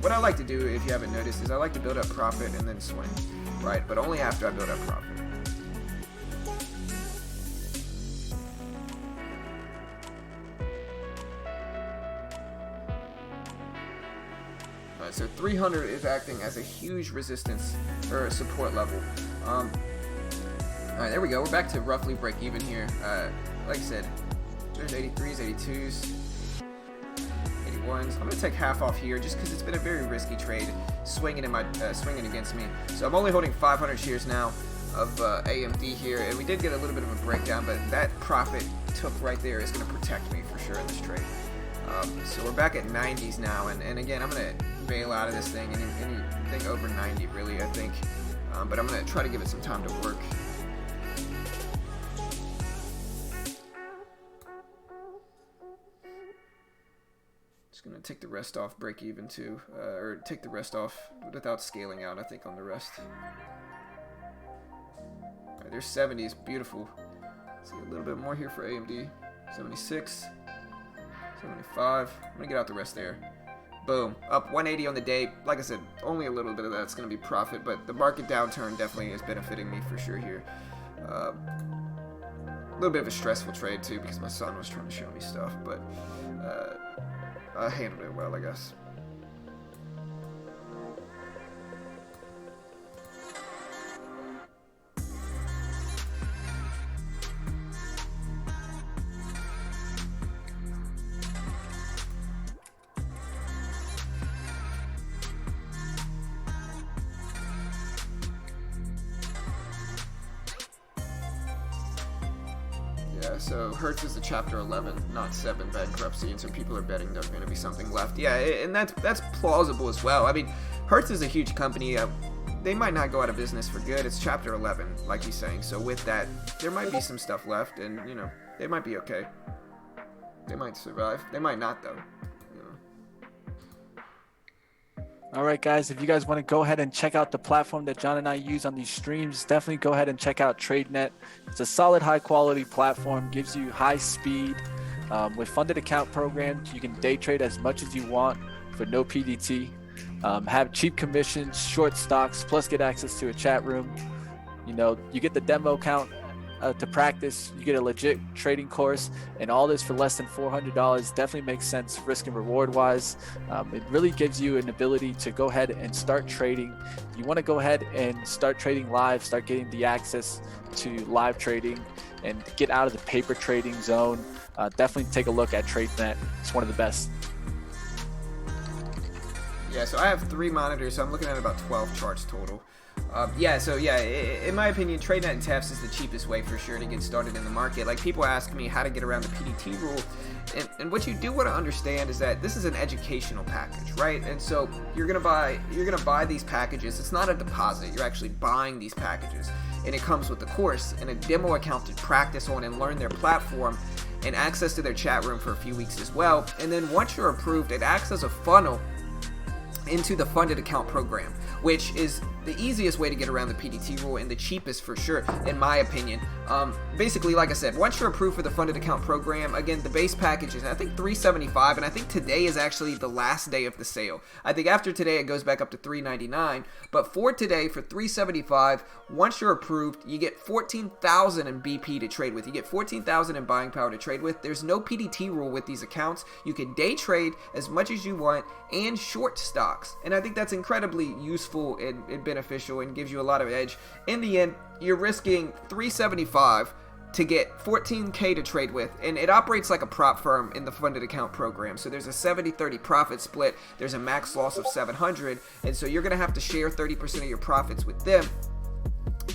A: What I like to do, if you haven't noticed, is I like to build up profit and then swing, right? But only after I build up profit. So 300 is acting as a huge resistance or a support level. All right, there we go. We're back to roughly break even here. Like I said, there's 83s, 82s, 81s. I'm gonna take half off here just because it's been a very risky trade, swinging against me. So I'm only holding 500 shares now of AMD here, and we did get a little bit of a breakdown, but that profit took right there is gonna protect me for sure in this trade. So we're back at 90s now, and again, I'm gonna bail out of this thing, anything over 90 really, I think, but I'm gonna try to give it some time to work. Just gonna take the rest off break even too, or take the rest off without scaling out, I think, on the rest. All right, there's 70s, beautiful. Let's see a little bit more here for AMD. 76, 75. I'm gonna get out the rest there. Boom, up 180 on the day. Like I said, only a little bit of that's going to be profit, but the market downturn definitely is benefiting me for sure here. A little bit of a stressful trade too because my son was trying to show me stuff, but I handled it well, I guess. So Hertz is a Chapter 11, not 7 bankruptcy, and so people are betting there's going to be something left. Yeah, and that's plausible as well. I mean, Hertz is a huge company. They might not go out of business for good. It's Chapter 11, like he's saying. So with that, there might be some stuff left, and they might be okay. They might survive. They might not, though.
B: All right, guys, if you guys want to go ahead and check out the platform that John and I use on these streams, definitely go ahead and check out TradeNet. It's a solid, high-quality platform, gives you high speed. With funded account programs, you can day trade as much as you want for no PDT. Have cheap commissions, short stocks, plus get access to a chat room. You get the demo account to practice. You get a legit trading course, and all this for less than $400. Definitely makes sense risk and reward wise. It really gives you an ability to go ahead and start trading. You want to go ahead and start trading live, start getting the access to live trading and get out of the paper trading zone. Definitely take a look at TradeNet. It's one of the best.
A: Yeah, so I have 3 monitors, so I'm looking at about 12 charts total. In my opinion, TradeNet and TEFs is the cheapest way for sure to get started in the market. Like, people ask me how to get around the PDT rule, and what you do want to understand is that this is an educational package, right? And so you're gonna buy these packages. It's not a deposit. You're actually buying these packages, and it comes with the course and a demo account to practice on and learn their platform, and access to their chat room for a few weeks as well. And then once you're approved, it acts as a funnel into the funded account program, which is the easiest way to get around the PDT rule and the cheapest for sure, in my opinion. Basically, like I said, once you're approved for the funded account program, again, the base package is, I think, $375, and I think today is actually the last day of the sale. I think after today, it goes back up to $399, but for today, for $375, once you're approved, you get 14,000 in BP to trade with. You get 14,000 in buying power to trade with. There's no PDT rule with these accounts. You can day trade as much as you want and short stocks, and I think that's incredibly useful and beneficial and gives you a lot of edge. In the end, you're risking $375 to get 14K to trade with, and it operates like a prop firm in the funded account program. So there's a 70-30 profit split, there's a max loss of 700, and so you're gonna have to share 30% of your profits with them.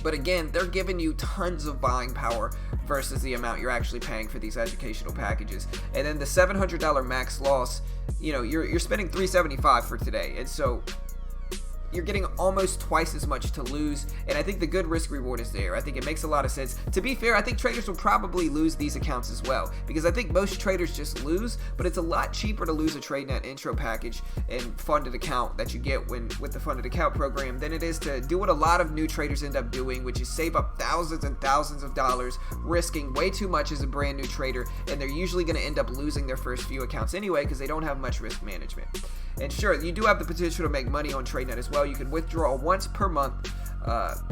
A: But again, they're giving you tons of buying power versus the amount you're actually paying for these educational packages. And then the $700 max loss, you're spending $375 for today, and so you're getting almost twice as much to lose, and I think the good risk reward is there. I think it makes a lot of sense. To be fair, I think traders will probably lose these accounts as well, because I think most traders just lose, but it's a lot cheaper to lose a TradeNet intro package and funded account that you get with the funded account program than it is to do what a lot of new traders end up doing, which is save up thousands and thousands of dollars, risking way too much as a brand new trader, and they're usually going to end up losing their first few accounts anyway because they don't have much risk management. And sure, you do have the potential to make money on TradeNet as well. You can withdraw once per month.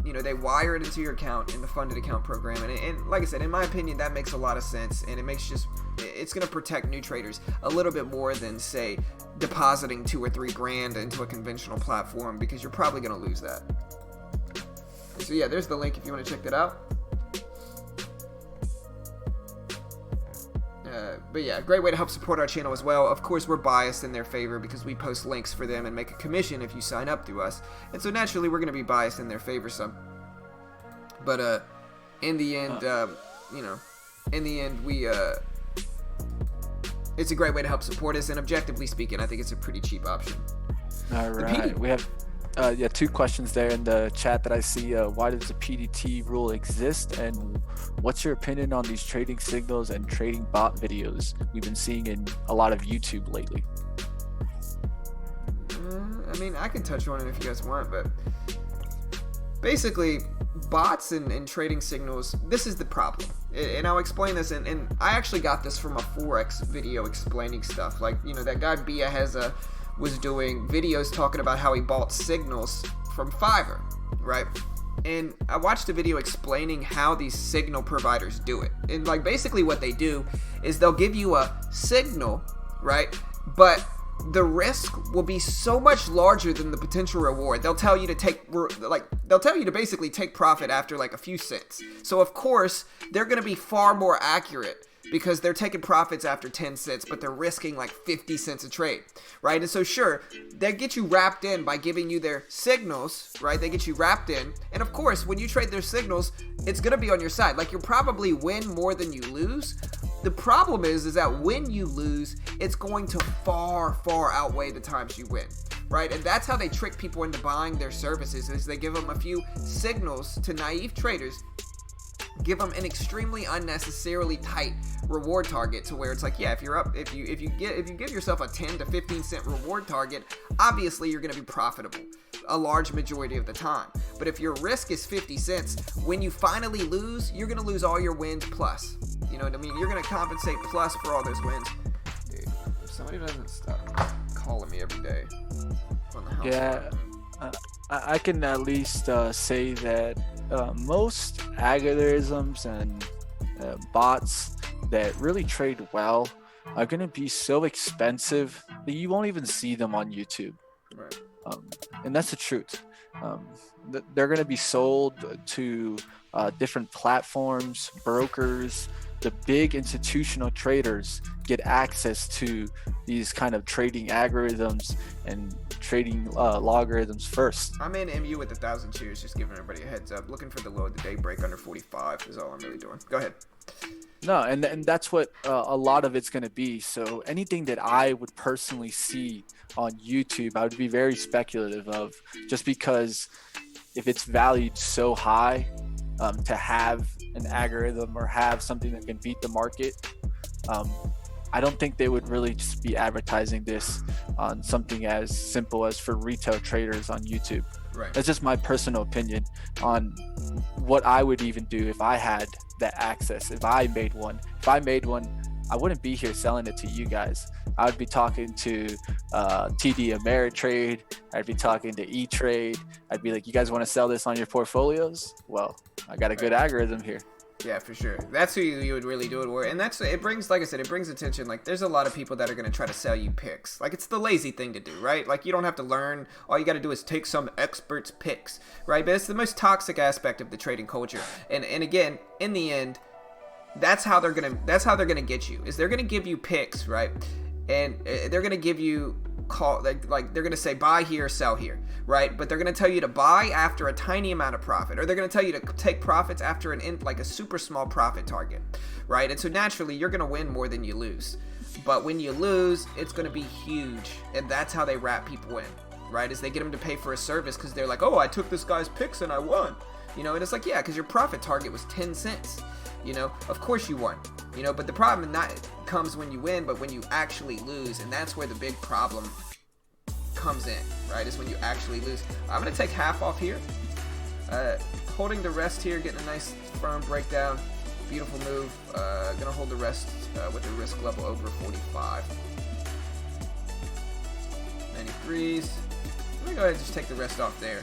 A: They wire it into your account in the funded account program. And like I said, in my opinion, that makes a lot of sense. And it's going to protect new traders a little bit more than, say, depositing $2 or $3 grand into a conventional platform, because you're probably going to lose that. So yeah, there's the link if you want to check that out. But yeah, great way to help support our channel as well. Of course, we're biased in their favor because we post links for them and make a commission if you sign up through us. And so naturally, we're going to be biased in their favor some. But in the end, it's a great way to help support us. And objectively speaking, I think it's a pretty cheap option.
B: All right. We have 2 questions there in the chat that I see. Why does the PDT rule exist, and what's your opinion on these trading signals and trading bot videos we've been seeing in a lot of YouTube lately?
A: I can touch on it if you guys want, but basically, bots and trading signals, this is the problem. And I'll explain this, and I actually got this from a Forex video explaining stuff. Like, that guy Bia was doing videos talking about how he bought signals from Fiverr, right? And I watched a video explaining how these signal providers do it. And basically what they do is they'll give you a signal, right? But the risk will be so much larger than the potential reward. They'll tell you to basically take profit after a few cents. So of course, they're going to be far more accurate, because they're taking profits after 10 cents, but they're risking 50 cents a trade, right? And so sure, they get you wrapped in by giving you their signals, right? They get you wrapped in. And of course, when you trade their signals, it's going to be on your side. You'll probably win more than you lose. The problem is that when you lose, it's going to far, far outweigh the times you win. right? And that's how they trick people into buying their services, is they give them a few signals to naive traders, give them an extremely unnecessarily tight reward target, to where it's like, yeah, if you give yourself a 10 to 15 cent reward target, obviously you're going to be profitable a large majority of the time. But if your risk is 50 cents, when you finally lose, you're going to lose all your wins plus. You know what I mean? You're going to compensate plus for all those wins. Dude, if somebody doesn't stop calling me every day on the house.
B: Yeah, I can at least say that most algorithms and bots that really trade well are going to be so expensive that you won't even see them on YouTube.
A: Right.
B: And that's the truth. They're going to be sold to different platforms, brokers. The big institutional traders get access to these kind of trading algorithms and trading logarithms first.
A: I'm in MU with 1,000 cheers, just giving everybody a heads up. Looking for the low of the day break under 45 is all I'm really doing. Go ahead.
B: No, and that's what a lot of it's going to be. So anything that I would personally see on YouTube, I would be very speculative of, just because if it's valued so high, to have an algorithm or have something that can beat the market, I don't think they would really just be advertising this on something as simple as for retail traders on YouTube.
A: Right.
B: That's just my personal opinion on what I would even do if I had that access. If I made one, I wouldn't be here selling it to you guys. I would be talking to TD Ameritrade. I'd be talking to E-Trade. I'd be like, you guys want to sell this on your portfolios? Well, I got a good algorithm here.
A: Yeah, for sure. That's who you would really do it for. And it brings, like I said, it brings attention. Like, there's a lot of people that are going to try to sell you picks. Like, it's the lazy thing to do, right? Like, you don't have to learn. All you got to do is take some experts' picks, right? But it's the most toxic aspect of the trading culture. And again, in the end, that's how they're gonna get you. Is they're gonna give you picks, right? And they're gonna give you like they're gonna say buy here, sell here, right? But they're gonna tell you to buy after a tiny amount of profit, or they're gonna tell you to take profits after like a super small profit target, right? And so naturally you're gonna win more than you lose. But when you lose, it's gonna be huge, and that's how they wrap people in, right? Is they get them to pay for a service because they're like, oh, I took this guy's picks and I won, you know? And it's like, yeah, because your profit target was 10 cents. You know, of course you won, you know, but the problem not comes when you win, but when you actually lose. And that's where the big problem comes in, right? Is when you actually lose. I'm going to take half off here, holding the rest here, getting a nice firm breakdown. Beautiful move. Going to hold the rest with the risk level over 45. 93s. Let me go ahead and just take the rest off there.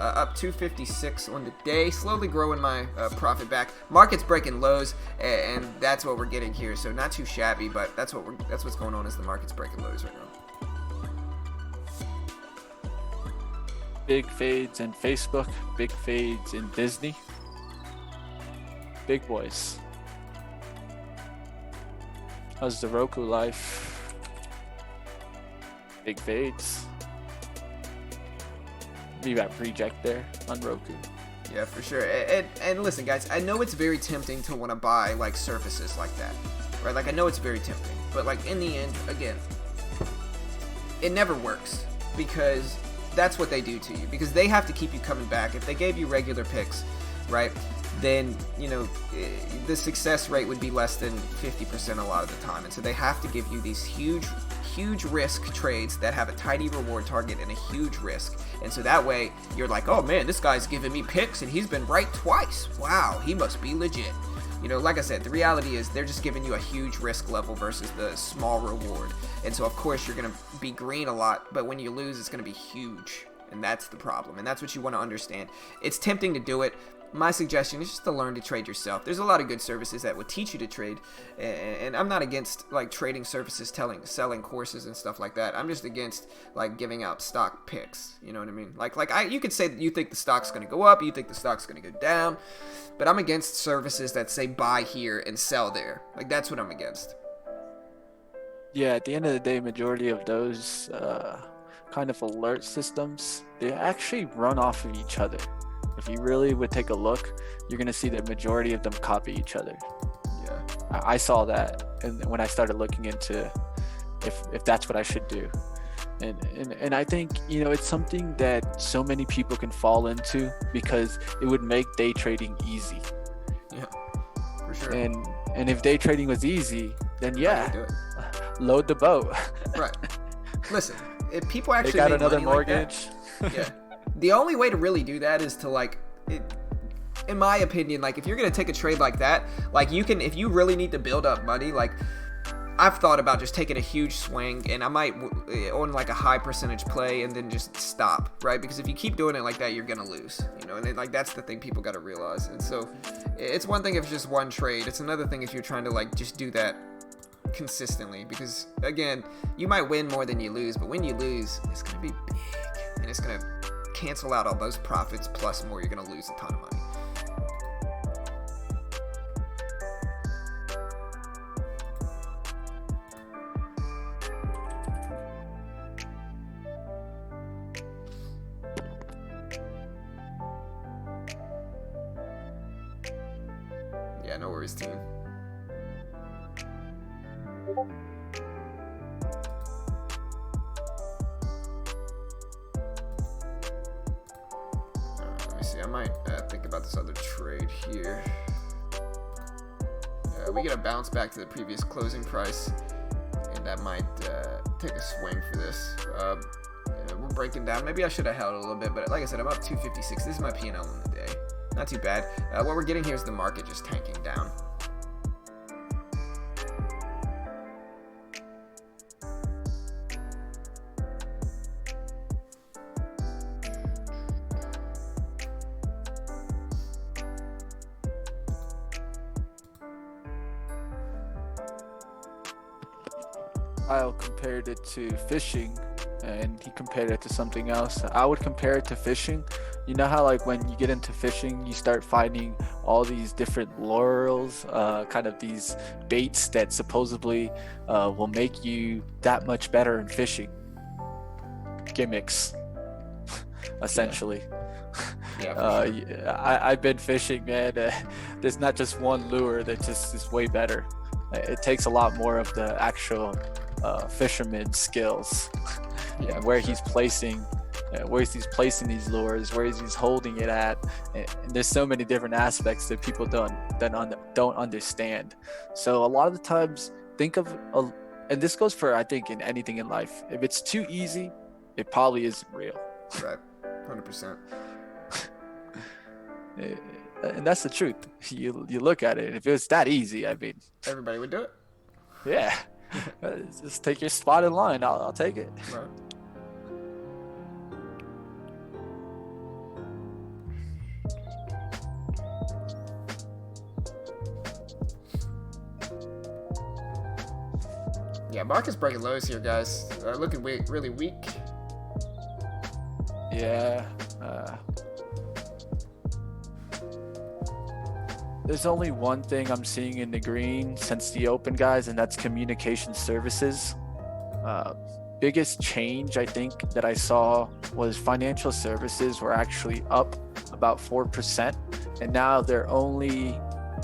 A: Up 256 on the day, slowly growing my profit back. Market's breaking lows, and that's what we're getting here. So not too shabby, but that's what's going on, is the market's breaking lows right now.
B: Big fades in Facebook, big fades in Disney. Big boys. How's the Roku life? Big fades. You got reject there on Roku.
A: Yeah, for sure. And listen, guys, I know it's very tempting to want to buy like services like that, right? Like, I know it's very tempting, but like in the end, again, it never works, because that's what they do to you, because they have to keep you coming back. If they gave you regular picks, right, then, you know, the success rate would be less than 50% a lot of the time. And so they have to give you these huge risk trades that have a tiny reward target and a huge risk. And so that way you're like, oh man, this guy's giving me picks and he's been right twice. Wow, he must be legit. You know, like I said, the reality is they're just giving you a huge risk level versus the small reward. And so of course you're going to be green a lot, but when you lose, it's going to be huge. And that's the problem. And that's what you want to understand. It's tempting to do it. My suggestion is just to learn to trade yourself. There's a lot of good services that would teach you to trade, and I'm not against like trading services, selling courses and stuff like that. I'm just against like giving out stock picks. You know what I mean? You could say that you think the stock's going to go up, you think the stock's going to go down, but I'm against services that say buy here and sell there. Like, that's what I'm against.
B: Yeah, at the end of the day, majority of those kind of alert systems, they actually run off of each other. If you really would take a look, you're going to see that majority of them copy each other.
A: Yeah.
B: I saw that, and when I started looking into if that's what I should do. And I think, it's something that so many people can fall into because it would make day trading easy.
A: Yeah, for sure.
B: And if day trading was easy, then yeah,
A: do it.
B: Load the boat.
A: Right. Listen, if people actually
B: they got
A: make
B: another
A: money
B: mortgage.
A: Like that, yeah. The only way to really do that is to in my opinion, like if you're gonna take a trade like that, like you can, if you really need to build up money, like I've thought about just taking a huge swing, and I might on like a high percentage play and then just stop, right? Because if you keep doing it like that, you're gonna lose, and like that's the thing people got to realize. And so it's one thing if it's just one trade, it's another thing if you're trying to like just do that consistently, because again, you might win more than you lose, but when you lose, it's gonna be big, and it's gonna cancel out all those profits plus more. You're gonna lose a ton of money. Yeah, no worries, team. Let me see. I might think about this other trade here. We get a bounce back to the previous closing price, and that might take a swing for this. We're breaking down. Maybe I should have held a little bit, but like I said, I'm up 256. This is my P&L in the day. Not too bad. What we're getting here is the market just tanking down.
B: Kyle compared it to fishing, and he compared it to something else. I would compare it to fishing. You know how like when you get into fishing, you start finding all these different lures, kind of these baits that supposedly will make you that much better in fishing. Gimmicks, essentially.
A: Yeah.
B: I've been fishing, man. There's not just one lure that just is way better. It takes a lot more of the actual fisherman skills.
A: Yeah,
B: where he's placing these lures, where he's holding it at, and there's so many different aspects that people don't understand. So a lot of the times, and this goes for, I think, in anything in life, if it's too easy, it probably isn't real.
A: Right. 100%.
B: And that's the truth. You look at it, if it was that easy, I mean,
A: everybody would do it.
B: Yeah. Just take your spot in line. I'll take it.
A: Right. Yeah, market's breaking lows here, guys. Looking really weak.
B: Yeah. There's only one thing I'm seeing in the green since the open, guys, and that's communication services. Biggest change I think that I saw was financial services were actually up about 4%, and now they're only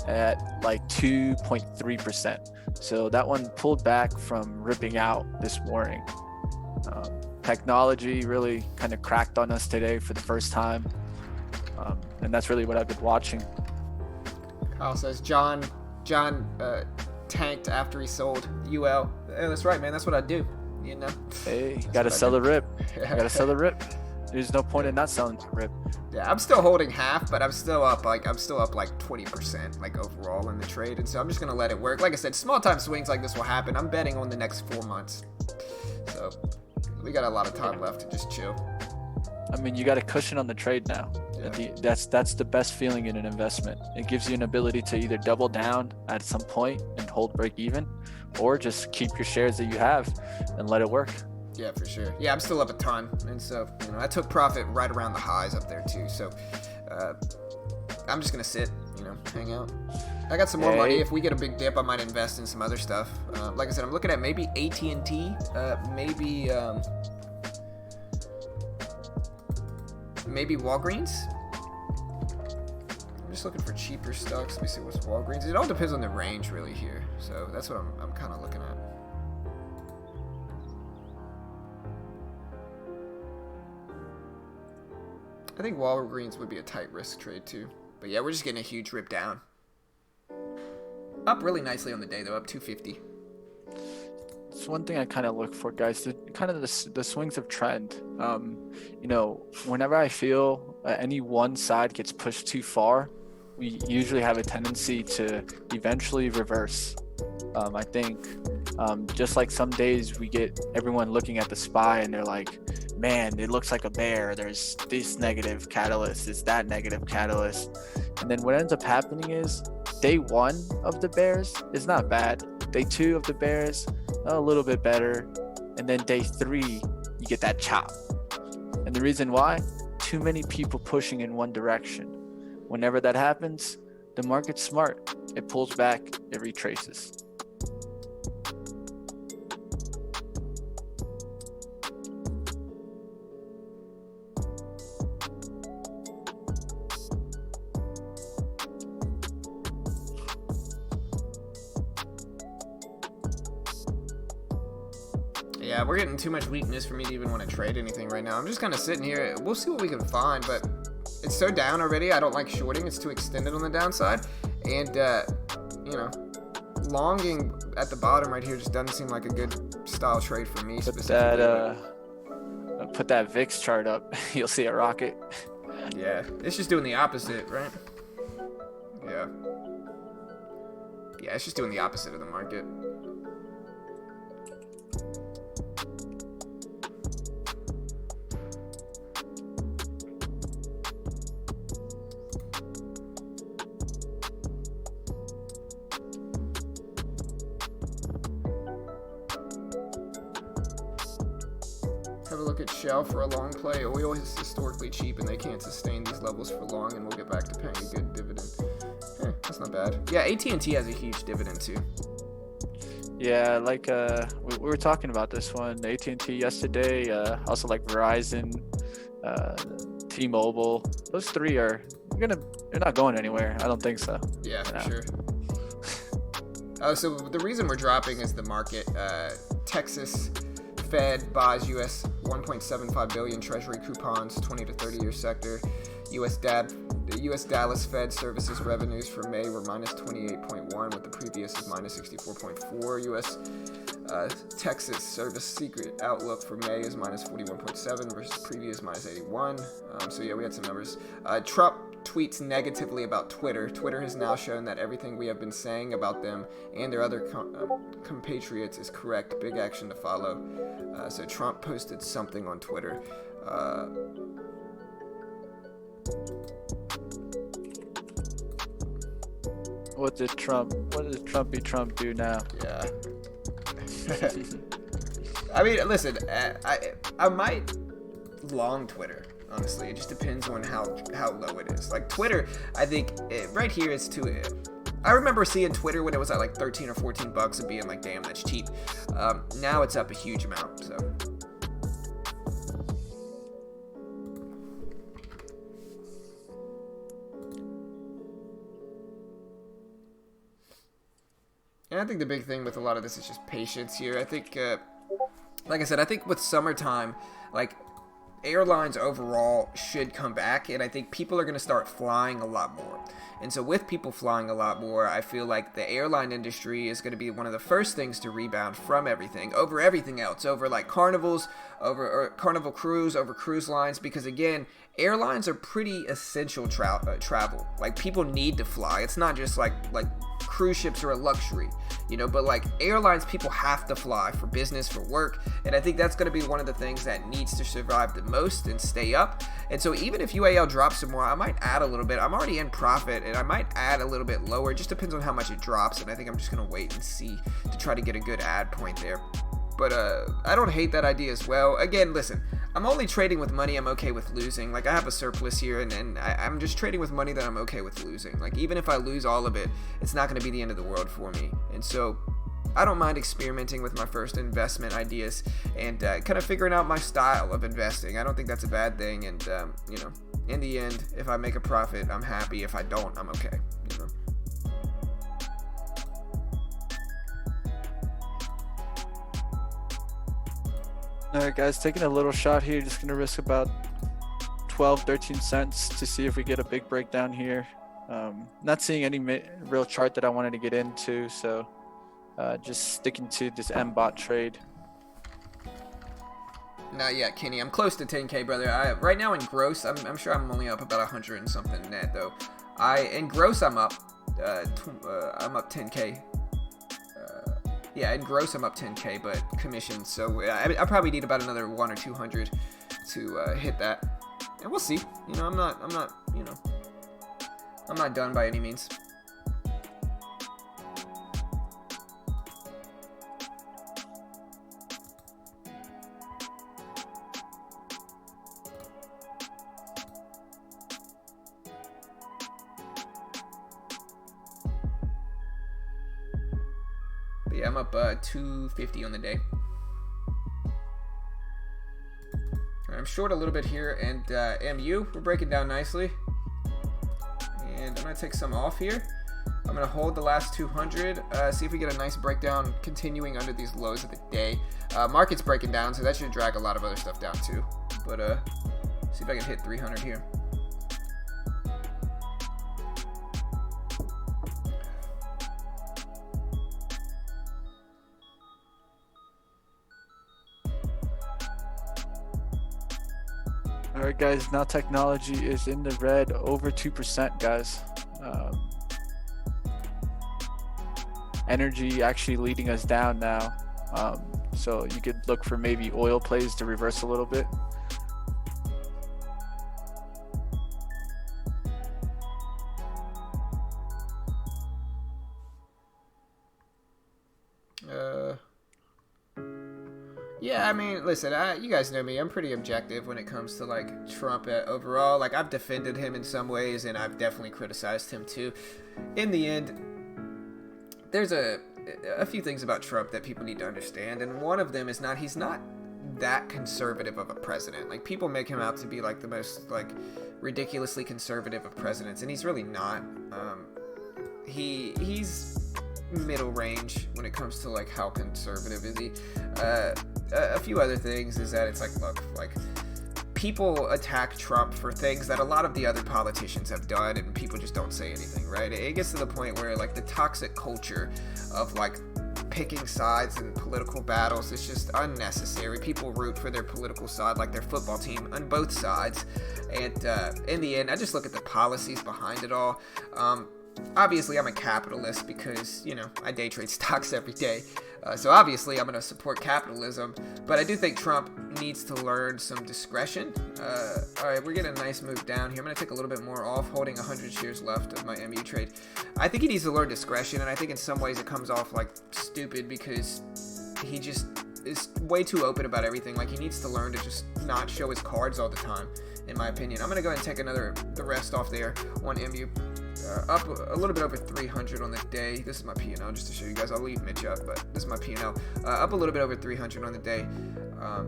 B: at like 2.3%. So that one pulled back from ripping out this morning. Technology really kind of cracked on us today for the first time, and that's really what I've been watching.
A: Kyle says John tanked after he sold UL. Yeah, that's right, man. That's what I do.
B: Hey, gotta sell the rip. Gotta sell the rip. There's no point in not selling the rip.
A: Yeah, I'm still holding half, but I'm still up like 20% like overall in the trade, and so I'm just gonna let it work. Like I said, small time swings like this will happen. I'm betting on the next 4 months, so we got a lot of time left to just chill.
B: I mean, you got a cushion on the trade now. Yeah. That's the best feeling in an investment. It gives you an ability to either double down at some point and hold break even, or just keep your shares that you have and let it work.
A: Yeah, for sure. Yeah, I'm still up a ton, and so I took profit right around the highs up there too. So I'm just gonna sit, hang out. I got some more money. If we get a big dip, I might invest in some other stuff. Like I said, I'm looking at maybe AT&T, maybe Walgreens. I'm just looking for cheaper stocks. Let me see what's Walgreens. It all depends on the range really here. So that's what I'm kind of looking at. I think Walgreens would be a tight risk trade too. But yeah, we're just getting a huge rip down. Up really nicely on the day though, up 250.
B: It's one thing I kind of look for, guys. The swings of trend. You know, whenever I feel any one side gets pushed too far, we usually have a tendency to eventually reverse. I think just like some days we get everyone looking at the SPY and they're like, man, it looks like a bear. There's this negative catalyst, it's that negative catalyst. And then what ends up happening is day one of the bears is not bad. Day two of the bears, a little bit better. And then day three, you get that chop. And the reason why? Too many people pushing in one direction. Whenever that happens, the market's smart. It pulls back, it retraces.
A: Yeah, we're getting too much weakness for me to even want to trade anything right now. I'm just kind of sitting here. We'll see what we can find, but it's so down already. I don't like shorting. It's too extended on the downside. And, you know, longing at the bottom right here just doesn't seem like a good style trade for me specifically.
B: Put that VIX chart up. You'll see a rocket.
A: Yeah, it's just doing the opposite, right? Yeah. Yeah, it's just doing the opposite of the market. Have a look at Shell for a long play. Oil is historically cheap and they can't sustain these levels for long, and we'll get back to paying a good dividend. That's not bad. Yeah, AT&T has a huge dividend too.
B: Yeah, like we were talking about this one. AT&T yesterday, also like Verizon, T-Mobile. Those three they're not going anywhere. I don't think so.
A: Yeah, for sure. So the reason we're dropping is the market. Texas Fed buys U.S. 1.75 billion Treasury coupons, 20 to 30-year sector. The U.S. Dallas Fed services revenues for May were minus 28.1, with the previous is minus 64.4. U.S. Texas service secret outlook for May is minus 41.7 versus previous minus 81. So yeah, we had some numbers. Trump tweets negatively about Twitter. Twitter has now shown that everything we have been saying about them and their other compatriots is correct. Big action to follow. So Trump posted something on Twitter.
B: What did Trumpy Trump do now?
A: Yeah. I mean, listen, I might long Twitter. Honestly, it just depends on how low it is. Like Twitter, I think right here is too. I remember seeing Twitter when it was at like 13 or 14 bucks and being like, damn, that's cheap. Now it's up a huge amount. So. And I think the big thing with a lot of this is just patience here. I think, like I said, I think with summertime, like, airlines overall should come back, and I think people are going to start flying a lot more. And so with people flying a lot more, I feel like the airline industry is going to be one of the first things to rebound from everything, over everything else, over like carnivals, over Carnival Cruise, over cruise lines, because again, airlines are pretty essential travel. Like, people need to fly. It's not just like cruise ships are a luxury, you know, but like airlines, people have to fly for business, for work, and I think that's going to be one of the things that needs to survive the most and stay up. And so even if UAL drops some more, I might add a little bit. I'm already in profit, and I might add a little bit lower. It just depends on how much it drops, and I think I'm just going to wait and see to try to get a good add point there. But I don't hate that idea as well. Again, listen, I'm only trading with money I'm okay with losing. Like, I have a surplus here, and I'm just trading with money that I'm okay with losing. Like, even if I lose all of it, it's not going to be the end of the world for me. And so I don't mind experimenting with my first investment ideas and kind of figuring out my style of investing. I don't think that's a bad thing. And, you know, in the end, if I make a profit, I'm happy. If I don't, I'm okay. You know?
B: All right, guys, taking a little shot here. Just gonna risk about 12, 13 cents to see if we get a big breakdown here. Not seeing any real chart that I wanted to get into, so just sticking to this MBOT trade.
A: Not yet, Kenny. I'm close to 10K, brother. Right now in gross, I'm sure I'm only up about 100 and something net, though. In gross, I'm up 10K. Yeah, in gross, I'm up 10K, but commission. So I probably need about another 100 or 200 to hit that, and we'll see. You know, I'm not done by any means. But yeah, I'm up 250 on the day. I'm short a little bit here, and MU, we're breaking down nicely. And I'm going to take some off here. I'm going to hold the last 200, see if we get a nice breakdown continuing under these lows of the day. Market's breaking down, so that should drag a lot of other stuff down too. But see if I can hit 300 here.
B: All right, guys, now technology is in the red, over 2%, guys. Energy actually leading us down now. So you could look for maybe oil plays to reverse a little bit.
A: Yeah, I mean, listen, you guys know me. I'm pretty objective when it comes to, like, Trump overall. Like, I've defended him in some ways, and I've definitely criticized him, too. In the end, there's a few things about Trump that people need to understand, and one of them is he's not that conservative of a president. Like, people make him out to be, like, the most, like, ridiculously conservative of presidents, and he's really not. He's middle range when it comes to, like, how conservative is he. A few other things is that it's like, look, like, people attack Trump for things that a lot of the other politicians have done, and people just don't say anything, right? It gets to the point where, like, the toxic culture of, like, picking sides in political battles is just unnecessary. People root for their political side like their football team on both sides, and in the end, I just look at the policies behind it all. Obviously, I'm a capitalist because, you know, I day trade stocks every day. So obviously, I'm going to support capitalism. But I do think Trump needs to learn some discretion. All right, we're getting a nice move down here. I'm going to take a little bit more off, holding 100 shares left of my MU trade. I think he needs to learn discretion, and I think in some ways it comes off like stupid because he just is way too open about everything. Like, he needs to learn to just not show his cards all the time, in my opinion. I'm going to go ahead and take the rest off there on MU. Up a little bit over 300 on the day. This is my P&L just to show you guys. I'll leave Mitch up, but this is my P&L. Up a little bit over 300 on the day.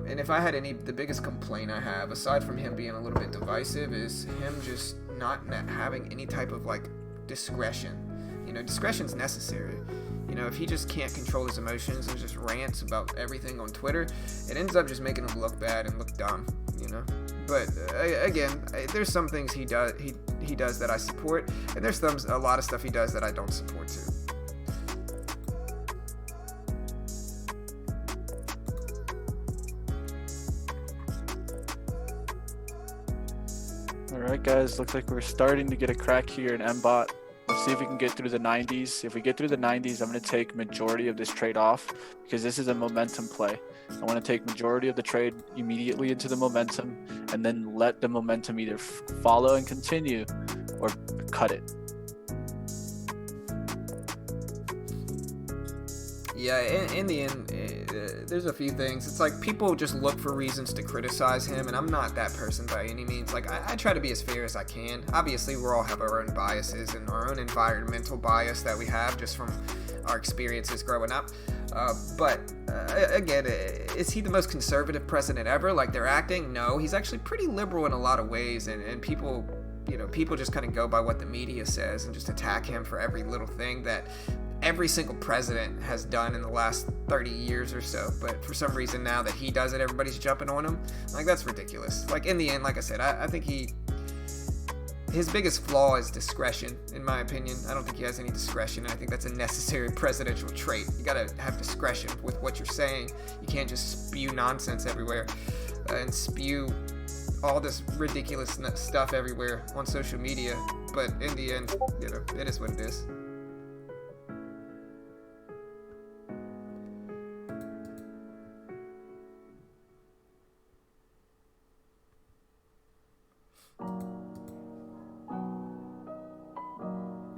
A: And if I had the biggest complaint I have, aside from him being a little bit divisive, is him just not having any type of, like, discretion. You know, discretion's necessary. You know, if he just can't control his emotions and just rants about everything on Twitter, it ends up just making him look bad and look dumb, you know? But again, there's some things he does that I support, and there's a lot of stuff he does that I don't support too.
B: All right, guys, looks like we're starting to get a crack here in MBOT. Let's see if we can get through the 90s. If we get through the 90s, I'm going to take majority of this trade off because this is a momentum play. I want to take majority of the trade immediately into the momentum and then let the momentum either follow and continue or cut it.
A: Yeah, in the end, there's a few things. It's like people just look for reasons to criticize him, and I'm not that person by any means. Like, I try to be as fair as I can. Obviously, we all have our own biases and our own environmental bias that we have just from our experiences growing up. But again, is he the most conservative president ever? Like they're acting? No, he's actually pretty liberal in a lot of ways, and people people just kind of go by what the media says and just attack him for every little thing that every single president has done in the last 30 years or so. But for some reason now that he does it, everybody's jumping on him. Like, that's ridiculous. Like, in the end, like I said, I think his biggest flaw is discretion, in my opinion. I don't think he has any discretion. I think that's a necessary presidential trait. You gotta have discretion with what you're saying. You can't just spew nonsense everywhere and spew all this ridiculous stuff everywhere on social media. But in the end, it is what it is.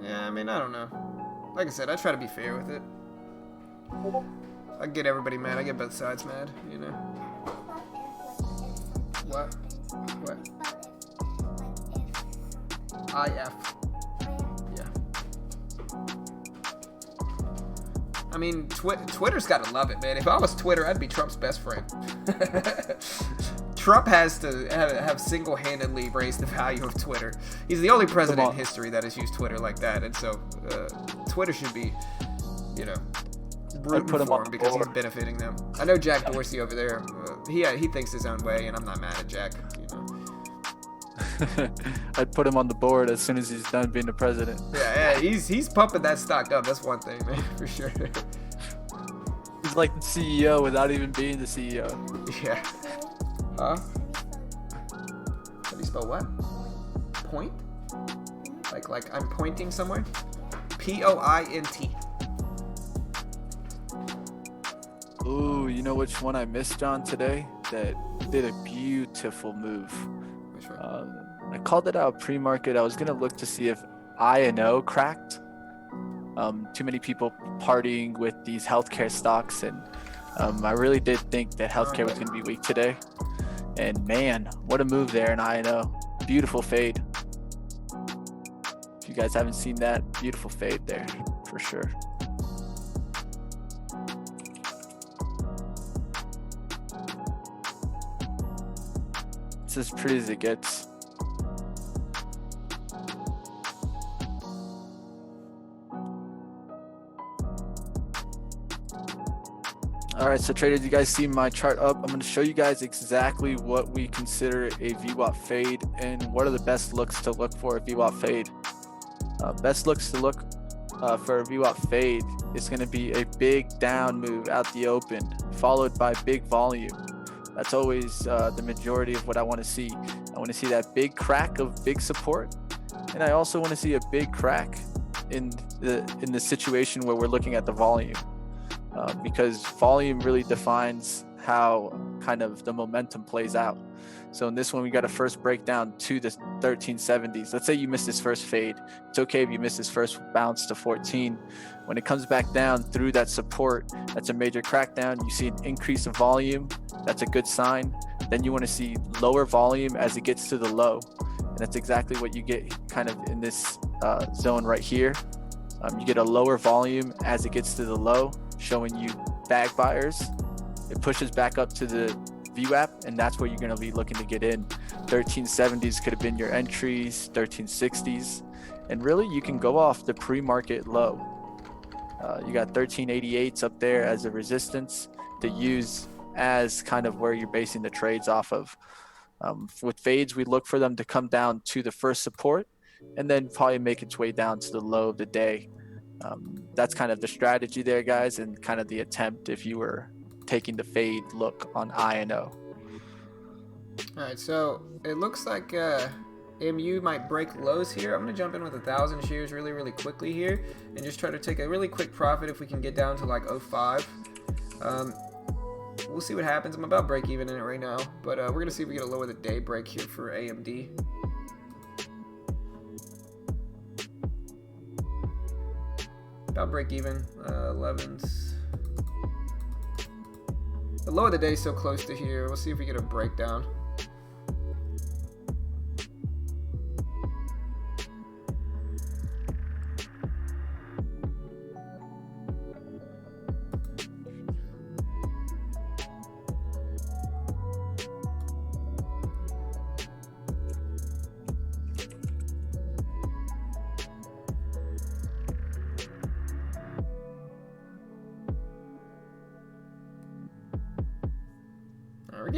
A: Yeah, I mean, I don't know. Like I said, I try to be fair with it. I get everybody mad. I get both sides mad, What? IF. Yeah. I mean, Twitter's gotta love it, man. If I was Twitter, I'd be Trump's best friend. Trump has to have single-handedly raised the value of Twitter. He's the only president in history that has used Twitter like that, and so Twitter should be, rooting for him because he's benefiting them. I know Jack Dorsey over there. He thinks his own way, and I'm not mad at Jack.
B: I'd put him on the board as soon as he's done being the president.
A: Yeah, he's pumping that stock up. That's one thing, man, for sure.
B: He's like the CEO without even being the CEO.
A: Yeah. Huh? How do you spell what? Point? Like I'm pointing somewhere? P-O-I-N-T.
B: Ooh, you know which one I missed, John, today? That did a beautiful move.
A: Which one?
B: I called it out pre-market. I was going to look to see if I&O cracked. Too many people partying with these healthcare stocks, and I really did think that healthcare was going to be weak today. And man, what a move there in I&O. Beautiful fade. If you guys haven't seen that, beautiful fade there for sure. It's as pretty as it gets. All right, so traders, you guys see my chart up. I'm going to show you guys exactly what we consider a VWAP fade and what are the best looks to look for a VWAP fade. Best looks to look for a VWAP fade is going to be a big down move out the open, followed by big volume. That's always the majority of what I want to see. I want to see that big crack of big support, and I also want to see a big crack in the situation where we're looking at the volume. Because volume really defines how kind of the momentum plays out. So in this one, we got to first break down to the 1370s. Let's say you missed this first fade. It's okay if you missed this first bounce to 14. When it comes back down through that support, that's a major crackdown. You see an increase of volume. That's a good sign. Then you want to see lower volume as it gets to the low. And that's exactly what you get kind of in this zone right here. You get a lower volume as it gets to the low, showing you bag buyers. It pushes back up to the VWAP, and that's where you're going to be looking to get in. 1370s could have been your entries, 1360s, and really you can go off the pre-market low. You got 1388s up there as a resistance to use as kind of where you're basing the trades off of. With fades, we look for them to come down to the first support and then probably make its way down to the low of the day. That's kind of the strategy there, guys, and kind of the attempt if you were taking the fade look on I&O.
A: All right, so it looks like MU might break lows here. I'm going to jump in with 1,000 shares really quickly here and just try to take a really quick profit if we can get down to like 05. We'll see what happens. I'm about break even in it right now, but we're going to see if we get a low of the day break here for AMD. About break even, 11s. The low of the day is so close to here. We'll see if we get a breakdown.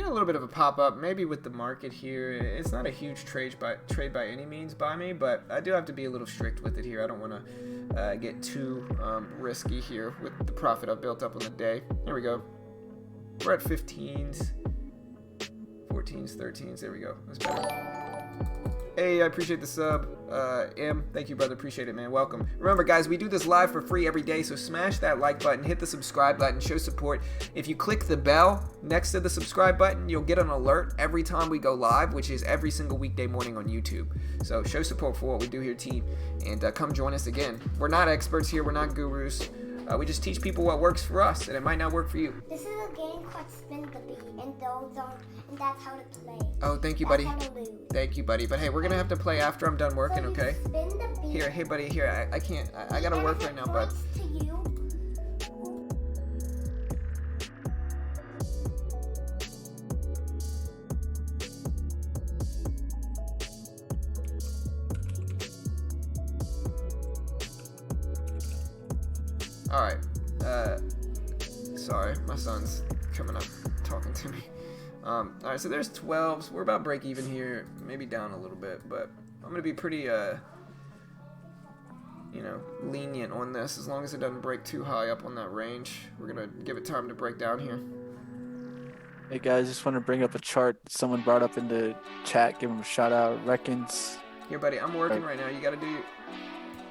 A: a little bit of a pop-up, maybe with the market here. It's not a huge trade by any means by me, but I do have to be a little strict with it here. I don't want to get too risky here with the profit I've built up on the day. Here we go. We're at 15s, 14s, 13s. There we go. That's better. Hey, I appreciate the sub. M, thank you, brother. Appreciate it, man. Welcome. Remember, guys, we do this live for free every day, so smash that like button, hit the subscribe button, show support. If you click the bell next to the subscribe button, you'll get an alert every time we go live, which is every single weekday morning on YouTube. So show support for what we do here, team, and come join us again. We're not experts here. We're not gurus. We just teach people what works for us, and it might not work for you.
C: This is a game called Spin the Bee, and that's how to play.
A: Oh, thank you, buddy.
C: That's how to lose.
A: Thank you, buddy. But hey, we're gonna have to play after I'm done working,
C: So you
A: okay?
C: spin the bee.
A: Here, hey, buddy. Here, I can't. I gotta work right now, bud.
C: To you.
A: All right. Sorry, my son's coming up talking to me. All right, so there's 12s. We're about break even here, maybe down a little bit, but I'm gonna be pretty, lenient on this as long as it doesn't break too high up on that range. We're gonna give it time to break down here.
B: Hey guys, just want to bring up a chart someone brought up in the chat. Give them a shout out. Reckons.
A: Here, buddy, I'm working right now. You gotta do.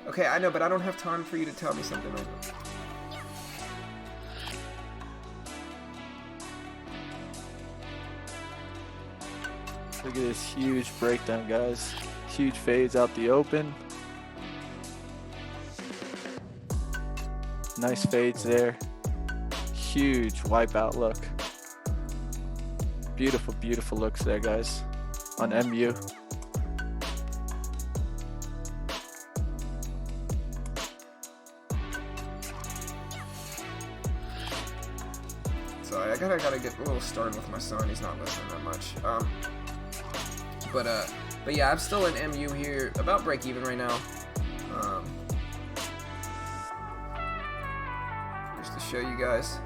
A: Okay, I know, but I don't have time for you to tell me something right now.
B: Look at this huge breakdown, guys. Huge fades out the open. Nice fades there. Huge wipeout look. Beautiful, beautiful looks there, guys. On MU.
A: Sorry, I gotta get a little started with my son. He's not listening that much. But yeah, I'm still in MU here, about break even right now. Just to show you guys,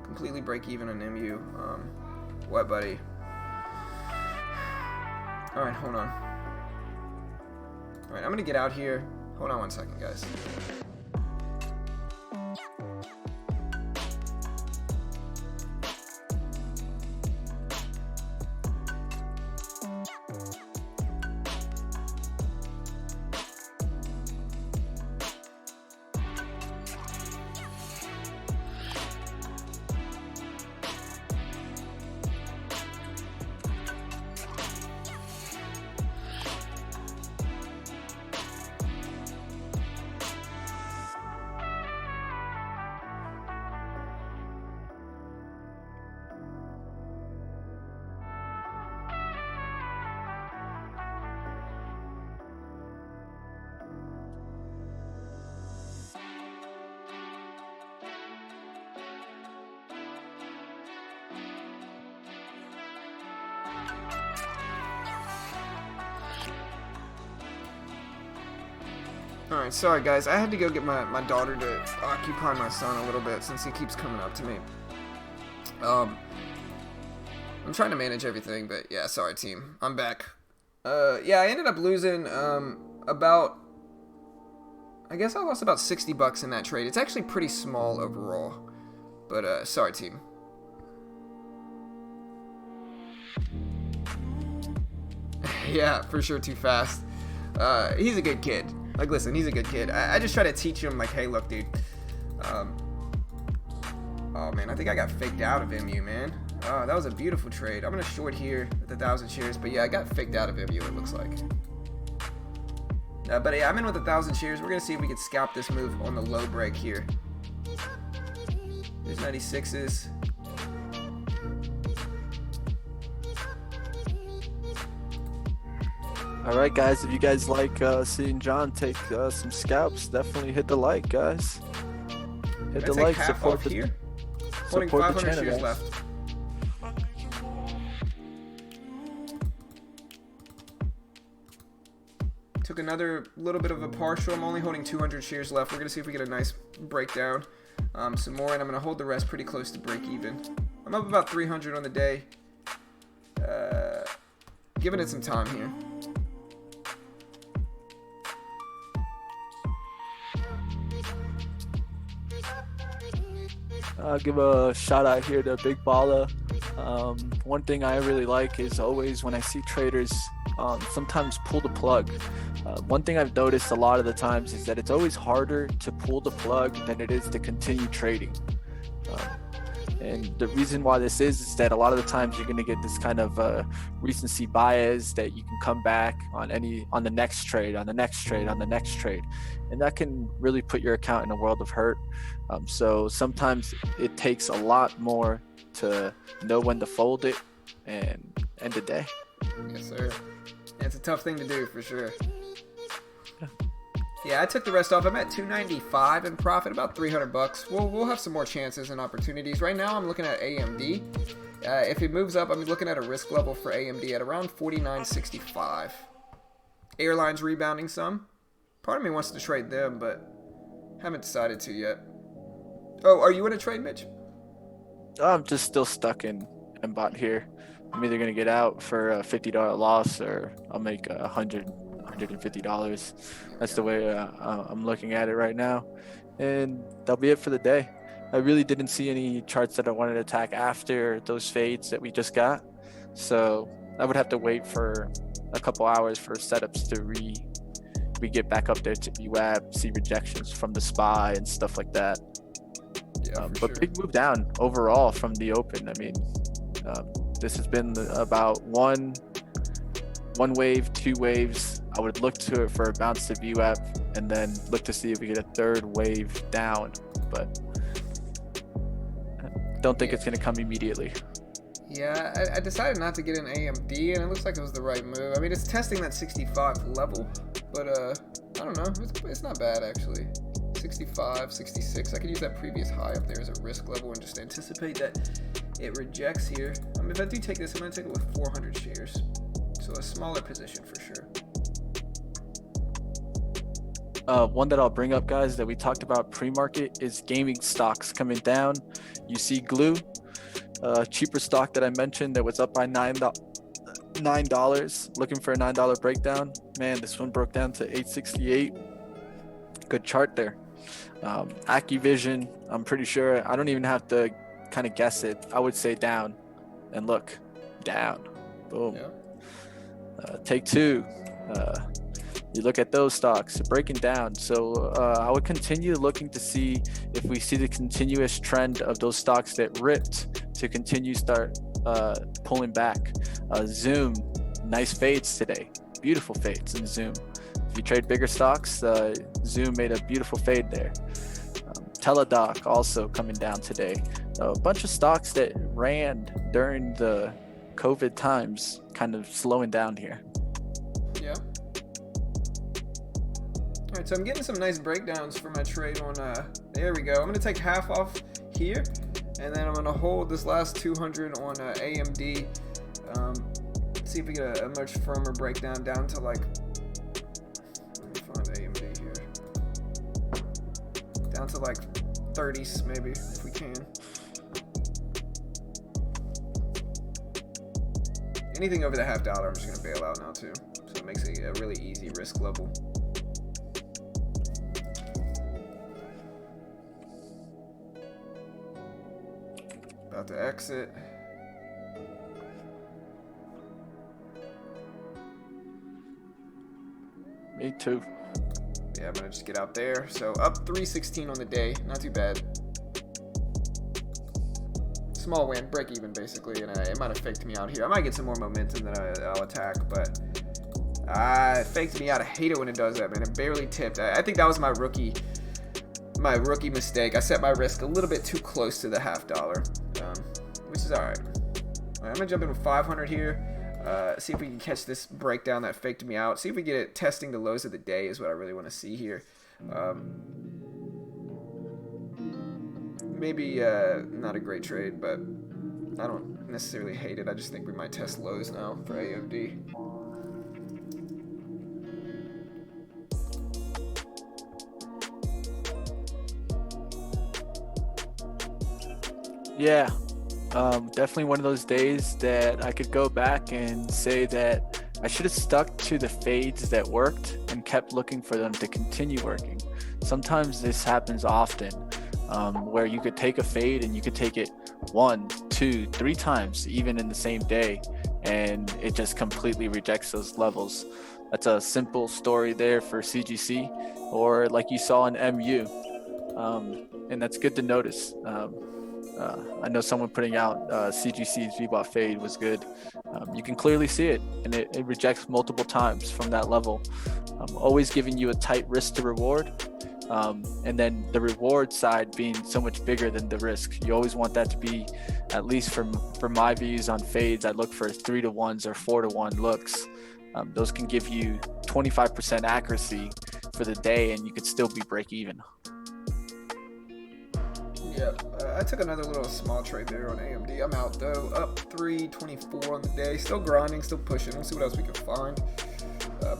A: completely break even on MU. What, buddy? All right, hold on. All right, I'm gonna get out here. Hold on one second, guys. Alright, sorry guys, I had to go get my daughter to occupy my son a little bit since he keeps coming up to me. I'm trying to manage everything, but yeah, sorry team, I'm back. Yeah, I ended up losing about, I guess I lost about 60 bucks in that trade. It's actually pretty small overall, but sorry team. Yeah, for sure, too fast. He's a good kid. Like, listen, he's a good kid. I just try to teach him, like, hey, look, dude. Oh, man, I think I got faked out of MU, man. Oh, that was a beautiful trade. I'm going to short here with 1,000 shares. But, yeah, I got faked out of MU, it looks like. But, yeah, I'm in with 1,000 shares. We're going to see if we can scalp this move on the low break here. There's 96s.
B: Alright guys, if you guys like seeing John take some scalps, definitely hit the like, guys. Hit the like, support the,
A: here.
B: support the channel,
A: shares
B: guys.
A: left. Took another little bit of a partial. I'm only holding 200 shares left. We're going to see if we get a nice breakdown. Some more, and I'm going to hold the rest pretty close to break even. I'm up about 300 on the day. Giving it some time here.
B: I'll give a shout out here to Big Balla. One thing I really like is always when I see traders sometimes pull the plug. One thing I've noticed a lot of the times is that it's always harder to pull the plug than it is to continue trading. And the reason why this is that a lot of the times you're going to get this kind of recency bias that you can come back on the next trade, on the next trade, on the next trade. And that can really put your account in a world of hurt. So sometimes it takes a lot more to know when to fold it and end the day.
A: Yes, sir. It's a tough thing to do for sure. Yeah, I took the rest off. I'm at 295 in profit, about $300. We'll have some more chances and opportunities. Right now, I'm looking at AMD. If it moves up, I'm looking at a risk level for AMD at around 49.65. Airlines rebounding some. Part of me wants to trade them, but haven't decided to yet. Oh, are you in a trade, Mitch?
B: I'm just still stuck in MBOT here. I'm either going to get out for a $50 loss or I'll make $150. That's the way I'm looking at it right now. And that'll be it for the day. I really didn't see any charts that I wanted to attack after those fades that we just got. So I would have to wait for a couple hours for setups to we get back up there to VWAP, see rejections from the SPY and stuff like that.
A: Yeah,
B: But
A: sure.
B: big move down overall from the open. I mean, this has been about one wave, two waves. I would look to it for a bounce to VWAP and then look to see if we get a third wave down. But I don't think it's going to come immediately.
A: Yeah, I decided not to get an AMD, and it looks like it was the right move. I mean, it's testing that 65 level, but I don't know. It's not bad, actually. 65, 66. I could use that previous high up there as a risk level and just anticipate that it rejects here. I mean, if I do take this, I'm going to take it with 400 shares. So a smaller position for sure.
B: One that I'll bring up, guys, that we talked about pre-market is gaming stocks coming down. You see Glue, cheaper stock that I mentioned that was up by $9, looking for a $9 breakdown. Man, this one broke down to $8.68. Good chart there. Accuvision, I'm pretty sure, I don't even have to kind of guess it. I would say down, and look, down, boom.
A: Yeah.
B: Take Two, you look at those stocks breaking down. So I would continue looking to see if we see the continuous trend of those stocks that ripped to continue start pulling back. Zoom, nice fades today, beautiful fades in Zoom. If you trade bigger stocks, Zoom made a beautiful fade there. Teladoc also coming down today. A bunch of stocks that ran during the COVID times kind of slowing down here.
A: Yeah. All right, so I'm getting some nice breakdowns for my trade on, there we go. I'm going to take half off here, and then I'm going to hold this last 200 on AMD. See if we get a much firmer breakdown down to like, let me find AMD here. Down to like 30s maybe, if we can. Anything over the $50, I'm just going to bail out now too. So it makes it a really easy risk level. About to exit.
B: Me too.
A: Yeah, I'm gonna just get out there. So up 316 on the day, not too bad. Small win, break even basically, and it might have faked me out here. I might get some more momentum that I'll attack, but it faked me out. I hate it when it does that, man. It barely tipped. I think that was my rookie mistake. I set my risk a little bit too close to the $50, which is all right. I'm gonna jump in with 500 here. See if we can catch this breakdown that faked me out. See if we get it testing the lows of the day is what I really want to see here. Maybe not a great trade, but I don't necessarily hate it. I just think we might test lows now for AMD.
B: Yeah, definitely one of those days that I could go back and say that I should have stuck to the fades that worked and kept looking for them to continue working. Sometimes this happens often, where you could take a fade and you could take it 1, 2, 3 times, even in the same day, and it just completely rejects those levels. That's a simple story there for CGC, or like you saw in MU, and that's good to notice. I know someone putting out CGC's VBOT fade was good. You can clearly see it, and it rejects multiple times from that level, always giving you a tight risk to reward. And then the reward side being so much bigger than the risk. You always want that to be, at least from my views on fades, I look for 3-to-1s or 4-to-1 looks. Those can give you 25% accuracy for the day, and you could still be break even.
A: Yeah, I took another little small trade there on AMD. I'm out though, up 324 on the day. Still grinding, still pushing. We'll see what else we can find.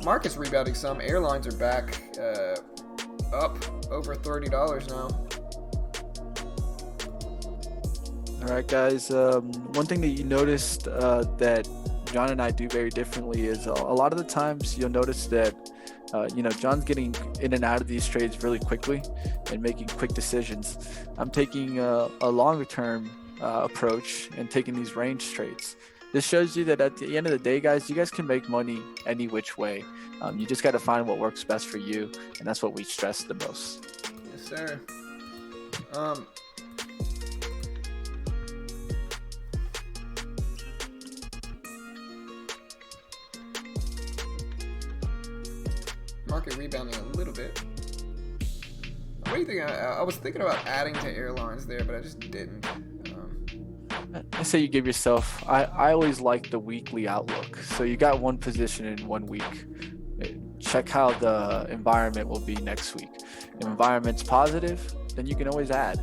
A: Market's rebounding some. Airlines are back, up over $30 now.
B: All right, guys. One thing that you noticed that John and I do very differently is a lot of the times you'll notice that John's getting in and out of these trades really quickly and making quick decisions. I'm taking a longer term approach and taking these range trades. This shows you that at the end of the day, guys, you guys can make money any which way. You just got to find what works best for you, and that's what we stress the most.
A: Yes, sir. Market rebounding a little bit. What do you think? I was thinking about adding to airlines there, but I just didn't.
B: I say you give yourself, I always like the weekly outlook. So you got one position in 1 week. Check how the environment will be next week. If environment's positive, then you can always add.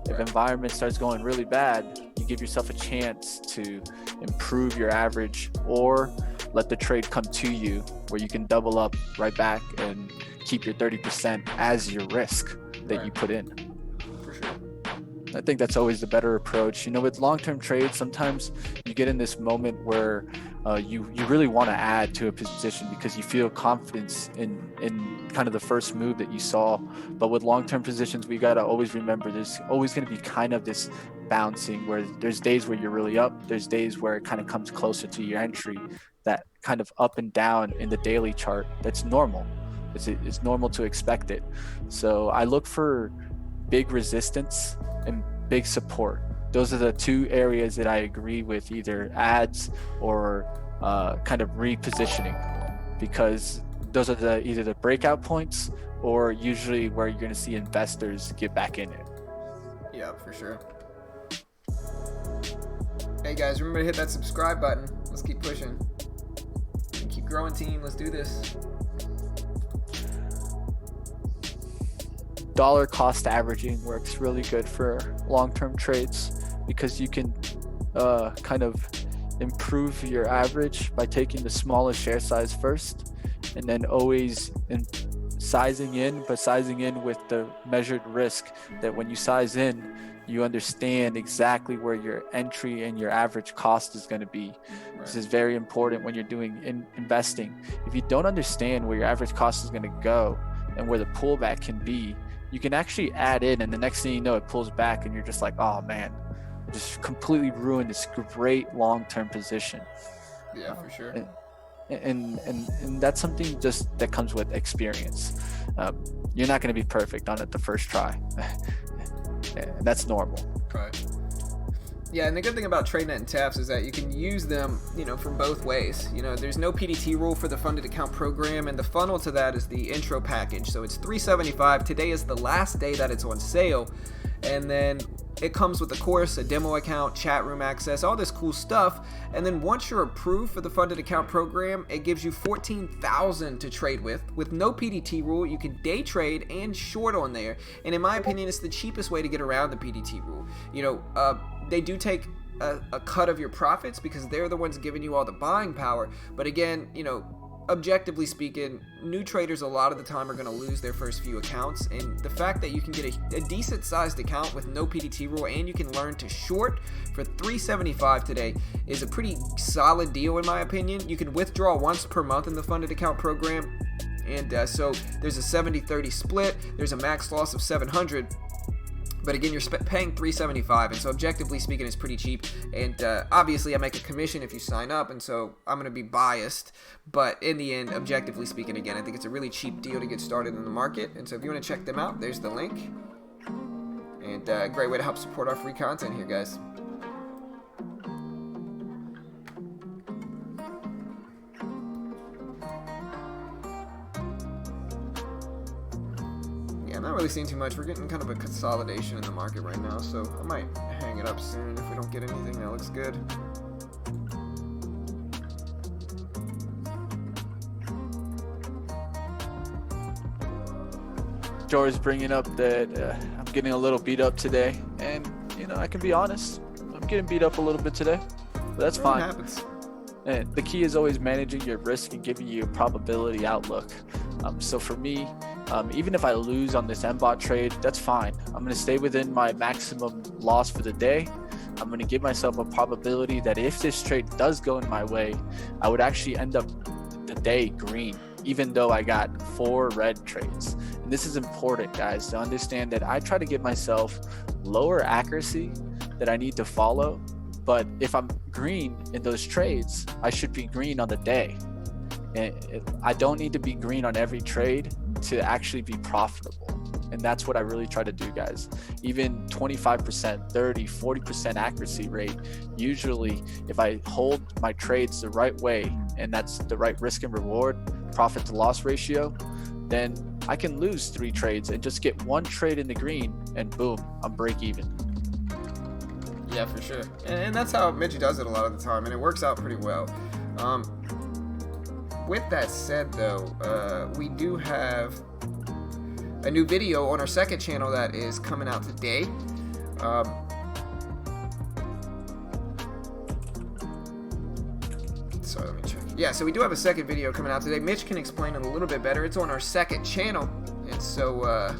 B: If environment starts going really bad, you give yourself a chance to improve your average or let the trade come to you where you can double up right back and keep your 30% as your risk that you put in.
A: For sure.
B: I think that's always the better approach. With long-term trades, sometimes you get in this moment where you really want to add to a position because you feel confidence in kind of the first move that you saw. But with long-term positions, we got to always remember there's always going to be kind of this bouncing where there's days where you're really up. There's days where it kind of comes closer to your entry, that kind of up and down in the daily chart. That's normal. It's normal to expect it. So I look for big resistance and big support. Those are the two areas that I agree with, either ads or kind of repositioning, because those are either the breakout points or usually where you're going to see investors get back in it.
A: Yeah, for sure. Hey guys, remember to hit that subscribe button. Let's keep pushing. Keep growing, team. Let's do this.
B: Dollar cost averaging works really good for long-term trades because you can kind of improve your average by taking the smallest share size first, and then always sizing in with the measured risk that when you size in, you understand exactly where your entry and your average cost is going to be. Right. This is very important when you're doing investing. If you don't understand where your average cost is going to go and where the pullback can be, you can actually add in, and the next thing you know, it pulls back and you're just like, oh man, just completely ruined this great long-term position.
A: Yeah, for sure.
B: And that's something just that comes with experience. You're not going to be perfect on it the first try. That's normal.
A: Right. Yeah, and the good thing about TradeNet and TAPS is that you can use them, from both ways. There's no PDT rule for the funded account program, and the funnel to that is the intro package. So it's $375. Today is the last day that it's on sale, and then it comes with a course, a demo account, chat room access, all this cool stuff. And then once you're approved for the funded account program, it gives you $14,000 to trade with no PDT rule. You can day trade and short on there. And in my opinion, it's the cheapest way to get around the PDT rule. They do take a cut of your profits because they're the ones giving you all the buying power. But again, objectively speaking, new traders a lot of the time are going to lose their first few accounts, and the fact that you can get a decent sized account with no PDT rule and you can learn to short for $375 today is a pretty solid deal in my opinion. You can withdraw once per month in the funded account program, and so there's a 70-30 split. There's a max loss of 700. But again, you're paying $375, and so objectively speaking, it's pretty cheap. And obviously, I make a commission if you sign up, and so I'm going to be biased. But in the end, objectively speaking, again, I think it's a really cheap deal to get started in the market. And so if you want to check them out, there's the link. And a great way to help support our free content here, guys. I'm not really seeing too much. We're getting kind of a consolidation in the market right now, so I might hang it up soon if we don't get anything that looks good.
B: George bringing up that I'm getting a little beat up today, and I can be honest, I'm getting beat up a little bit today, but that's fine.
A: It happens.
B: And the key is always managing your risk and giving you a probability outlook. So for me, even if I lose on this MBOT trade, that's fine. I'm going to stay within my maximum loss for the day. I'm going to give myself a probability that if this trade does go in my way, I would actually end up the day green, even though I got 4 red trades. And this is important, guys, to understand that I try to give myself lower accuracy that I need to follow. But if I'm green in those trades, I should be green on the day. And I don't need to be green on every trade to actually be profitable. And that's what I really try to do, guys. Even 25%, 30, 40% accuracy rate, usually if I hold my trades the right way, and that's the right risk and reward, profit to loss ratio, then I can lose 3 trades and just get 1 trade in the green, and boom, I'm break even.
A: Yeah, for sure. And that's how Mitch does it a lot of the time, and it works out pretty well. With that said, though, we do have a new video on our second channel that is coming out today. Sorry, let me check. Yeah, so we do have a second video coming out today. Mitch can explain it a little bit better. It's on our second channel, and so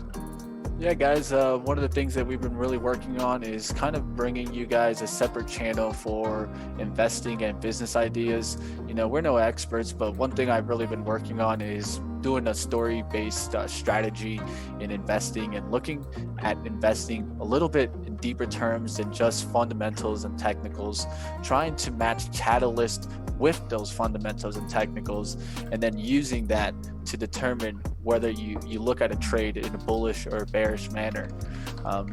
B: yeah, guys, one of the things that we've been really working on is kind of bringing you guys a separate channel for investing and business ideas. We're no experts, but one thing I've really been working on is doing a story-based strategy in investing and looking at investing a little bit in deeper terms than just fundamentals and technicals, trying to match catalyst with those fundamentals and technicals, and then using that to determine whether you look at a trade in a bullish or a bearish manner.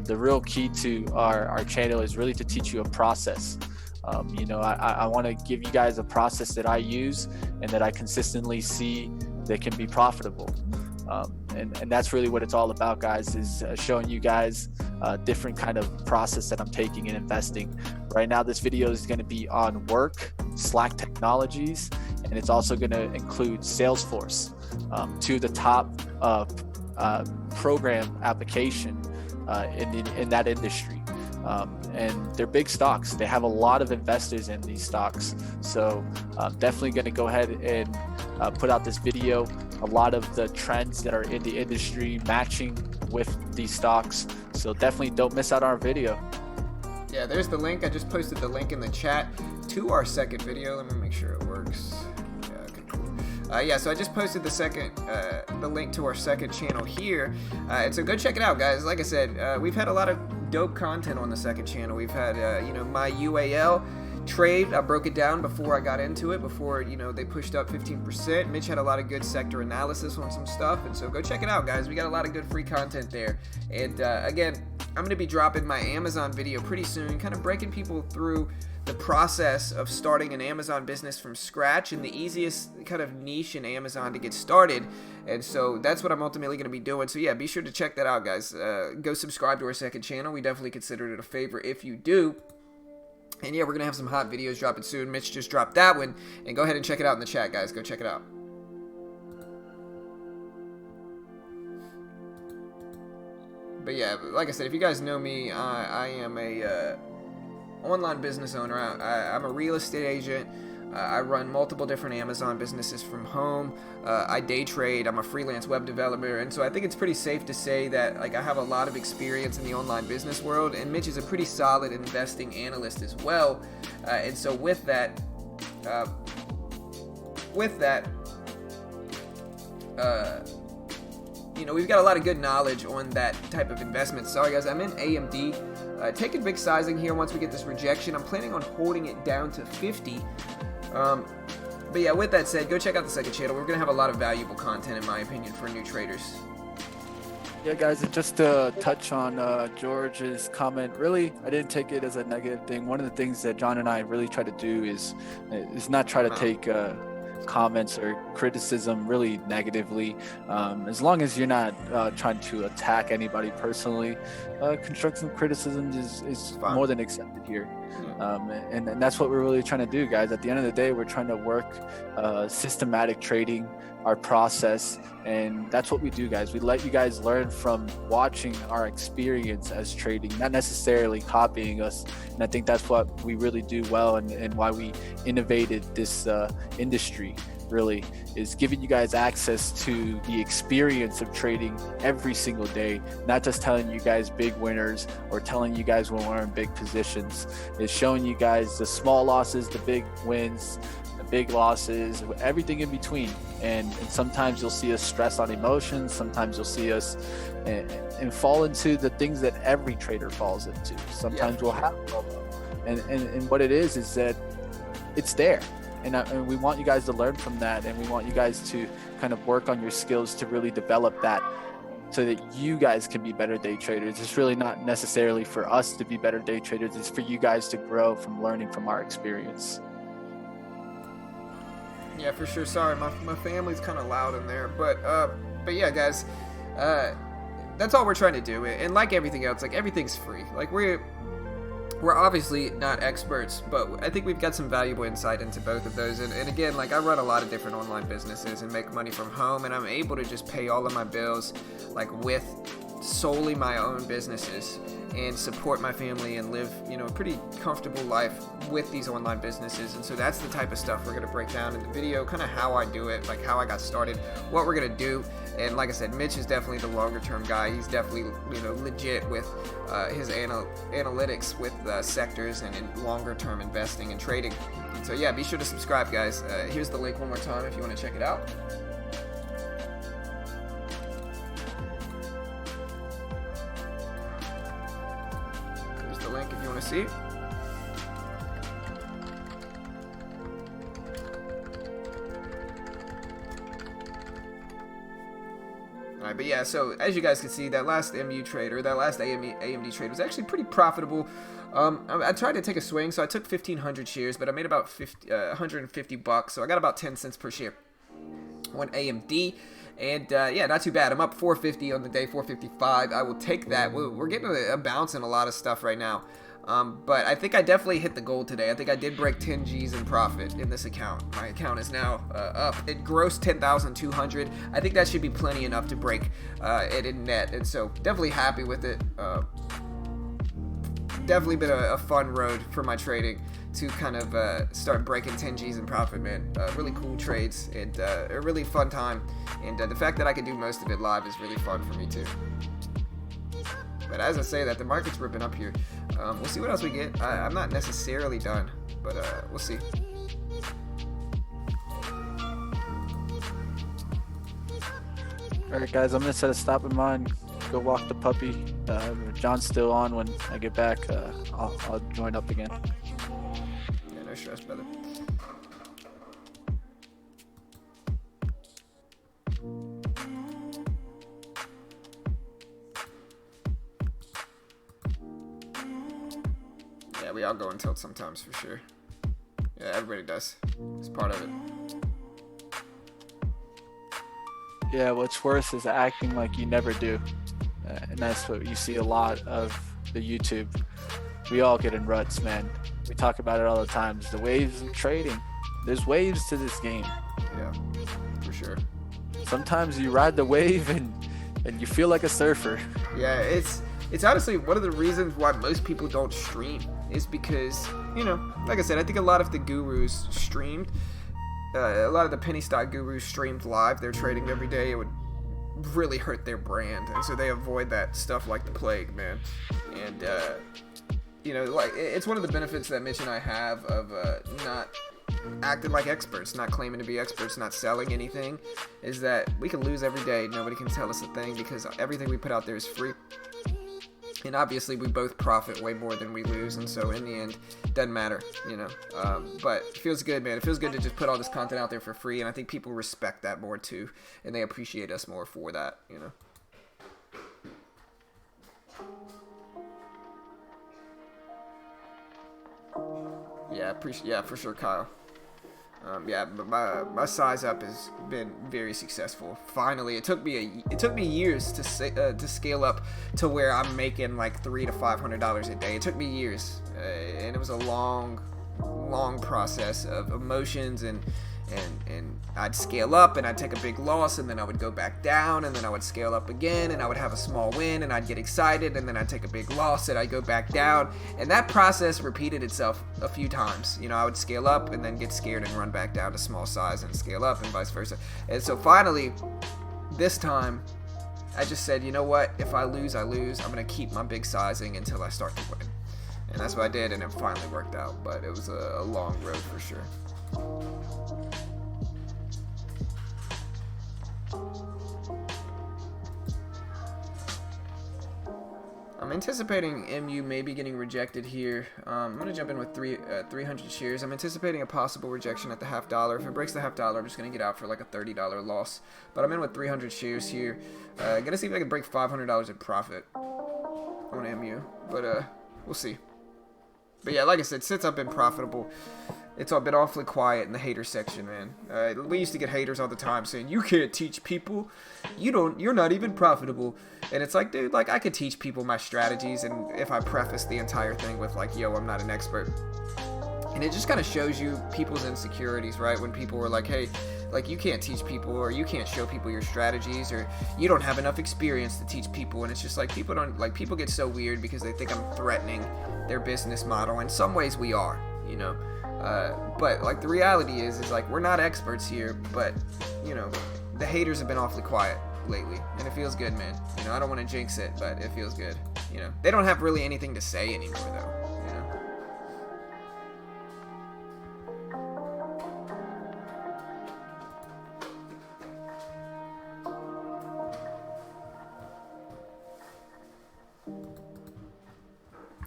B: The real key to our channel is really to teach you a process. I want to give you guys a process that I use and that I consistently see that can be profitable. And that's really what it's all about, guys, is showing you guys a different kind of process that I'm taking in investing. Right now, this video is going to be on Work, Slack Technologies, and it's also going to include Salesforce, 2 of the top program application in that industry. And they're big stocks. They have a lot of investors in these stocks. So I'm definitely going to go ahead and put out this video. A lot of the trends that are in the industry matching with these stocks. So definitely don't miss out on our video.
A: Yeah, there's the link. I just posted the link in the chat to our second video. Let me make sure it works. Yeah, okay, cool. Yeah, so I just posted the link to our second channel here. And so go check it out, guys. Like I said, we've had a lot of dope content on the second channel. We've had, my UAL trade. I broke it down before I got into it, before, they pushed up 15%. Mitch had a lot of good sector analysis on some stuff. And so go check it out, guys. We got a lot of good free content there. And again, I'm going to be dropping my Amazon video pretty soon, kind of breaking people through the process of starting an Amazon business from scratch and the easiest kind of niche in Amazon to get started. And so that's what I'm ultimately going to be doing. So yeah, be sure to check that out, guys. Go subscribe to our second channel. We definitely consider it a favor if you do. And yeah, we're going to have some hot videos dropping soon. Mitch just dropped that one. And go ahead and check it out in the chat, guys. Go check it out. But yeah, like I said, if you guys know me, I am a online business owner. I'm a real estate agent. I run multiple different Amazon businesses from home. I day trade. I'm a freelance web developer, and so I think it's pretty safe to say that like I have a lot of experience in the online business world. And Mitch is a pretty solid investing analyst as well. And so with that, we've got a lot of good knowledge on that type of investment. Sorry guys, I'm in AMD. Taking big sizing here once we get this rejection. I'm planning on holding it down to 50. But yeah, with that said, go check out the second channel. We're going to have a lot of valuable content, in my opinion, for new traders.
B: Yeah, guys, and just to touch on George's comment, really, I didn't take it as a negative thing. One of the things that John and I really try to do is not try to take comments or criticism really negatively. As long as you're not trying to attack anybody personally, constructive criticism is more than accepted here. And that's what we're really trying to do, guys. At the end of the day, we're trying to work systematic trading, our process, and that's what we do, guys. We let you guys learn from watching our experience as trading, not necessarily copying us. And I think that's what we really do well, and why we innovated this industry, really, is giving you guys access to the experience of trading every single day, not just telling you guys big winners or telling you guys when we're in big positions. It's showing you guys the small losses, the big wins, the big losses, everything in between. And sometimes you'll see us stress on emotions, sometimes you'll see us and fall into the things that every trader falls into. Sometimes we'll have FOMO, and what it is that it's there. And we want you guys to learn from that, and we want you guys to kind of work on your skills to really develop that so that you guys can be better day traders. It's really not necessarily for us to be better day traders. It's for you guys to grow from learning from our experience.
A: Yeah, for sure. Sorry, my family's kind of loud in there. But yeah, guys, that's all we're trying to do. And like everything else, like everything's free. Like we're obviously not experts, but I think we've got some valuable insight into both of those. And again, like I run a lot of different online businesses and make money from home, and I'm able to just pay all of my bills like with solely my own businesses and support my family and live, a pretty comfortable life with these online businesses. And so that's the type of stuff we're going to break down in the video, kind of how I do it, like how I got started, what we're going to do. And like I said, Mitch is definitely the longer term guy. He's definitely, legit with his analytics with sectors and in longer term investing and trading. And so yeah, be sure to subscribe, guys. Here's the link one more time if you want to check it out. There's the link if you want to see it. Alright, but yeah, so as you guys can see, that last AMD trade was actually pretty profitable. I tried to take a swing, so I took 1,500 shares, but I made about $150, so I got about 10 cents per share on AMD. And yeah, not too bad. I'm up 450 on the day, 455. I will take that. We're getting a bounce in a lot of stuff right now. But I think I definitely hit the goal today. I think I did break 10 G's in profit in this account. My account is now up. It grossed 10,200. I think that should be plenty enough to break it in net. And so definitely happy with it. Definitely been a fun road for my trading to kind of start breaking 10 G's in profit, man. Really cool trades and a really fun time. And the fact that I can do most of it live is really fun for me too. But as I say that, the market's ripping up here. We'll see what else we get. I'm not necessarily done, but we'll see.
B: Alright guys, I'm going to set a stop in mine, go walk the puppy. John's still on. When I get back, I'll join up again.
A: Yeah, no stress, brother. Yeah, we all go in tilt sometimes for sure. Yeah, everybody does. It's part of it.
B: Yeah, what's worse is acting like you never do. And that's what you see a lot of the YouTube. We all get in ruts, man. We talk about it all the time. It's the waves of trading. There's waves to this game.
A: Yeah, for sure.
B: Sometimes you ride the wave and you feel like a surfer.
A: Yeah, it's honestly one of the reasons why most people don't stream is because you know, like I said, I think a lot of the gurus streamed. A lot of the penny stock gurus streamed live. They're trading every day. It would really hurt their brand, and so they avoid that stuff like the plague, man. And you know, like, it's one of the benefits that Mitch and I have of not acting like experts, not claiming to be experts, not selling anything, is that we can lose every day. Nobody can tell us a thing because everything we put out there is free. And obviously we both profit way more than we lose, and so in the end, doesn't matter, you know. But it feels good, man. It feels good to just put all this content out there for free, and I think people respect that more too, and they appreciate us more for that, you know. Yeah, for sure, Kyle. But my size up has been very successful. Finally, it took me years to scale up to where I'm making like $300 to $500 a day. It took me years, and it was a long process of emotions, and I'd scale up and I'd take a big loss, and then I would go back down, and then I would scale up again, and I would have a small win, and I'd get excited, and then I'd take a big loss, and I'd go back down, and that process repeated itself a few times. You know, I would scale up and then get scared and run back down to small size and scale up, and vice versa. And so finally, this time, I just said, you know what, if I lose, I lose. I'm going to keep my big sizing until I start to win. And that's what I did, and it finally worked out, but it was a long road for sure. I'm anticipating MU maybe getting rejected here. I'm going to jump in with 300 shares. I'm anticipating a possible rejection at the $0.50. If it breaks the $0.50, I'm just going to get out for like a $30 loss. But I'm in with 300 shares here. Going to see if I can break $500 in profit on MU. But we'll see. But yeah, like I said, since I've been profitable, it's all been awfully quiet in the hater section, man. We used to get haters all the time saying, you can't teach people. You're not even profitable. And it's like, dude, like, I could teach people my strategies, and if I preface the entire thing with like, yo, I'm not an expert. And it just kind of shows you people's insecurities, right? When people were like, hey, like, you can't teach people, or you can't show people your strategies, or you don't have enough experience to teach people. And it's just like, people get so weird because they think I'm threatening their business model. In some ways we are, you know. But like, the reality is like, we're not experts here, but you know, the haters have been awfully quiet lately, and it feels good, man. You know, I don't want to jinx it, but it feels good. You know, they don't have really anything to say anymore, though. You know.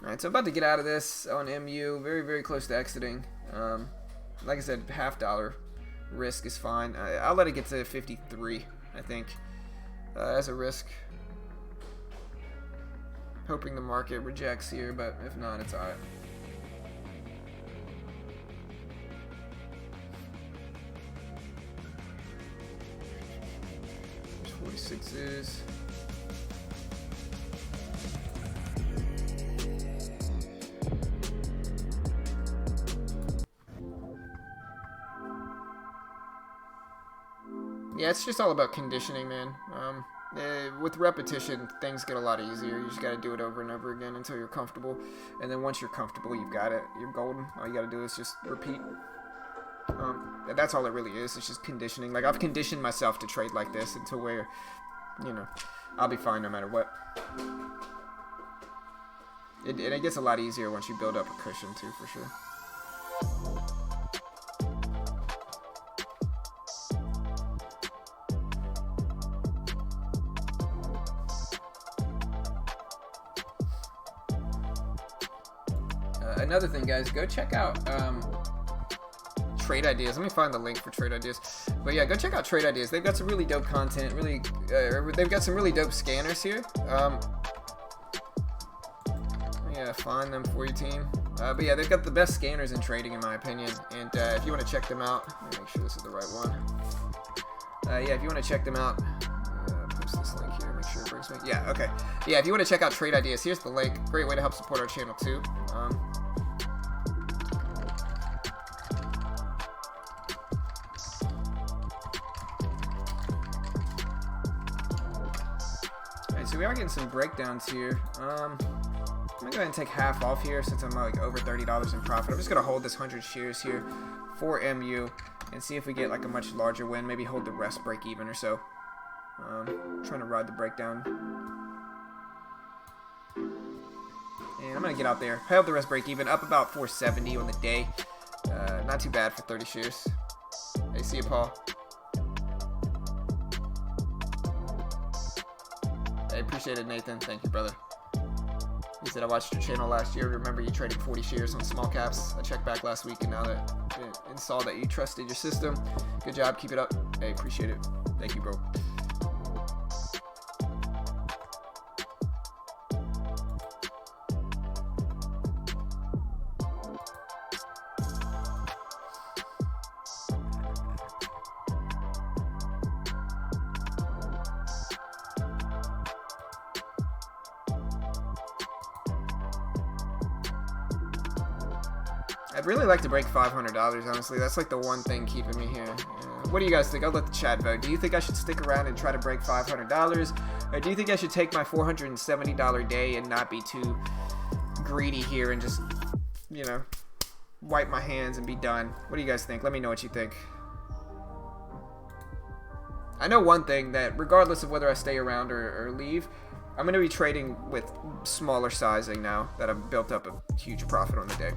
A: Alright, so I'm about to get out of this on MU. Very, very close to exiting. Like I said, $0.50 risk is fine. I'll let it get to 53, I think, as a risk. Hoping the market rejects here, but if not, it's alright. There's 46s. Yeah, it's just all about conditioning, man. With repetition, things get a lot easier. You just got to do it over and over again until you're comfortable. And then once you're comfortable, you've got it. You're golden. All you got to do is just repeat. That's all it really is. It's just conditioning. Like, I've conditioned myself to trade like this until where, you know, I'll be fine no matter what. And it gets a lot easier once you build up a cushion, too, for sure. Another thing, guys, go check out Trade Ideas. Let me find the link for Trade Ideas. But yeah, go check out Trade Ideas. They've got some really dope content. They've got some really dope scanners here. Yeah, find them for your team. But yeah, they've got the best scanners in trading, in my opinion. And if you want to check them out, let me make sure this is the right one. Yeah, if you want to check them out, post this link here. Make sure it brings me. Yeah, okay. Yeah, if you want to check out Trade Ideas, here's the link. Great way to help support our channel too. So we are getting some breakdowns here. I'm gonna go ahead and take half off here since I'm like over $30 in profit. I'm just gonna hold this 100 shares here for MU and see if we get like a much larger win. Maybe hold the rest break even or so. Trying to ride the breakdown. And I'm gonna get out there. Held the rest break even, up about 470 on the day. Not too bad for 30 shares. Hey, see you, Paul. I appreciate it, Nathan. Thank you, brother. He said, I watched your channel last year. Remember you traded 40 shares on small caps. I checked back last week and now that and saw that you trusted your system. Good job. Keep it up. Hey, appreciate it. Thank you, bro. I'd really like to break $500, honestly. That's like the one thing keeping me here. What do you guys think? I'll let the chat vote. Do you think I should stick around and try to break $500? Or do you think I should take my $470 day and not be too greedy here and just, you know, wipe my hands and be done? What do you guys think? Let me know what you think. I know one thing, that regardless of whether I stay around or leave, I'm going to be trading with smaller sizing now that I've built up a huge profit on the day.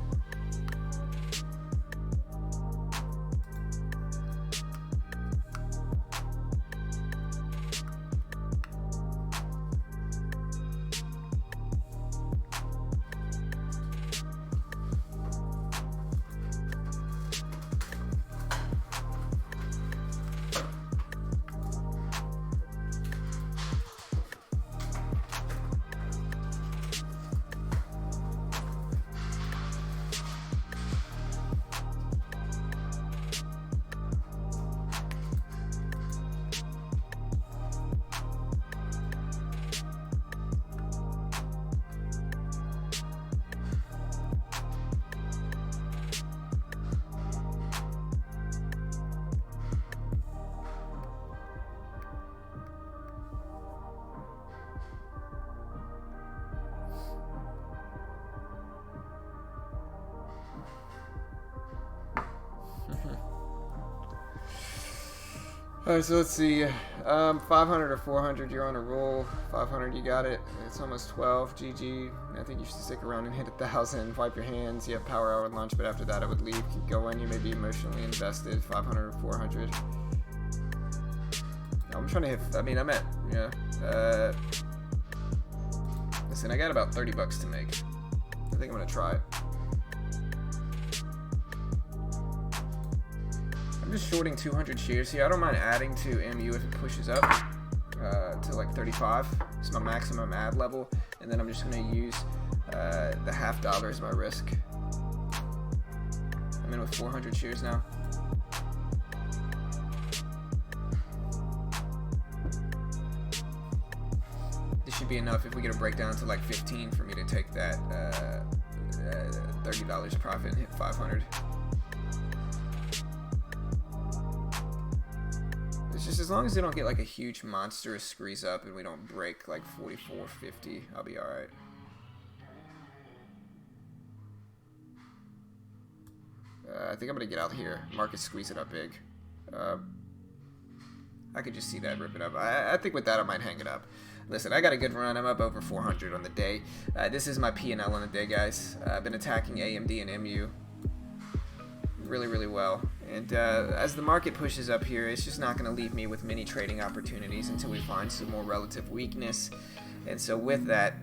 A: Alright, so let's see. 500 or 400, you're on a roll. 500, you got it. It's almost 12. GG. I think you should stick around and hit 1,000. Wipe your hands. You have power hour and lunch, but after that I would leave. Keep going. You may be emotionally invested. 500 or 400. I'm trying to hit. I mean, I'm at. Yeah. Listen, I got about 30 bucks to make. I think I'm gonna try it. I'm just shorting 200 shares here. I don't mind adding to MU if it pushes up to like 35. It's my maximum add level, and then I'm just gonna use the $0.50 as my risk. I'm in with 400 shares now. This should be enough if we get a breakdown to like 15 for me to take that $30 profit and hit 500. It's just as long as they don't get like a huge monstrous squeeze up and we don't break like 44.50, I'll be alright. I think I'm gonna get out here. Market squeeze it up big. I could just see that rip it up. I think with that I might hang it up. Listen, I got a good run. I'm up over 400 on the day. This is my P&L on the day, guys. I've been attacking AMD and MU really, really well. And as the market pushes up here, it's just not going to leave me with many trading opportunities until we find some more relative weakness. And so with that,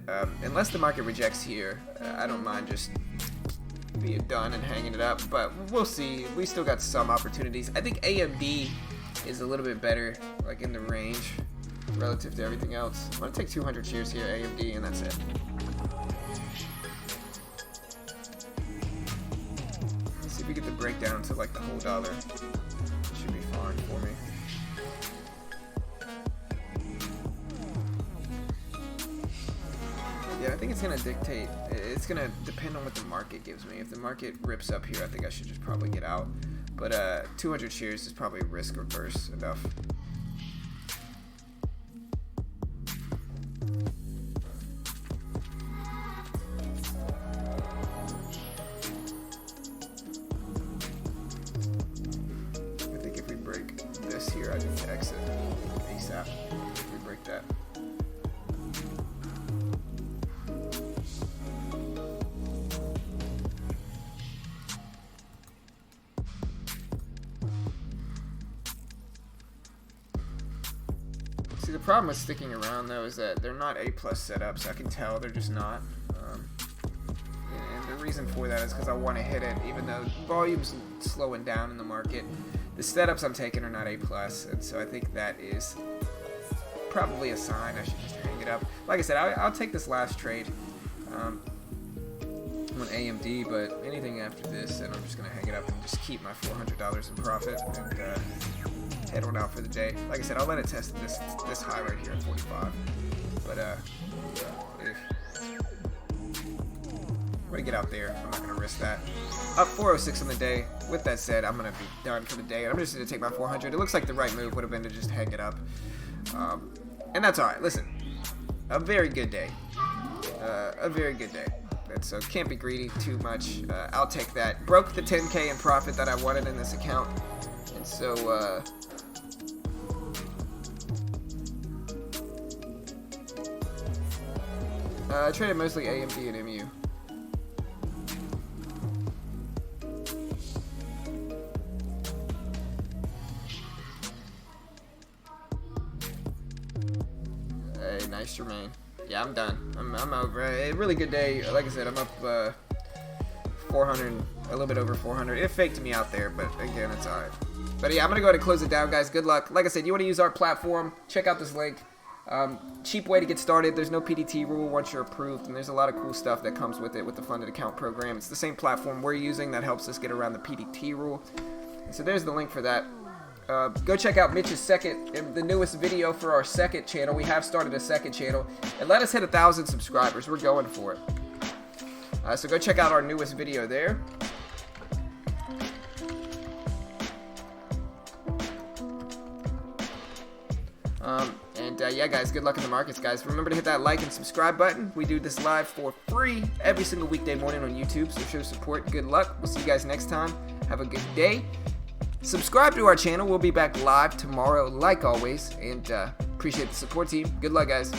A: unless the market rejects here, I don't mind just being done and hanging it up. But we'll see. We still got some opportunities. I think AMD is a little bit better, like in the range relative to everything else. I'm going to take 200 shares here, AMD, and that's it. Let's see if we get the breakdown to like the whole dollar. It should be fine for me. Yeah, I think it's going to dictate. It's going to depend on what the market gives me. If the market rips up here, I think I should just probably get out. But 200 shares is probably risk averse enough. that. See, the problem with sticking around though is that they're not A+ setups. I can tell they're just not. And the reason for that is because I want to hit it, even though volume's slowing down in the market. The setups I'm taking are not A+, and so I think that is probably a sign I should just hang it up. Like I said, I'll take this last trade on AMD, but anything after this, and I'm just gonna hang it up and just keep my $400 in profit and head on out for the day. Like I said, I'll let it test this high right here at 45. But I'm gonna get out there. I'm not gonna risk that. Up 406 on the day. With that said, I'm gonna be done for the day. I'm just gonna take my 400. It looks like the right move would have been to just hang it up, and that's all right. Listen, a very good day. A very good day. And so can't be greedy too much. I'll take that. Broke the 10K in profit that I wanted in this account, and so I traded mostly AMD and MU. Hey, nice Jermaine. Yeah, I'm done. I'm over. A really good day. Like I said, I'm up 400, a little bit over 400. It faked me out there, but again, it's alright. But yeah, I'm gonna go ahead and close it down, guys. Good luck. Like I said, you want to use our platform? Check out this link. Cheap way to get started. There's no PDT rule once you're approved, and there's a lot of cool stuff that comes with it with the funded account program. It's the same platform we're using that helps us get around the PDT rule. And so there's the link for that. Go check out Mitch's the newest video for our second channel. We have started a second channel, and let us hit 1,000 subscribers. We're going for it. So go check out our newest video there. Yeah, guys, good luck in the markets, guys. Remember to hit that like and subscribe button. We do this live for free every single weekday morning on YouTube, so show support. Good luck. We'll see you guys next time. Have a good day. Subscribe to our channel. We'll be back live tomorrow, like always, and appreciate the support, team. Good luck, guys.